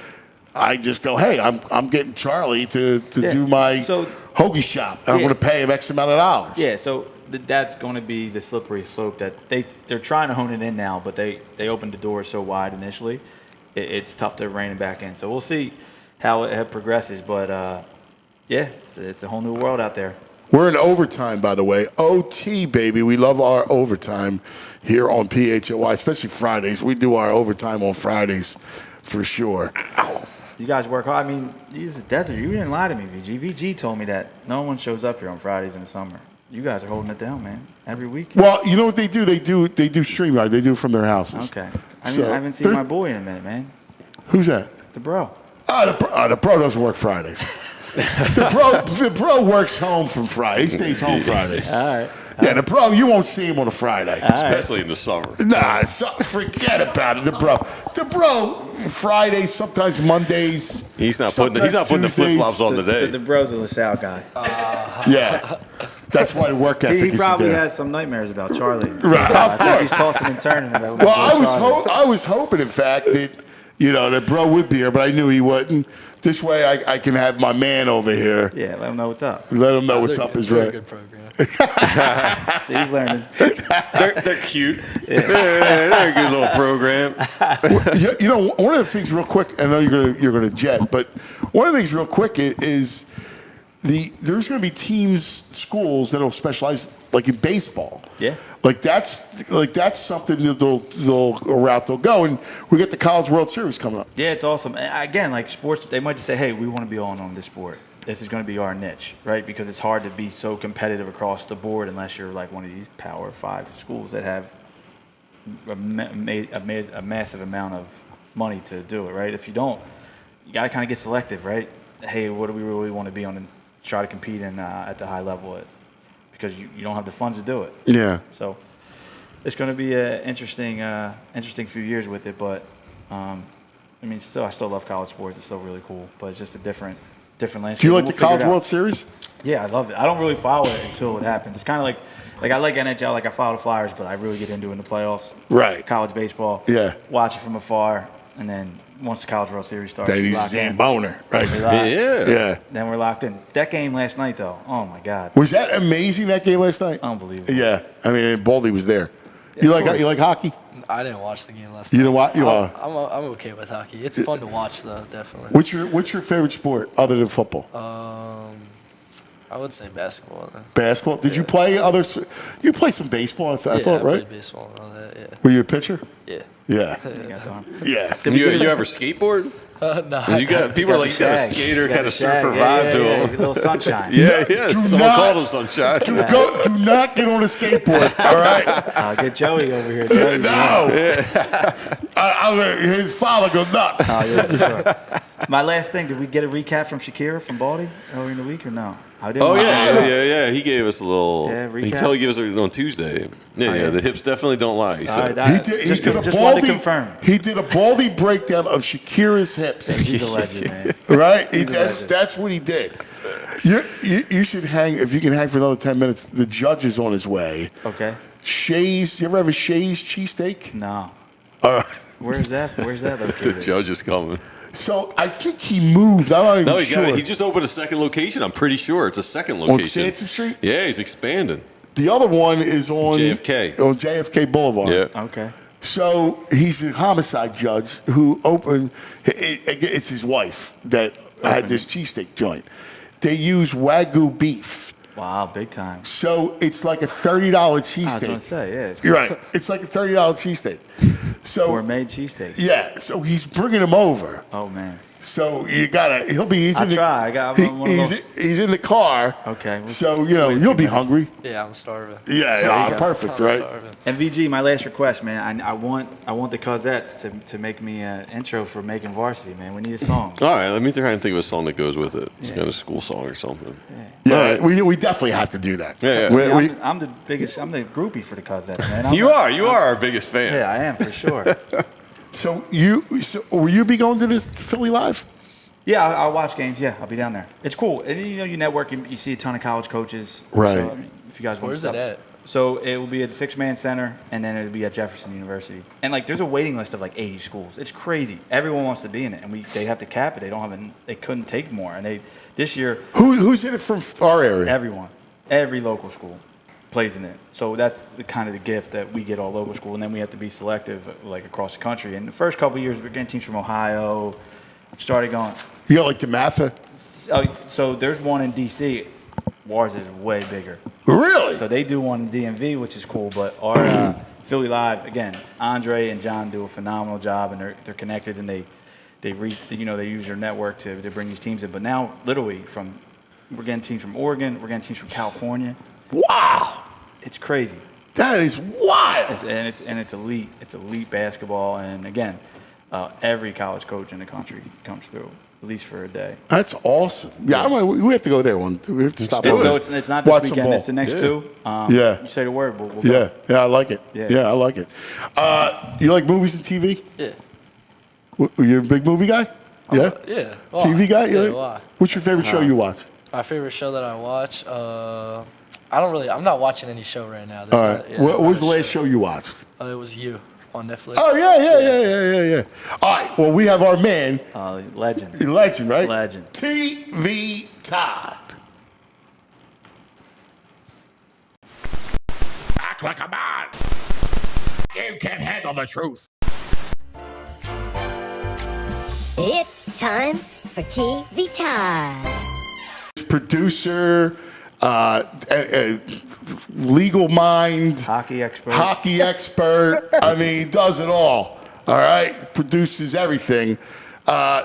I just go, hey, I'm getting Charlie to do my hoagie shop, and I'm going to pay him X amount of dollars. Yeah, so that's going to be the slippery slope that they're trying to hone it in now, but they opened the door so wide initially, it's tough to rein it back in. So we'll see how it progresses, but it's a whole new world out there. We're in overtime, by the way. OT, baby. We love our overtime here on PHLY, especially Fridays. We do our overtime on Fridays for sure. You guys work hard. I mean, it's a desert. You didn't lie to me, VG. VG told me that no one shows up here on Fridays in the summer. You guys are holding it down, man. Every week. Well, you know what they do? They do StreamYard. They do it from their houses. Okay. I So, haven't seen my boy in a minute, man. Who's that? The bro. The pro doesn't work Fridays. the pro works home from Friday. He stays home Fridays. All right. Yeah, the pro, you won't see him on a Friday. Especially in the summer. Nah, forget about it. The bro, Fridays, sometimes Mondays. He's not putting the flip flops on today. The bro's a LaSalle guy. Yeah, that's why the work ethic He probably is there. has some nightmares about Charlie. Right, I think he's tossing and turning about. Well, I was hoping, in fact, that that bro would be here, but I knew he wouldn't. This way, I can have my man over here. Yeah, let him know what's up. Let him know what's up is right. Good program. See, he's learning. They're cute. Yeah. They're a good little program. One of the things, real quick. I know you're gonna jet, but one of the things, real quick, is there's going to be schools that'll specialize like in baseball. Yeah. Like that's something that a route they'll go, and we get the College World Series coming up. Yeah, it's awesome. Again, like sports, they might just say, "Hey, we want to be on this sport. This is going to be our niche," right? Because it's hard to be so competitive across the board unless you're like one of these Power 5 schools that have a massive amount of money to do it, right? If you don't, you got to kind of get selective, right? Hey, what do we really want to be on and try to compete in at the high level because you don't have the funds to do it. Yeah. So it's going to be an interesting few years with it, but I still love college sports. It's still really cool, but it's just a different landscape. Do you like the College World Series? Yeah, I love it. I don't really follow it until it happens. It's kind of like I like NHL, like I follow the Flyers, but I really get into it in the playoffs. Right. College baseball. Yeah. Watch it from afar, and then once the College World Series starts, Then he's Boner, right? Yeah. Then we're locked in. That game last night, though, oh my God. Was that amazing? That game last night? Unbelievable. Yeah, I mean, Baldy was there. You like hockey? I didn't watch the game last night. You know what? I'm okay with hockey. It's fun to watch, though, definitely. What's your favorite sport other than football? I would say basketball. Then. Basketball? Did you play others? You play some baseball, I thought, right? I played baseball and all that, yeah. Were you a pitcher? Yeah. Yeah. Yeah. You ever skateboard? No. People are like, you got a skater kind of surfer vibe to him. A little sunshine. Yeah. Someone called him sunshine. Do not get on a skateboard, all right? I'll get Joey over here. Joey, No. His father goes nuts. Oh, yeah, sure. My last thing, did we get a recap from Shakira from Baldy earlier in the week or no? Yeah. He gave us a little. Yeah, recap. He gave us on Tuesday. Yeah. The hips definitely don't lie. So. He did a Baldy breakdown of Shakira's hips. He's a legend, man. Right? That's what he did. You should hang, if you can hang for another 10 minutes. The judge is on his way. Okay. Shays, you ever have a Shays cheesesteak? No. All right. Where's that located? The judge is coming. So I think he moved. I'm not even sure. He just opened a second location. I'm pretty sure it's a second location. On Sansom Street? Yeah, he's expanding. The other one is on JFK. On JFK Boulevard. Yeah. Okay. So he's a homicide judge who opened. It's his wife that had this cheesesteak joint. They use Wagyu beef. Wow, big time. So it's like a $30 cheesesteak. I was going to say, yeah. You're right. It's like a $30 cheesesteak. So gourmet cheesesteak. Yeah. So he's bringing him over. Oh man. So you gotta. He'll be. He's in he's in the car. Okay. So you'll be hungry. Yeah, I'm starving. Yeah. Perfect. Right. Starving. And VG, my last request, man. I want the Causettes to make me an intro for making Varsity, man. We need a song. All right, let me try and think of a song that goes with it. It's kind of a school song or something. Yeah. We definitely have to do that. Yeah. I'm the biggest. I'm the groupie for the Causettes, man. You are our biggest fan. Yeah, I am for sure. So will you be going to this Philly Live? Yeah, I'll watch games. Yeah, I'll be down there. It's cool. And you network, you see a ton of college coaches. Right. So, if you guys want Where's to it at? So it will be at the Six-Man Center, and then it'll be at Jefferson University. And there's a waiting list of 80 schools. It's crazy. Everyone wants to be in it, and they have to cap it. They couldn't take more. And this year, who's in it from our area? Everyone, every local school plays in it. So that's the kind of the gift that we get all local school, and then we have to be selective across the country. And the first couple of years, we're getting teams from Ohio. Started going. You got DeMatha? So there's one in D.C. Ours is way bigger. Really? So they do one in DMV, which is cool. But our Philly Live, again, Andre and John do a phenomenal job, and they're connected, and they use their network to bring these teams in. But now, literally, we're getting teams from Oregon, we're getting teams from California. Wow. It's crazy. That is wild. It's elite. It's elite basketball. And again, every college coach in the country comes through, at least for a day. That's awesome. Yeah, we have to go there one. We have to stop over. So it's not this Watch some weekend. ball. It's the next two. Yeah. You say the word. We'll Yeah, go. yeah, I like it. Yeah, I like it. You like movies and TV? Yeah. You're a big movie guy? Yeah. Yeah. TV guy? Yeah, Yeah. why? What's your favorite show you watch? My favorite show that I watch, I'm not watching any show right now. All right. What was the last show you watched? It was You on Netflix. Oh, yeah. All right. Well, we have our man. Legend. Legend, right? Legend. TV Todd. Act like a man. You can't handle the truth. It's time for TV Time. Producer, legal mind, Hockey expert. I mean, does it all. All right, produces everything.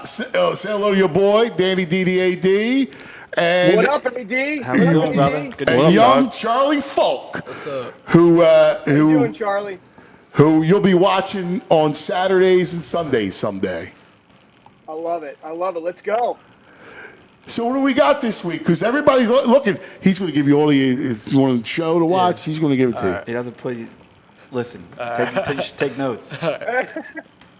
Say hello to your boy, Danny DDAD. And what up, AD? How you doing, brother? Good to see and you. young Charlie Falk, What's up? who How you doing, Charlie? who you'll be watching on Saturdays and Sundays someday. I love it. Let's go. So what do we got this week? Because everybody's looking. He's going to give you all the. If you want a show to watch, he's going to give it to you. He doesn't put you. Listen, take notes.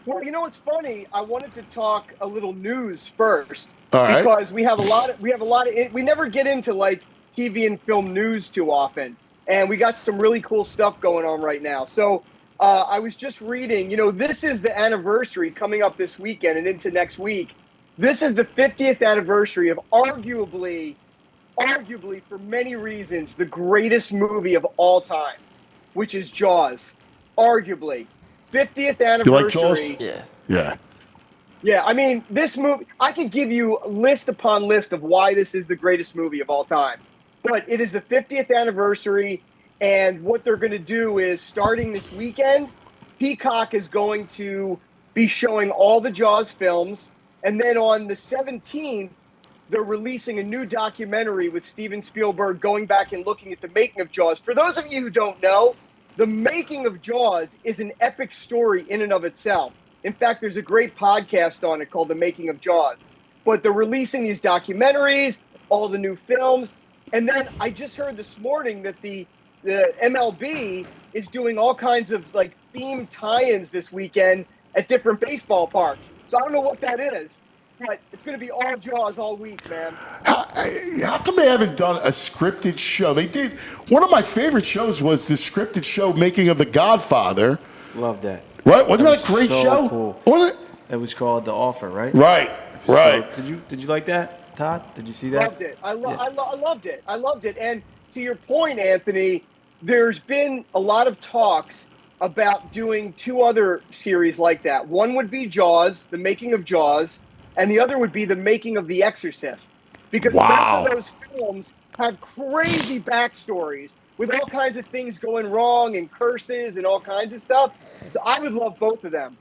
Well, you know what's funny? I wanted to talk a little news first All right. because we have a lot of. We never get into like TV and film news too often, and we got some really cool stuff going on right now. So I was just reading. You know, this is the anniversary coming up this weekend and into next week. This is the 50th anniversary of arguably for many reasons, the greatest movie of all time, which is Jaws. Arguably. 50th anniversary. You like Jaws? Yeah. Yeah. Yeah, I mean, this movie, I could give you list upon list of why this is the greatest movie of all time. But it is the 50th anniversary, and what they're going to do is, starting this weekend, Peacock is going to be showing all the Jaws films. And then on the 17th, they're releasing a new documentary with Steven Spielberg going back and looking at the making of Jaws. For those of you who don't know, the making of Jaws is an epic story in and of itself. In fact, there's a great podcast on it called The Making of Jaws. But they're releasing these documentaries, all the new films. And then I just heard this morning that the MLB is doing all kinds of like themed tie-ins this weekend at different baseball parks. So I don't know what that is, but it's going to be all Jaws all week, man. How come they haven't done a scripted show? They did. One of my favorite shows was the scripted show Making of The Godfather. Love that. Right? Wasn't that a great so show? Cool. Wasn't it? It was called The Offer, right? Right. So, did you like that, Todd? Did you see that? Loved it. I loved it. I loved it. And to your point, Anthony, there's been a lot of talks about doing two other series like that. One would be Jaws, the making of Jaws, and the other would be the making of The Exorcist. Because both of those films have crazy backstories with all kinds of things going wrong and curses and all kinds of stuff. So I would love both of them.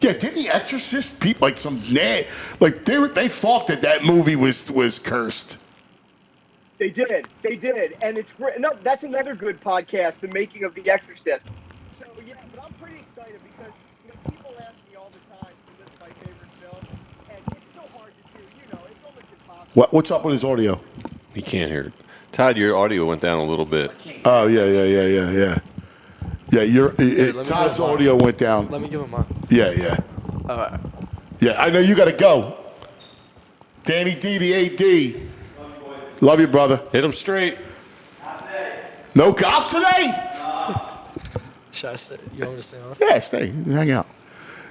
Yeah, didn't The Exorcist people like they thought that movie was cursed. They did, and it's great. No, that's another good podcast, The Making of The Exorcist. So yeah, but I'm pretty excited because people ask me all the time to list my favorite film, and it's so hard to do. It's almost impossible. What's up with his audio? He can't hear it. Todd, your audio went down a little bit. Oh yeah. Yeah, Todd's audio went down. Let me give him mine. Yeah. All right. Yeah, I know you got to go. Danny D, the AD. Love you, brother. Hit him straight. No golf today? Should I stay? You want me to stay on? Yeah, stay. Hang out.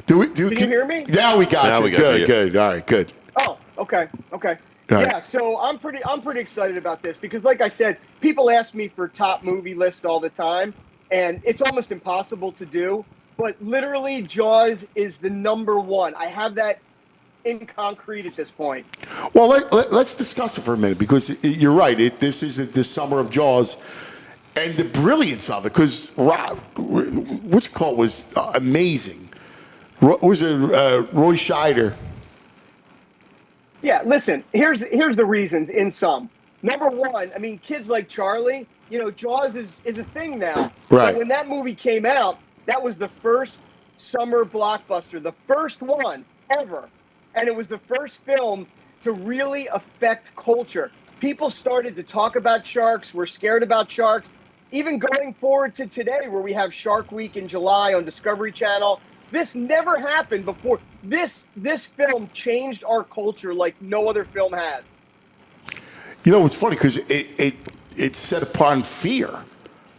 Can you hear me? Now we got you. Good. All right, good. Oh, okay. All Yeah, right. so I'm pretty excited about this because, like I said, people ask me for top movie list all the time, and it's almost impossible to do. But literally, Jaws is the number one. I have that in concrete at this point. Well, let's discuss it for a minute because you're right. This is the summer of Jaws, and the brilliance of it. Because what's it called was amazing. Was it Roy Scheider? Yeah, listen. Here's the reasons. In sum, Number one, I mean, kids like Charlie, Jaws is a thing now. Right. But when that movie came out, that was the first summer blockbuster, the first one ever. And it was the first film to really affect culture. People started to talk about sharks, were scared about sharks. Even going forward to today, where we have Shark Week in July on Discovery Channel, this never happened before. This film changed our culture like no other film has. It's funny because it set upon fear.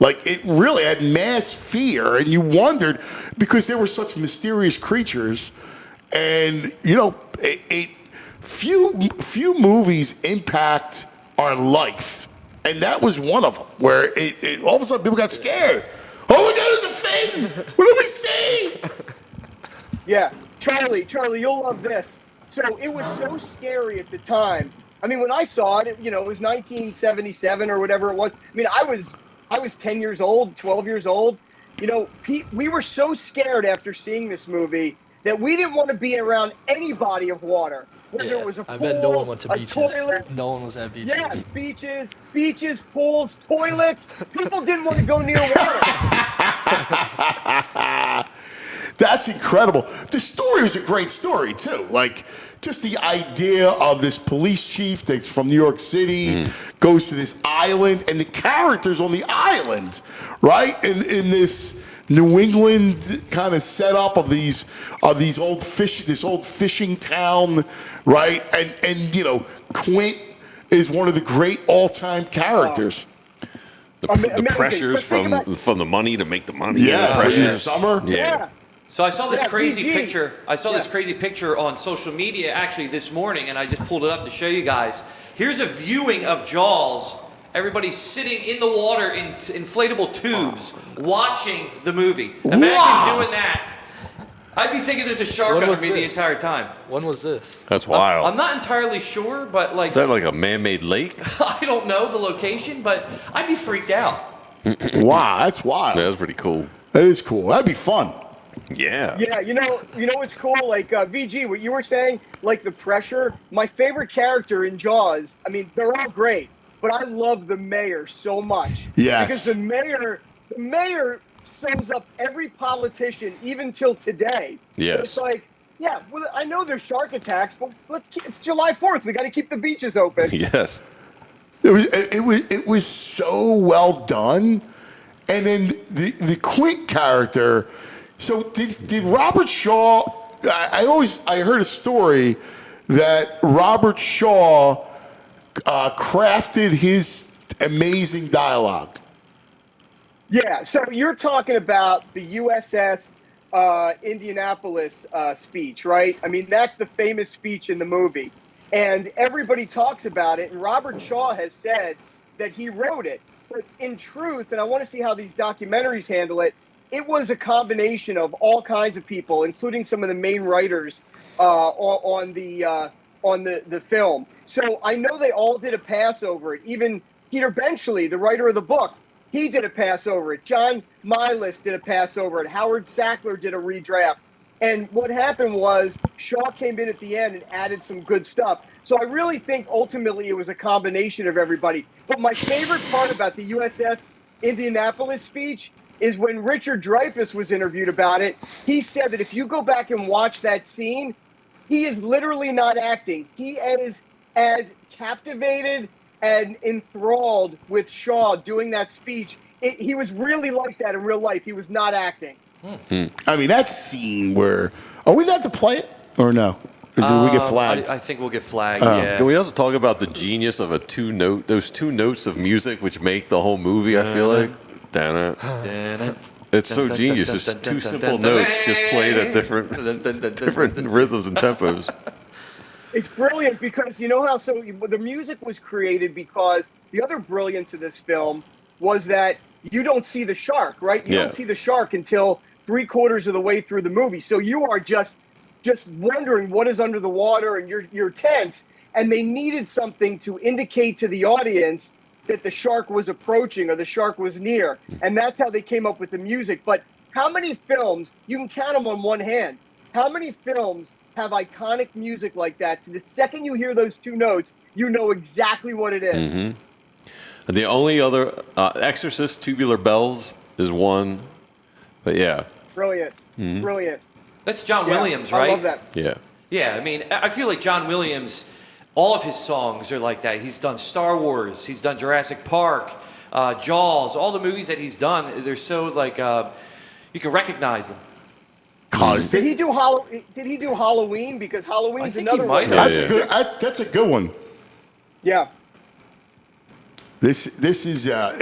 Like, it really had mass fear, and you wondered, because there were such mysterious creatures, and, few movies impact our life. And that was one of them, where it all of a sudden people got scared. Oh my God, there's a fin! What do we see? Yeah, Charlie, you'll love this. So it was so scary at the time. I mean, when I saw it, it was 1977 or whatever it was. I mean, I was 10 years old, 12 years old. We were so scared after seeing this movie that we didn't want to be around any body of water. Whether it was a pool, I bet no one went to beaches. Toilet. No one was at beaches. Yeah, beaches, pools, toilets. People didn't want to go near water. That's incredible. The story was a great story, too. Like, just the idea of this police chief that's from New York City, goes to this island, and the characters on the island, right? In this New England kind of setup of these old fishing town, right? And Quint is one of the great all-time characters. The pressures from the money to make the money. Yeah, the pressures. in the summer. Yeah. So I saw this crazy PG. picture. I saw this crazy picture on social media actually this morning, and I just pulled it up to show you guys. Here's a viewing of Jaws. Everybody's sitting in the water in inflatable tubes, watching the movie. Imagine doing that. I'd be thinking there's a shark under me the entire time. When was this? That's wild. I'm not entirely sure, but Is that like a man-made lake? I don't know the location, but I'd be freaked out. Wow, that's wild. Yeah, that's pretty cool. That is cool. That'd be fun. Yeah. Yeah, you know what's cool? Like, VG, what you were saying, like the pressure. My favorite character in Jaws, I mean, they're all great, but I love the mayor so much. Yes. Because the mayor sums up every politician, even till today. Yes. It's like, yeah, well, I know there's shark attacks, but it's July 4th. We got to keep the beaches open. Yes. It was so well done. And then the Quint character. So did Robert Shaw? I heard a story that Robert Shaw crafted his amazing dialogue. Yeah, so you're talking about the USS Indianapolis speech, right? I mean, that's the famous speech in the movie. And everybody talks about it, and Robert Shaw has said that he wrote it. But in truth, and I want to see how these documentaries handle it, it was a combination of all kinds of people, including some of the main writers on the film. So I know they all did a pass over it. Even Peter Benchley, the writer of the book, he did a pass over it. John Milas did a pass over it. Howard Sackler did a redraft. And what happened was Shaw came in at the end and added some good stuff. So I really think ultimately it was a combination of everybody. But my favorite part about the USS Indianapolis speech is when Richard Dreyfuss was interviewed about it. He said that if you go back and watch that scene, he is literally not acting. He is as captivated and enthralled with Shaw doing that speech. He was really like that in real life. He was not acting. I mean, that scene where... Are we allowed to play it or no? Or we get flagged? I think we'll get flagged, yeah. Can we also talk about the genius of those two notes of music which make the whole movie, I feel like? It's so genius. Just two simple notes just played at different rhythms and tempos. It's brilliant because you know how the music was created because the other brilliance of this film was that you don't see the shark, right? You don't see the shark until 3/4 of the way through the movie. So you are just wondering what is under the water and you're tense. And they needed something to indicate to the audience that the shark was approaching or the shark was near. And that's how they came up with the music. But how many films, you can count them on one hand, how many films have iconic music like that. To the second you hear those two notes, you know exactly what it is. Mm-hmm. And the only other Exorcist Tubular Bells is one, but yeah. Brilliant. Mhm. Brilliant. That's John Yeah, Williams, I right? love that. Yeah. Yeah, I mean, I feel like John Williams, all of his songs are like that. He's done Star Wars, he's done Jurassic Park, Jaws, all the movies that he's done, they're so like, you can recognize them. Did he do Halloween? Because Halloween's think he another might one. have. That's a good one. Yeah. This is I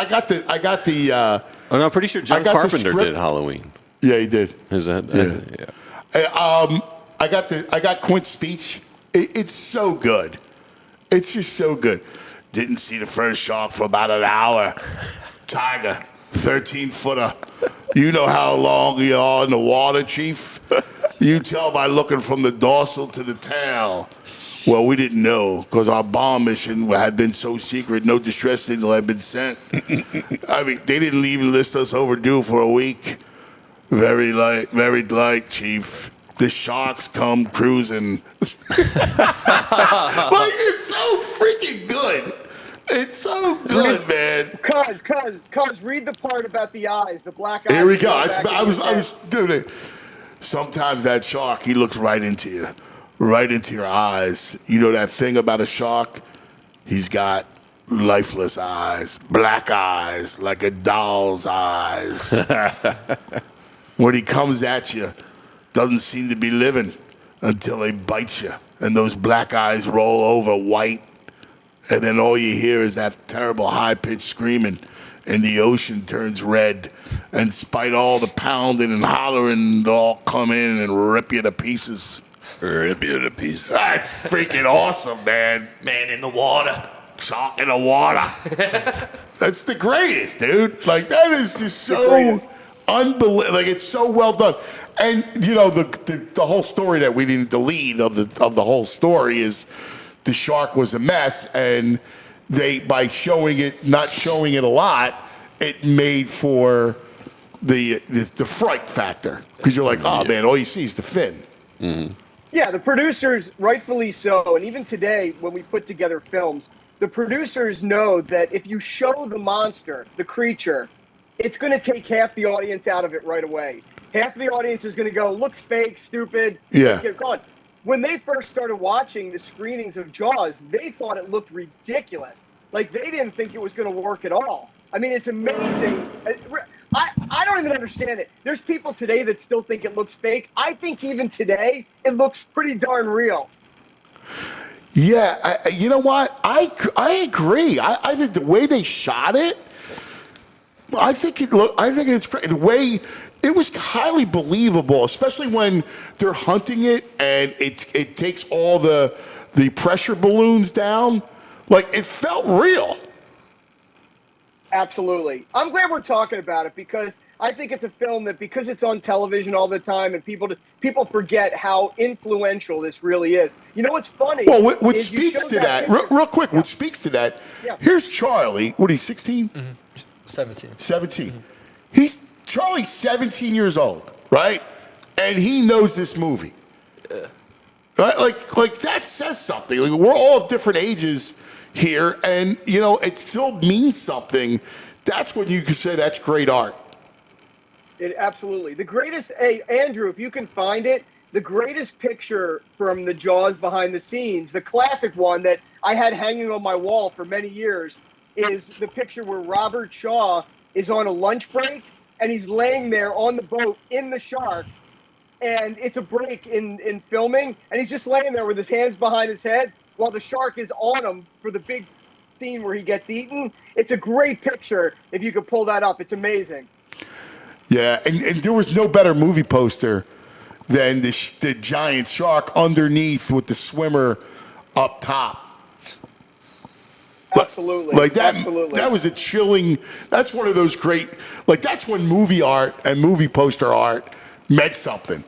got the Oh, no, I'm pretty sure John I got the Carpenter script. did Halloween. Yeah, he did. Is that? Yeah. I got Quint's speech. It's so good. It's just so good. Didn't see the first shark for about an hour. Tiger, 13-footer. You know how long you are in the water, Chief? You tell by looking from the dorsal to the tail. Well, we didn't know because our bomb mission had been so secret, no distress signal had been sent. I mean, they didn't even list us overdue for a week. Very light, Chief. The sharks come cruising. Like, it's so freaking good. It's so good, man. Cuz, read the part about the eyes, the black eyes. Here we go. I was doing it. Sometimes that shark, he looks right into you, right into your eyes. You know that thing about a shark? He's got lifeless eyes, black eyes, like a doll's eyes. When he comes at you, doesn't seem to be living until he bites you, and those black eyes roll over white, and then all you hear is that terrible high-pitched screaming, and the ocean turns red, and despite all the pounding and hollering, they'll all come in and rip you to pieces. Rip you to pieces. That's freaking awesome, man. Man in the water. Shark in the water. That's the greatest, dude. Like, that is just so unbelievable. Like, it's so well done. And, you know, the whole story that we needed, the lead of the whole story is the shark was a mess, and they, by not showing it a lot, it made for the fright factor. Because you're like, oh, man, all you see is the fin. Mm-hmm. Yeah, the producers, rightfully so, and even today when we put together films, the producers know that if you show the monster, the creature, it's going to take half the audience out of it right away. Half the audience is going to go, looks fake, stupid. Yeah. Let's get going. When they first started watching the screenings of Jaws, they thought it looked ridiculous. Like, they didn't think it was going to work at all. I mean, it's amazing. I don't even understand it. There's people today that still think it looks fake. I think even today, it looks pretty darn real. Yeah, you know what? I agree. I think the way they shot it, I think it's great. The way it was highly believable, especially when they're hunting it and it takes all the pressure balloons down. Like, it felt real. Absolutely. I'm glad we're talking about it because I think it's a film that, because it's on television all the time and people forget how influential this really is. You know what's funny? Well, what speaks to that, real quick, what speaks to that, here's Charlie. What, he's 16? Mm-hmm. 17. 17. Charlie's 17 years old, right? And he knows this movie. Yeah. Right? Like that says something. Like, we're all different ages here, and, you know, it still means something. That's when you can say that's great art. Absolutely. The greatest, hey, Andrew, if you can find it, the greatest picture from the Jaws behind the scenes, the classic one that I had hanging on my wall for many years, is the picture where Robert Shaw is on a lunch break and he's laying there on the boat in the shark, and it's a break in filming, and he's just laying there with his hands behind his head while the shark is on him for the big scene where he gets eaten. It's a great picture if you could pull that up. It's amazing. Yeah, and there was no better movie poster than the giant shark underneath with the swimmer up top. Absolutely. Like that, Absolutely. That was a chilling, that's one of those great, like, that's when movie art and movie poster art meant something.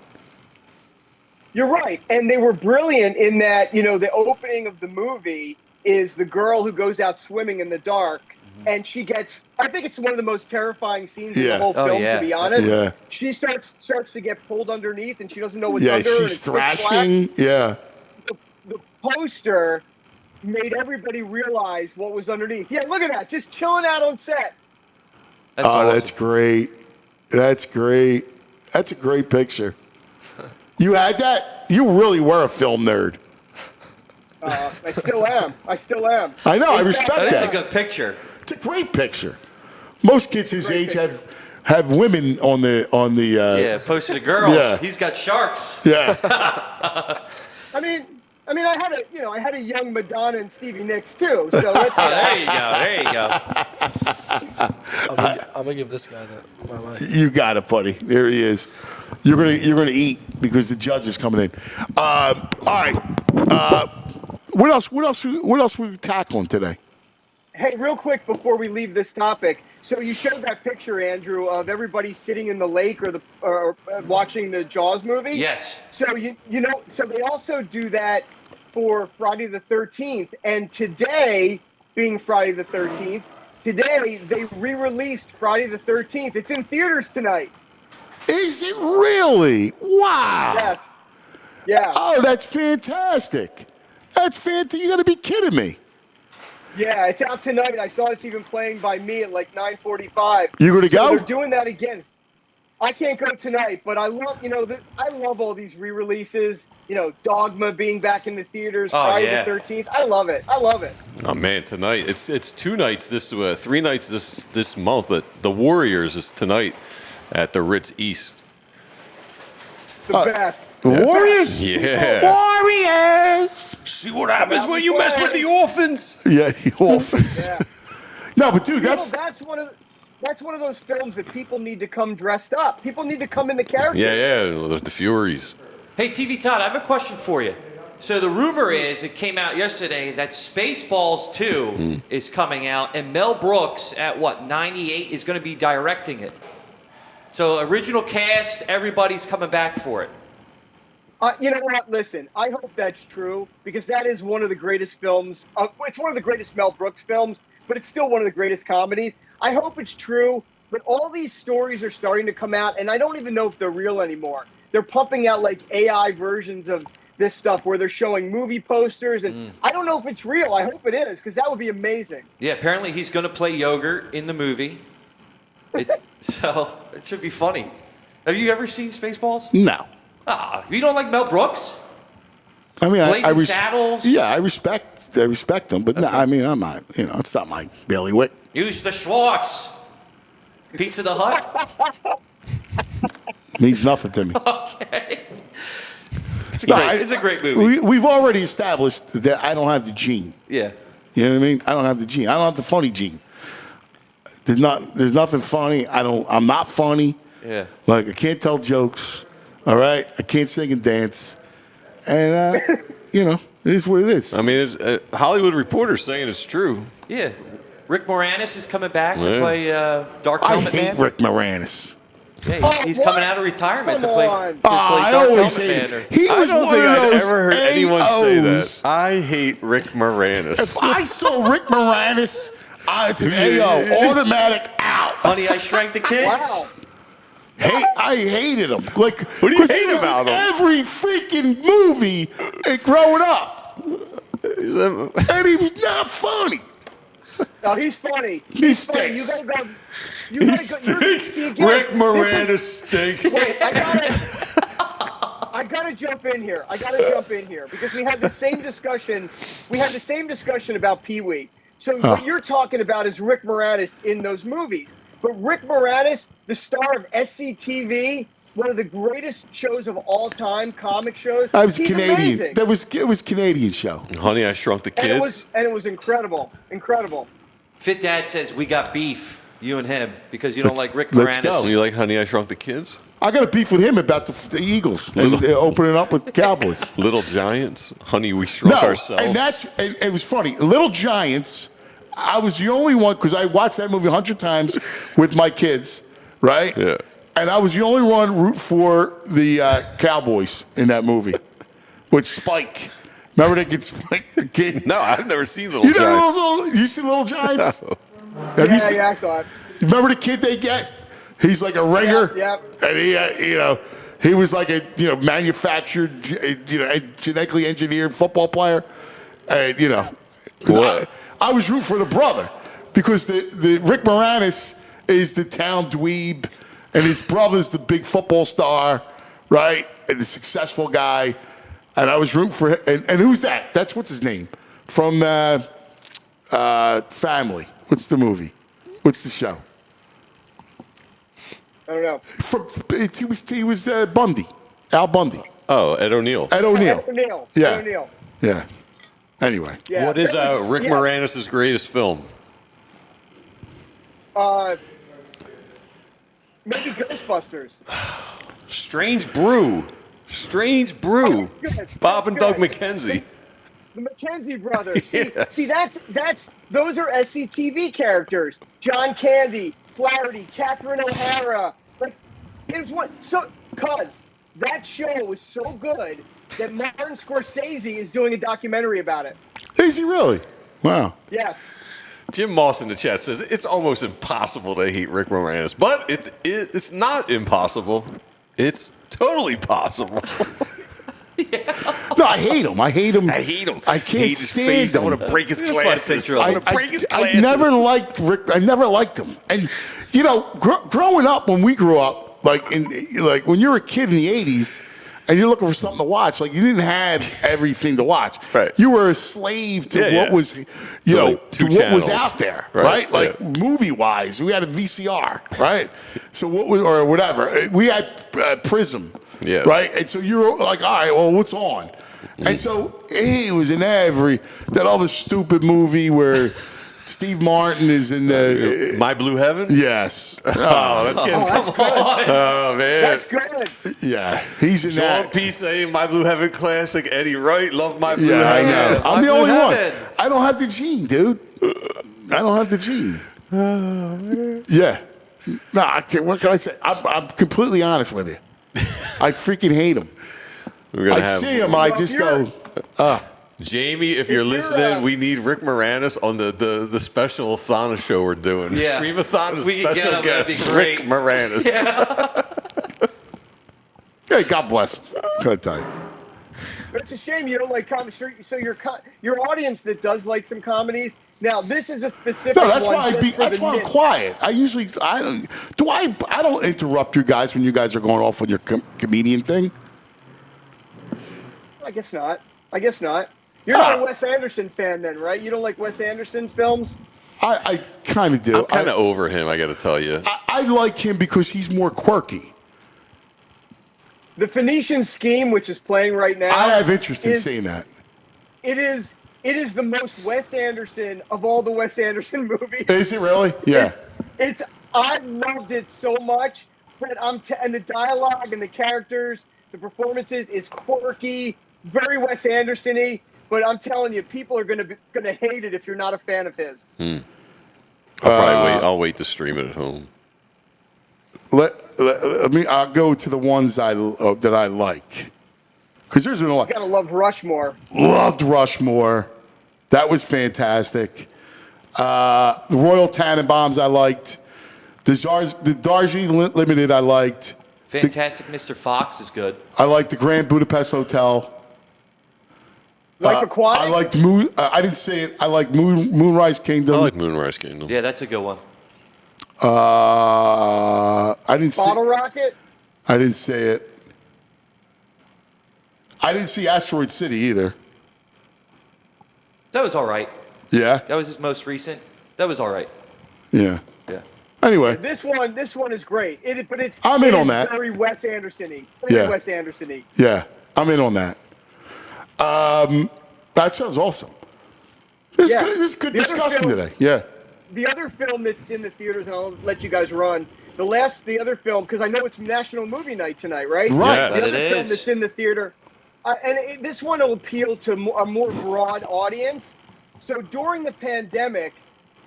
You're right. And they were brilliant in that, you know, the opening of the movie is the girl who goes out swimming in the dark and she gets. I think it's one of the most terrifying scenes in Yeah. the whole Oh, film. yeah. To be honest, Yeah. she starts to get pulled underneath, and she doesn't know what's Yeah, under. and she's it's pitch black. thrashing. Yeah. The poster made everybody realize what was underneath. Yeah, look at that, just chilling out on set. That's Oh, awesome. that's great. That's great. That's a great picture. You had that? You really were a film nerd. I still am. I know. I In respect fact, That is that. a good picture. It's a great picture. Most kids his age have women on the Yeah, posted of girls. Yeah. He's got sharks. yeah. I mean, I had a young Madonna and Stevie Nicks too. So that's, Oh, there you go. There you go. I'm gonna give this guy my mic. You got it, buddy. There he is. You're gonna eat because the judge is coming in. All right. What else we tackling today? hey, real quick before we leave this topic. So you showed that picture, Andrew, of everybody sitting in the lake or watching the Jaws movie. Yes. So so they also do that for Friday the 13th, and today, being Friday the 13th, today they re-released Friday the 13th. It's in theaters tonight. Is it really? Wow. Yes. Yeah. Oh, that's fantastic. That's fantastic. You got to be kidding me. Yeah, it's out tonight. I saw it's even playing by me at like 9:45. You gonna go? They're doing that again. I can't go tonight, but I love, I love all these re-releases. Dogma being back in the theaters, Friday the 13th. I love it. Oh man, tonight it's 2 nights 3 nights this month, but the Warriors is tonight at the Ritz East. The best. The Warriors? Yeah. Warriors. See what happens when you mess with the orphans. Yeah, the orphans. Yeah. No, but dude, that's one of those films that people need to come dressed up. People need to come in the character. Yeah, the Furies. Hey, TV Todd, I have a question for you. So the rumor is, it came out yesterday, that Spaceballs 2 is coming out, and Mel Brooks at 98 is going to be directing it. So original cast, everybody's coming back for it. You know what? Listen, I hope that's true because that is one of the greatest films. It's one of the greatest Mel Brooks films, but it's still one of the greatest comedies. I hope it's true, but all these stories are starting to come out, and I don't even know if they're real anymore. They're pumping out like AI versions of this stuff where they're showing movie posters, and I don't know if it's real. I hope it is because that would be amazing. Yeah, apparently he's going to play yogurt in the movie. So it should be funny. Have you ever seen Spaceballs? no. You don't like Mel Brooks? I mean, Blazing Saddles? Yeah, I respect them, but no, I mean, I'm not. It's not my bailiwick. Use the Schwartz. Pizza the Hut? Means nothing to me. Okay. It's a great movie. We've already established that I don't have the gene. Yeah. You know what I mean? I don't have the gene. I don't have the funny gene. There's nothing funny. I'm not funny. Yeah. Like, I can't tell jokes. All right? I can't sing and dance. And, it is what it is. I mean, it's, Hollywood Reporter's saying it's true. Yeah. Rick Moranis is coming back to play Dark I Helmet hate Man. Rick Moranis. Yeah, he's coming out of retirement to play on. Dark I Helmet always Man. hate He I was don't one think of I'd those ever heard anyone say AOs. that. I hate Rick Moranis. If I saw Rick Moranis, it's an AO. Automatic out. Honey, I Shrank the Kids. Wow. I hated him. Like, What do you 'cause he hate was about in him? every freaking movie growing up. And he was not funny. No, he's funny. He Funny. stinks. You gotta go. You're gonna see again. Rick Moranis stinks. Wait, I gotta jump in here. Because we had the same discussion. About Pee-wee. So what you're talking about is Rick Moranis in those movies. But Rick Moranis, the star of SCTV, one of the greatest shows of all time, comic shows. I was he's Canadian. amazing. It was Canadian show. Honey, I Shrunk the Kids. And it was incredible. Fit Dad says we got beef, you and him, because you don't like Rick let's Moranis. go. You like Honey, I Shrunk the Kids? I got a beef with him about the Eagles and they're opening up with the Cowboys. Little Giants? Honey, we shrunk ourselves. And it was funny. Little Giants, I was the only one, because I watched that movie 100 times with my kids, right? Yeah. And I was the only one root for the Cowboys in that movie with Spike. Remember they get Spike the kid? No, I've never seen Little You Giants. know you see Little Giants? No. Have you seen? Yeah, I saw it. Remember the kid they get? He's like a ringer. Yep. And he was like a manufactured, genetically engineered football player. And I was rooting for the brother because the Rick Moranis is the town dweeb, and his brother's the big football star, right? And the successful guy. And I was rooting for him. And who's that? That's what's his name from Family. What's the movie? What's the show? I don't know. He was Bundy, Al Bundy. Oh, Ed O'Neill. Ed O'Neill. Ed O'Neill. Yeah. Ed O'Neill. Yeah. Anyway. Yeah. What is Rick Moranis' greatest film? Maybe Ghostbusters. Strange Brew. Good. Bob and Doug Good. McKenzie. The McKenzie brothers. Yes. See, those are SCTV characters. John Candy, Flaherty, Catherine O'Hara. Like, cause that show was so good that Martin Scorsese is doing a documentary about it. Is he really? Wow. Yes. Jim Moss in the chat says it's almost impossible to hate Rick Moranis, but it's not impossible. It's totally possible. No, I hate him. I hate him. I can't hate his stand face. him. I want to break his glasses. I want to break his I glasses. never liked Rick. I never liked him. And growing up, when we grew up, like when you were a kid in the '80s, and you're looking for something to watch, like you didn't have everything to watch. Right. You were a slave to what was, to two what was channels. out there, right? Like movie wise, we had a VCR, right? So what was or whatever we had Prism. Yes. Right? And so you're like, all right, well, what's on? And so he was in that other stupid movie where Steve Martin is in the My Blue Heaven? Yes. Oh, that's getting Oh, man. That's good. Yeah. He's in John that. P. saying My Blue Heaven classic. Eddie Wright, love My Blue Yeah, I Heaven. know. I'm My the Blue only one. Heaven. I don't have the gene, dude. I don't have the gene. Yeah. No, what can I say? I'm completely honest with you. I freaking hate him. We're gonna I have see him, I just go, Jamie, if you're listening, we need Rick Moranis on the special Athana show we're doing. Yeah. Stream-a-thon is We can get special him, that'd guest be great. Rick Moranis. Hey, God bless him. Can I tell you? But it's a shame you don't like comedy. So your audience that does like some comedies. Now this is a specific. No, that's one why just for that's the why I'm niche. quiet. I don't interrupt you guys when you guys are going off on your comedian thing. I guess not. You're not a Wes Anderson fan then, right? You don't like Wes Anderson films? I kind of do. I'm kind of over him, I got to tell you. I like him because he's more quirky. The Phoenician Scheme, which is playing right now. I have interest in seeing that. It is the most Wes Anderson of all the Wes Anderson movies. Is it really? Yeah. I loved it so much, but and the dialogue and the characters, the performances is quirky, very Wes Anderson-y. But I'm telling you, people are gonna hate it if you're not a fan of his. I'll wait to stream it at home. I'll go to the ones that I like. Because there's a lot. You gotta love Rushmore. Loved Rushmore. That was fantastic. The Royal Tannenbaums I liked. The Darjeeling Limited I liked. Fantastic Mr. Fox is good. I liked the Grand Budapest Hotel. Like Aquatic? I liked Moon. I didn't say it. I like Moonrise Kingdom. I like Moonrise Kingdom. Yeah, that's a good one. I didn't see. Bottle Rocket? I didn't say it. I didn't see Asteroid City either. That was all right. Yeah. That was his most recent. That was all right. Yeah. Yeah. Anyway. This one is great. I'm in on that. Very Wes Anderson-y. Yeah. Wes Anderson-y. Yeah, I'm in on that. That sounds awesome. This is good discussion today. Yeah. The other film that's in the theaters, and I'll let you guys run. The other film, because I know it's National Movie Night tonight, right? Right. Yes, The it other film is. that's in the theater. This one will appeal to a more broad audience. So during the pandemic,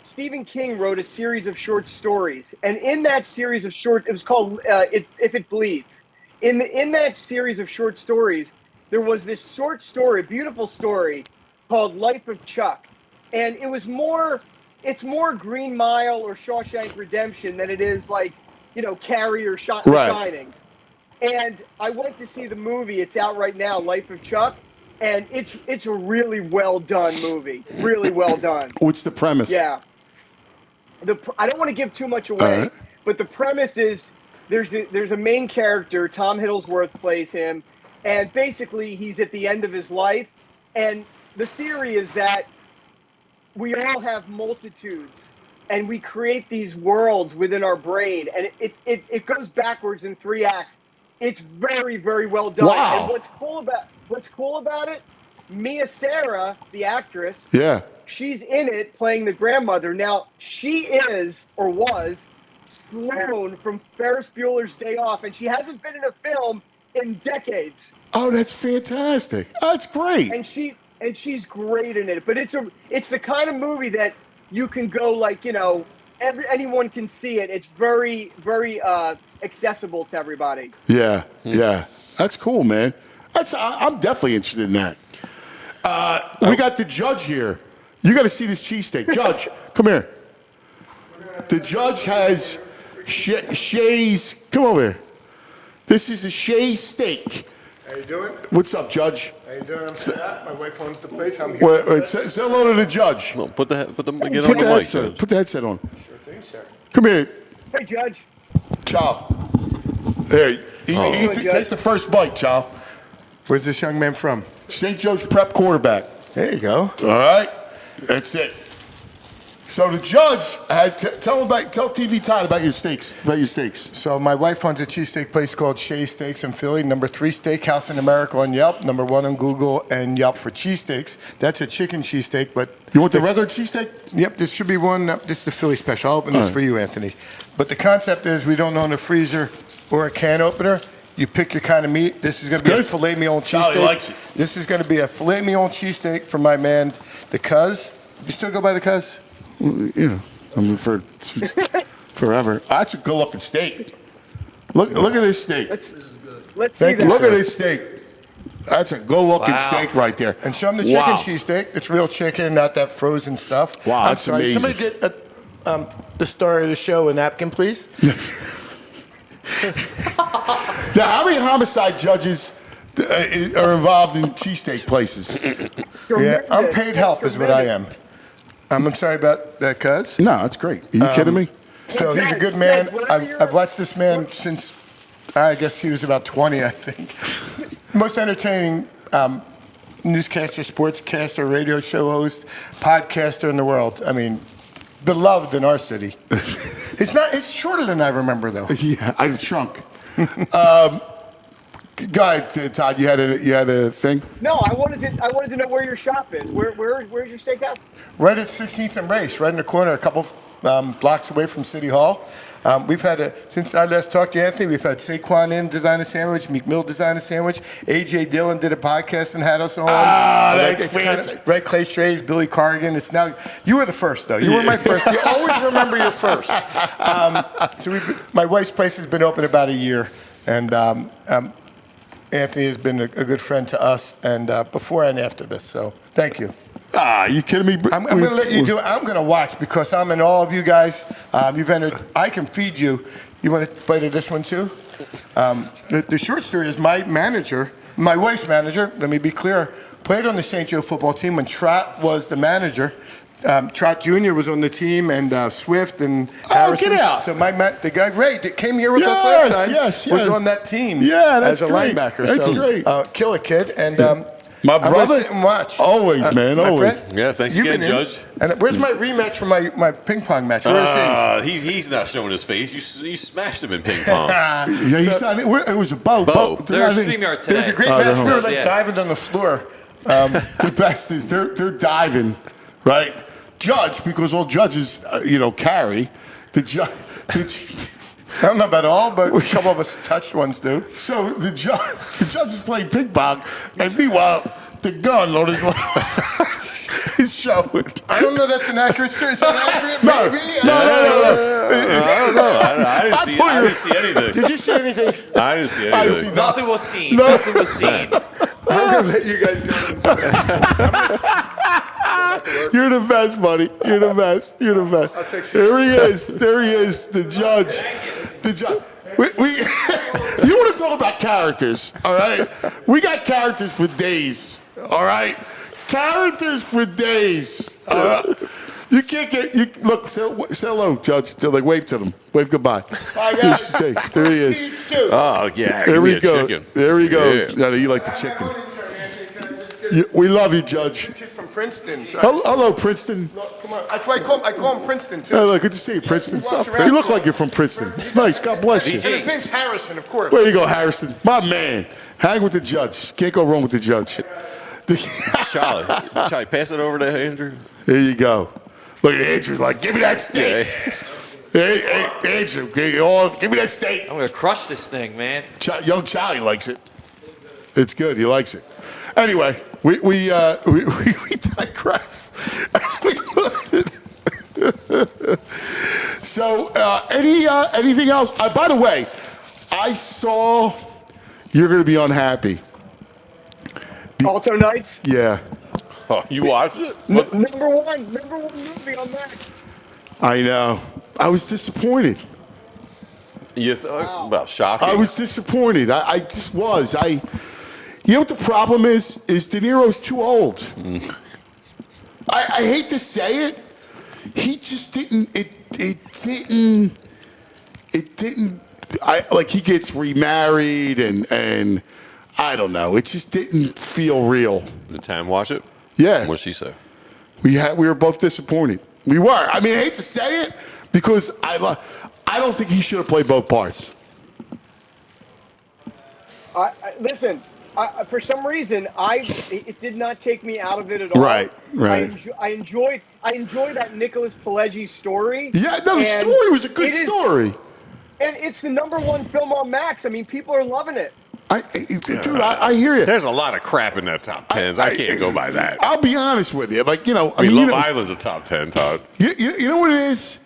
Stephen King wrote a series of short stories, and in that series of it was called "If It Bleeds." In that series of short stories, there was this short story, beautiful story, called "Life of Chuck," and it was more it's more Green Mile or Shawshank Redemption than it is like, Carrie or Shining. And I went to see the movie. It's out right now, Life of Chuck, and it's a really well done movie. Really well done. What's the premise? Yeah. I don't want to give too much away, but the premise is there's a main character, Tom Hiddlesworth plays him, and basically he's at the end of his life, and the theory is that we all have multitudes, and we create these worlds within our brain, and it goes backwards in 3 acts. It's very, very well done. Wow. And what's cool about it, Mia Sara, the actress, she's in it playing the grandmother. Now, she is, or was, Sloane from Ferris Bueller's Day Off, and she hasn't been in a film in decades. Oh, that's fantastic. That's great. And she's great in it. But it's the kind of movie that you can go like, anyone can see it. It's very, very accessible to everybody. Yeah. That's cool, man. I'm definitely interested in that. We got the judge here. You got to see this cheesesteak. Judge, come here. The judge has Shay's. Come over here. This is a Shay's steak. How you doing? What's up, Judge? How you doing? My wife owns the place. I'm here. Wait, say hello to the judge. No, get on the mic, Judge. Put the headset on. Sure thing, sir. Come here. Hey, Judge. Ciao. There, take the first bite, Ciao. Where's this young man from? St. Joe's Prep quarterback. There you go. All right, that's it. So the judge had tell TV Todd about your steaks. So my wife owns a cheesesteak place called Shea Steaks in Philly, number 3 steakhouse in America on Yelp, number 1 on Google and Yelp for cheesesteaks. That's a chicken cheesesteak, but you want the regular cheesesteak? Yep, this should be one. This is the Philly special. I'll open this for you, Anthony. But the concept is we don't own a freezer or a can opener. You pick your kind of meat. This is going to be a filet mignon cheesesteak. Charlie likes it. This is going to be a filet mignon cheesesteak for my man, the Cuz. You still go by the Cuz? Yeah, I mean forever. That's a good-looking steak. Look at this steak. Let's see Look that. at this steak. That's a good-looking steak right there. And show them the chicken cheesesteak. It's real chicken, not that frozen stuff. Wow, that's amazing. Somebody get the star of the show a napkin, please. Now, how many homicide judges are involved in cheesesteak places? Yeah, unpaid help is what I am. I'm sorry about that, Cuz. No, that's great. Are you kidding me? So he's a good man. I've watched this man since, I guess he was about 20, I think. Most entertaining newscaster, sportscaster, radio show host, podcaster in the world. I mean, beloved in our city. It's shorter than I remember, though. Yeah, I've shrunk. Go ahead, Todd. You had a thing. No, I wanted to know where your shop is. Where's your steakhouse? Right at 16th and Race, right in the corner, a couple blocks away from City Hall. We've had since I last talked to Anthony, we've had Saquon in design a sandwich, Meek Mill design a sandwich, AJ Dillon did a podcast and had us on. That's fantastic. Right, Clay Strays, Billy Corrigan. It's now you were the first though. You were my first. You always remember your first. My wife's place has been open about a year, and Anthony has been a good friend to us, and before and after this. So thank you. You kidding me? I'm going to let you do it. I'm going to watch because I'm in all of you guys. You've entered. I can feed you. You want to bite of this one too? The short story is my manager, my wife's manager, let me be clear, played on the St. Joe football team when Trot was the manager. Trot Jr. was on the team, and Swift and Harrison. Get out. So the guy Ray that came here with us last time was on that team as a linebacker. That's great. Killer kid. And my brother, I'm gonna sit and watch. Always, man, always. Friend, yeah, thanks again, Judge. And where's my rematch for my ping pong match? Where is he? He's not showing his face. You smashed him in ping pong. Yeah, he's not. It was a boat. There's StreamYard today. It was a great match. We were like diving on the floor. The best is they're diving, right? Judge, because all judges, carry. The judge. I don't know about all, but a couple of us touched ones do. So the judge is playing ping pong, and meanwhile, the gun on his is showing. I don't know that's an accurate story. Is that accurate? No. Maybe? I don't know. I didn't see anything. Did you see anything? I didn't see anything. Nothing was seen. Nothing was seen. I'm gonna let you guys go. You're the best, buddy. You're the best. You're the best. There he is. There he is. The judge. The judge. You want to talk about characters, all right? We got characters for days, all right? Characters for days. You can't get, look, say hello, Judge. Like, wave to them. Wave goodbye. There he is. Oh, yeah. There we go. Chicken. There he goes. Yeah. You like the chicken. We love you, Judge. This kid's from Princeton. Hello, Princeton. Look, come on. I call him Princeton, too. Hey, good to see you, Princeton. You look like you're from Princeton. Nice. God bless you. And his name's Harrison, of course. There you go, Harrison. My man. Hang with the judge. Can't go wrong with the judge. Charlie, pass it over to Andrew. There you go. Look at Andrew's like, give me that steak. Hey, Andrew, give me that steak. I'm going to crush this thing, man. Young Charlie likes it. It's good. He likes it. Anyway, we digress. So, anything else? By the way, I saw you're going to be unhappy. Alto Nights? Yeah. Oh, you watched it? Number one movie on that. I know. I was disappointed. You thought about shocking? I was disappointed. I just was. You know what the problem is? Is De Niro's too old. I hate to say it. He just didn't. It didn't. He gets remarried and I don't know. It just didn't feel real. Did Tam watch it? Yeah. What'd she say? We were both disappointed. We were. I mean, I hate to say it because I don't think he should have played both parts. Listen, for some reason, it did not take me out of it at all. Right. I enjoyed that Nicholas Pileggi story. Yeah, no, the story was a good story. And it's the #1 film on Max. I mean, people are loving it. Dude, I hear you. There's a lot of crap in that top 10s. I can't go by that. I'll be honest with you. Like, I mean, Love Island's a top 10, Todd. You know what it is?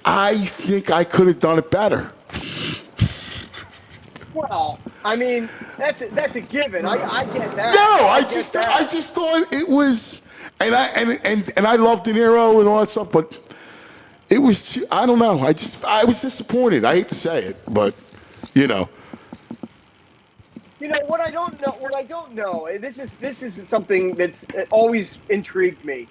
I think I could have done it better. Well, I mean, that's a given. I get that. No, I just thought it was, and I love De Niro and all that stuff, but it was too, I don't know. I was disappointed. I hate to say it, but you know. You know what I don't know. This is something that's always intrigued me.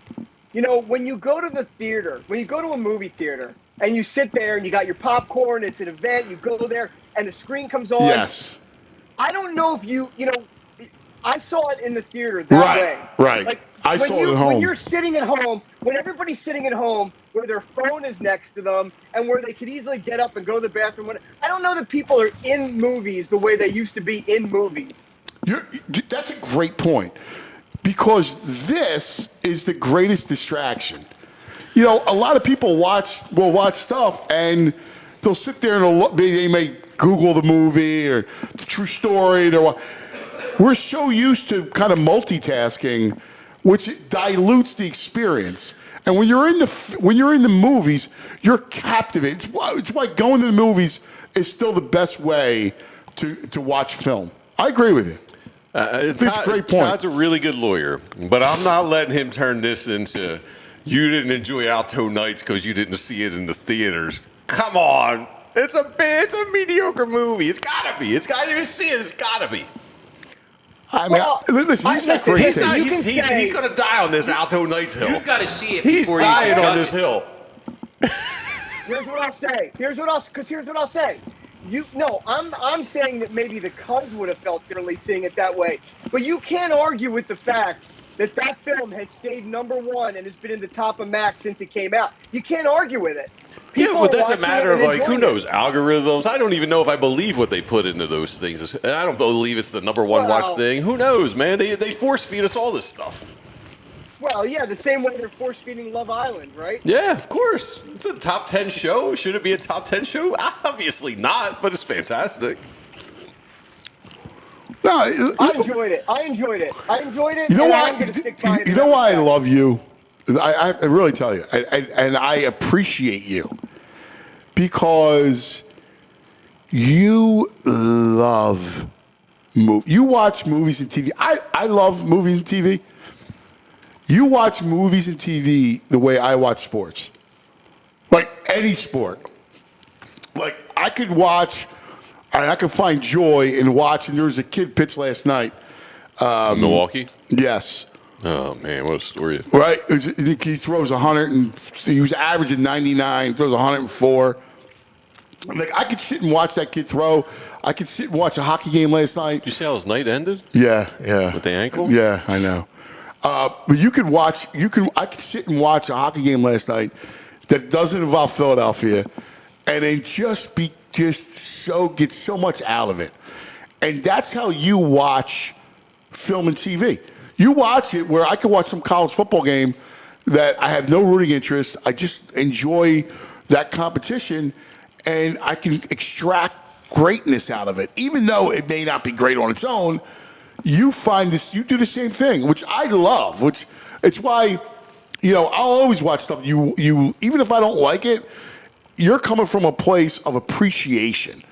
You know, when you go to the theater, when you go to a movie theater, and you sit there and you got your popcorn, it's an event, you go there, and the screen comes on. Yes. I don't know if you know, I saw it in the theater that way. Right. Like, I saw it at home. When you're sitting at home, when everybody's sitting at home, where their phone is next to them, and where they could easily get up and go to the bathroom. I don't know that people are in movies the way they used to be in movies. That's a great point, because this is the greatest distraction. You know, a lot of people will watch stuff, and they'll sit there and they may Google the movie or it's a true story. We're so used to kind of multitasking, which dilutes the experience. And when you're in the movies, you're captivated. It's why going to the movies is still the best way to watch film. I agree with you. It's a great point. Todd's a really good lawyer, but I'm not letting him turn this into you didn't enjoy Alto Nights because you didn't see it in the theaters. Come on. It's a mediocre movie. It's gotta be. It's gotta even see it. It's gotta be. I mean, listen, he's got great taste. He's going to die on this Alto Nights hill. You've got to see it He's before you dying judge on this it. hill. Here's what I'll say. Here's what I'll say. I'm saying that maybe the Cubs would have felt differently seeing it that way. But you can't argue with the fact that film has stayed #1 and has been in the top of Max since it came out. You can't argue with it. Yeah, but that's a matter of like, who knows, algorithms. I don't even know if I believe what they put into those things. I don't believe it's the #1 watch thing. Who knows, man? They force feed us all this stuff. Well, yeah, the same way they're force feeding Love Island, right? Yeah, of course. It's a top 10 show. Should it be a top 10 show? Obviously not, but it's fantastic. No, I enjoyed it. You know why? I'm gonna stick by it. You know why I love you? I really tell you, and I appreciate you because you love movies. You watch movies and TV. I love movies and TV. You watch movies and TV the way I watch sports. Like any sport. Like I could watch, I could find joy in watching. There was a kid pitch last night. Milwaukee? Yes. Oh, man, what a story. Right? He throws 100 and he was averaging 99, throws 104. Like I could sit and watch that kid throw. I could sit and watch a hockey game last night. Did you see how his night ended? Yeah. With the ankle? Yeah, I know. But I could sit and watch a hockey game last night that doesn't involve Philadelphia and then get so much out of it. And that's how you watch film and TV. You watch it where I can watch some college football game that I have no rooting interest. I just enjoy that competition and I can extract greatness out of it. Even though it may not be great on its own, you do the same thing, which I love, which it's why, I'll always watch stuff. You even if I don't like it, you're coming from a place of appreciation.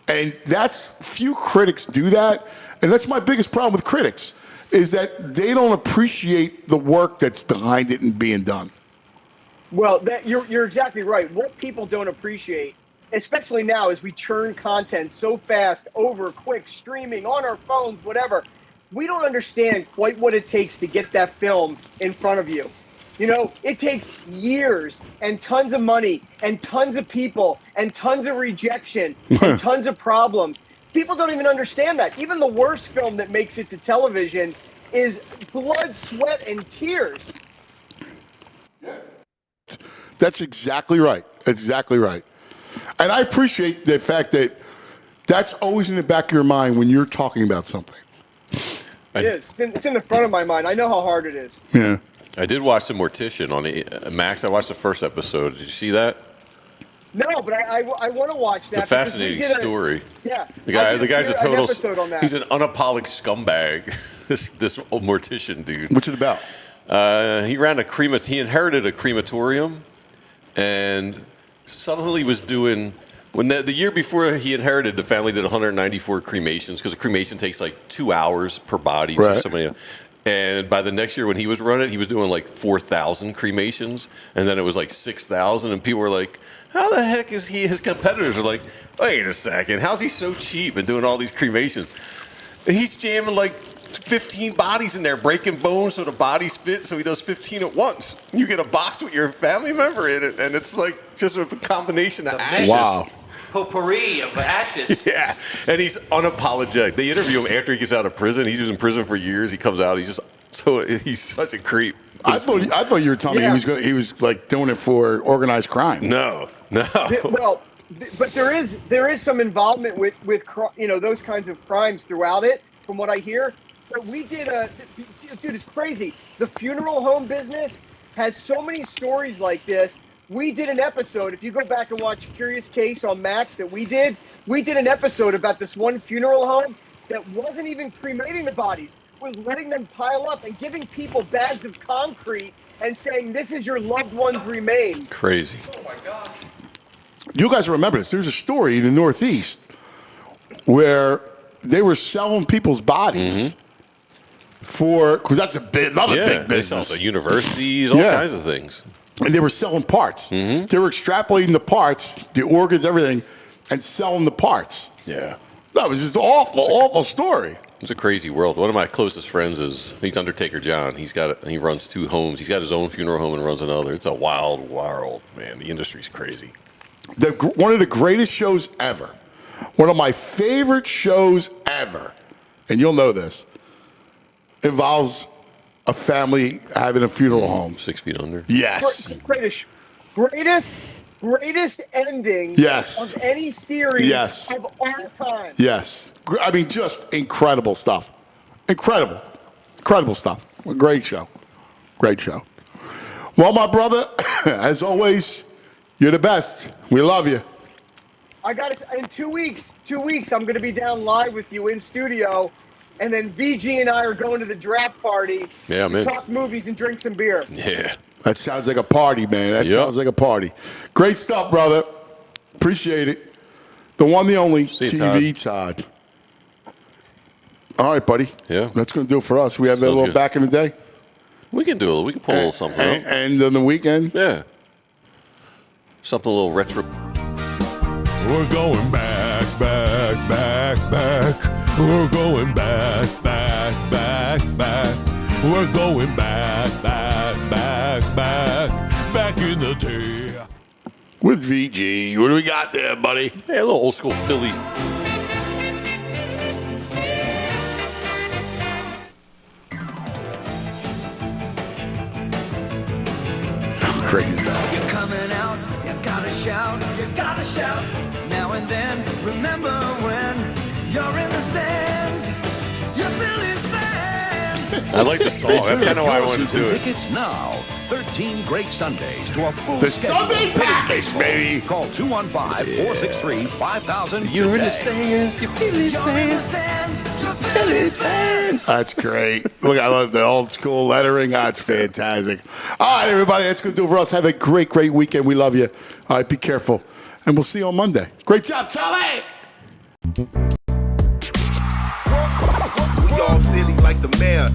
And few critics do that. And that's my biggest problem with critics, is that they don't appreciate the work that's behind it and being done. Well, you're exactly right. What people don't appreciate, especially now as we churn content so fast, quick, streaming, on our phones, whatever, we don't understand quite what it takes to get that film in front of you. It takes years and tons of money and tons of people and tons of rejection and tons of problems. People don't even understand that. Even the worst film that makes it to television is blood, sweat, and tears. That's exactly right. Exactly right. And I appreciate the fact that that's always in the back of your mind when you're talking about something. It is. It's in the front of my mind. I know how hard it is. Yeah. I did watch The Mortician on Max. I watched the first episode. Did you see that? No, but I want to watch that. It's a fascinating story. Yeah. The guy's a total. He's an unapologetic scumbag. this old mortician dude. What's it about? He inherited a crematorium, and suddenly was doing. When the year before he inherited, the family did 194 cremations because a cremation takes like 2 hours per body. Right. To somebody. And by the next year when he was running, he was doing like 4,000 cremations, and then it was like 6,000, and people were like, how the heck is he? His competitors are like, wait a second, how's he so cheap and doing all these cremations? And he's jamming like 15 bodies in there, breaking bones so the bodies fit, so he does 15 at once. You get a box with your family member in it, and it's like just a combination of ashes. Wow. Potpourri of ashes. Yeah, and he's unapologetic. They interview him after he gets out of prison. He's in prison for years. He comes out. He's such a creep. I thought you were telling me he was like doing it for organized crime. No. Well, but there is some involvement with those kinds of crimes throughout it, from what I hear. But we did dude, it's crazy. The funeral home business has so many stories like this. We did an episode, if you go back and watch Curious Case on Max that we did an episode about this one funeral home that wasn't even cremating the bodies, was letting them pile up and giving people bags of concrete and saying, this is your loved one's remains. Crazy. Oh, my God. You guys remember this. There's a story in the Northeast where they were selling people's bodies because that's another big business. They sell to universities, all kinds of things. And they were selling parts. Mm-hmm. They were extrapolating the parts, the organs, everything, and selling the parts. Yeah. That was just an awful story. It's a crazy world. One of my closest friends he's Undertaker John. He runs 2 homes. He's got his own funeral home and runs another. It's a wild world, man. The industry's crazy. One of the greatest shows ever. One of my favorite shows ever, and you'll know this, involves a family having a funeral home. 6 Feet Under. Yes. Greatest ending of any series of all time. Yes. I mean, just incredible stuff. Incredible stuff. A great show. Great show. Well, my brother, as always, you're the best. We love you. I got it. In 2 weeks, I'm going to be down live with you in studio. And then VG and I are going to the draft party to talk movies and drink some beer. Yeah. That sounds like a party, man. That sounds like a party. Great stuff, brother. Appreciate it. The one, the only, See you, TV Todd. All right, buddy. Yeah. That's going to do it for us. We have that Sounds little good. back in the day. We can do it. We can pull a little something out. And on the weekend? Yeah. Something a little retro. We're going back, back, back, back. We're going back, back, back, back. We're going back, back, back, back. Back in the day. With VG. What do we got there, buddy? Hey, a little old school Phillies. Great is that? You're coming out, you gotta shout, now and then. Remember when you're in the stands, you're Phillies fans. I like the song. That's kind of why I wanted to do it. Tickets now. 13 great Sundays to a full The schedule of Sunday Phillies package, baseball. baby. Call 215-463-5000 You're in the today. stands. You're Phillies fans. Phillies fans. That's great. Look, I love the old school lettering. That's fantastic. All right, everybody. That's going to do it for us. Have a great, great weekend. We love you. All right, be careful. And we'll see you on Monday. Great job, Charlie. We all silly like the mayor.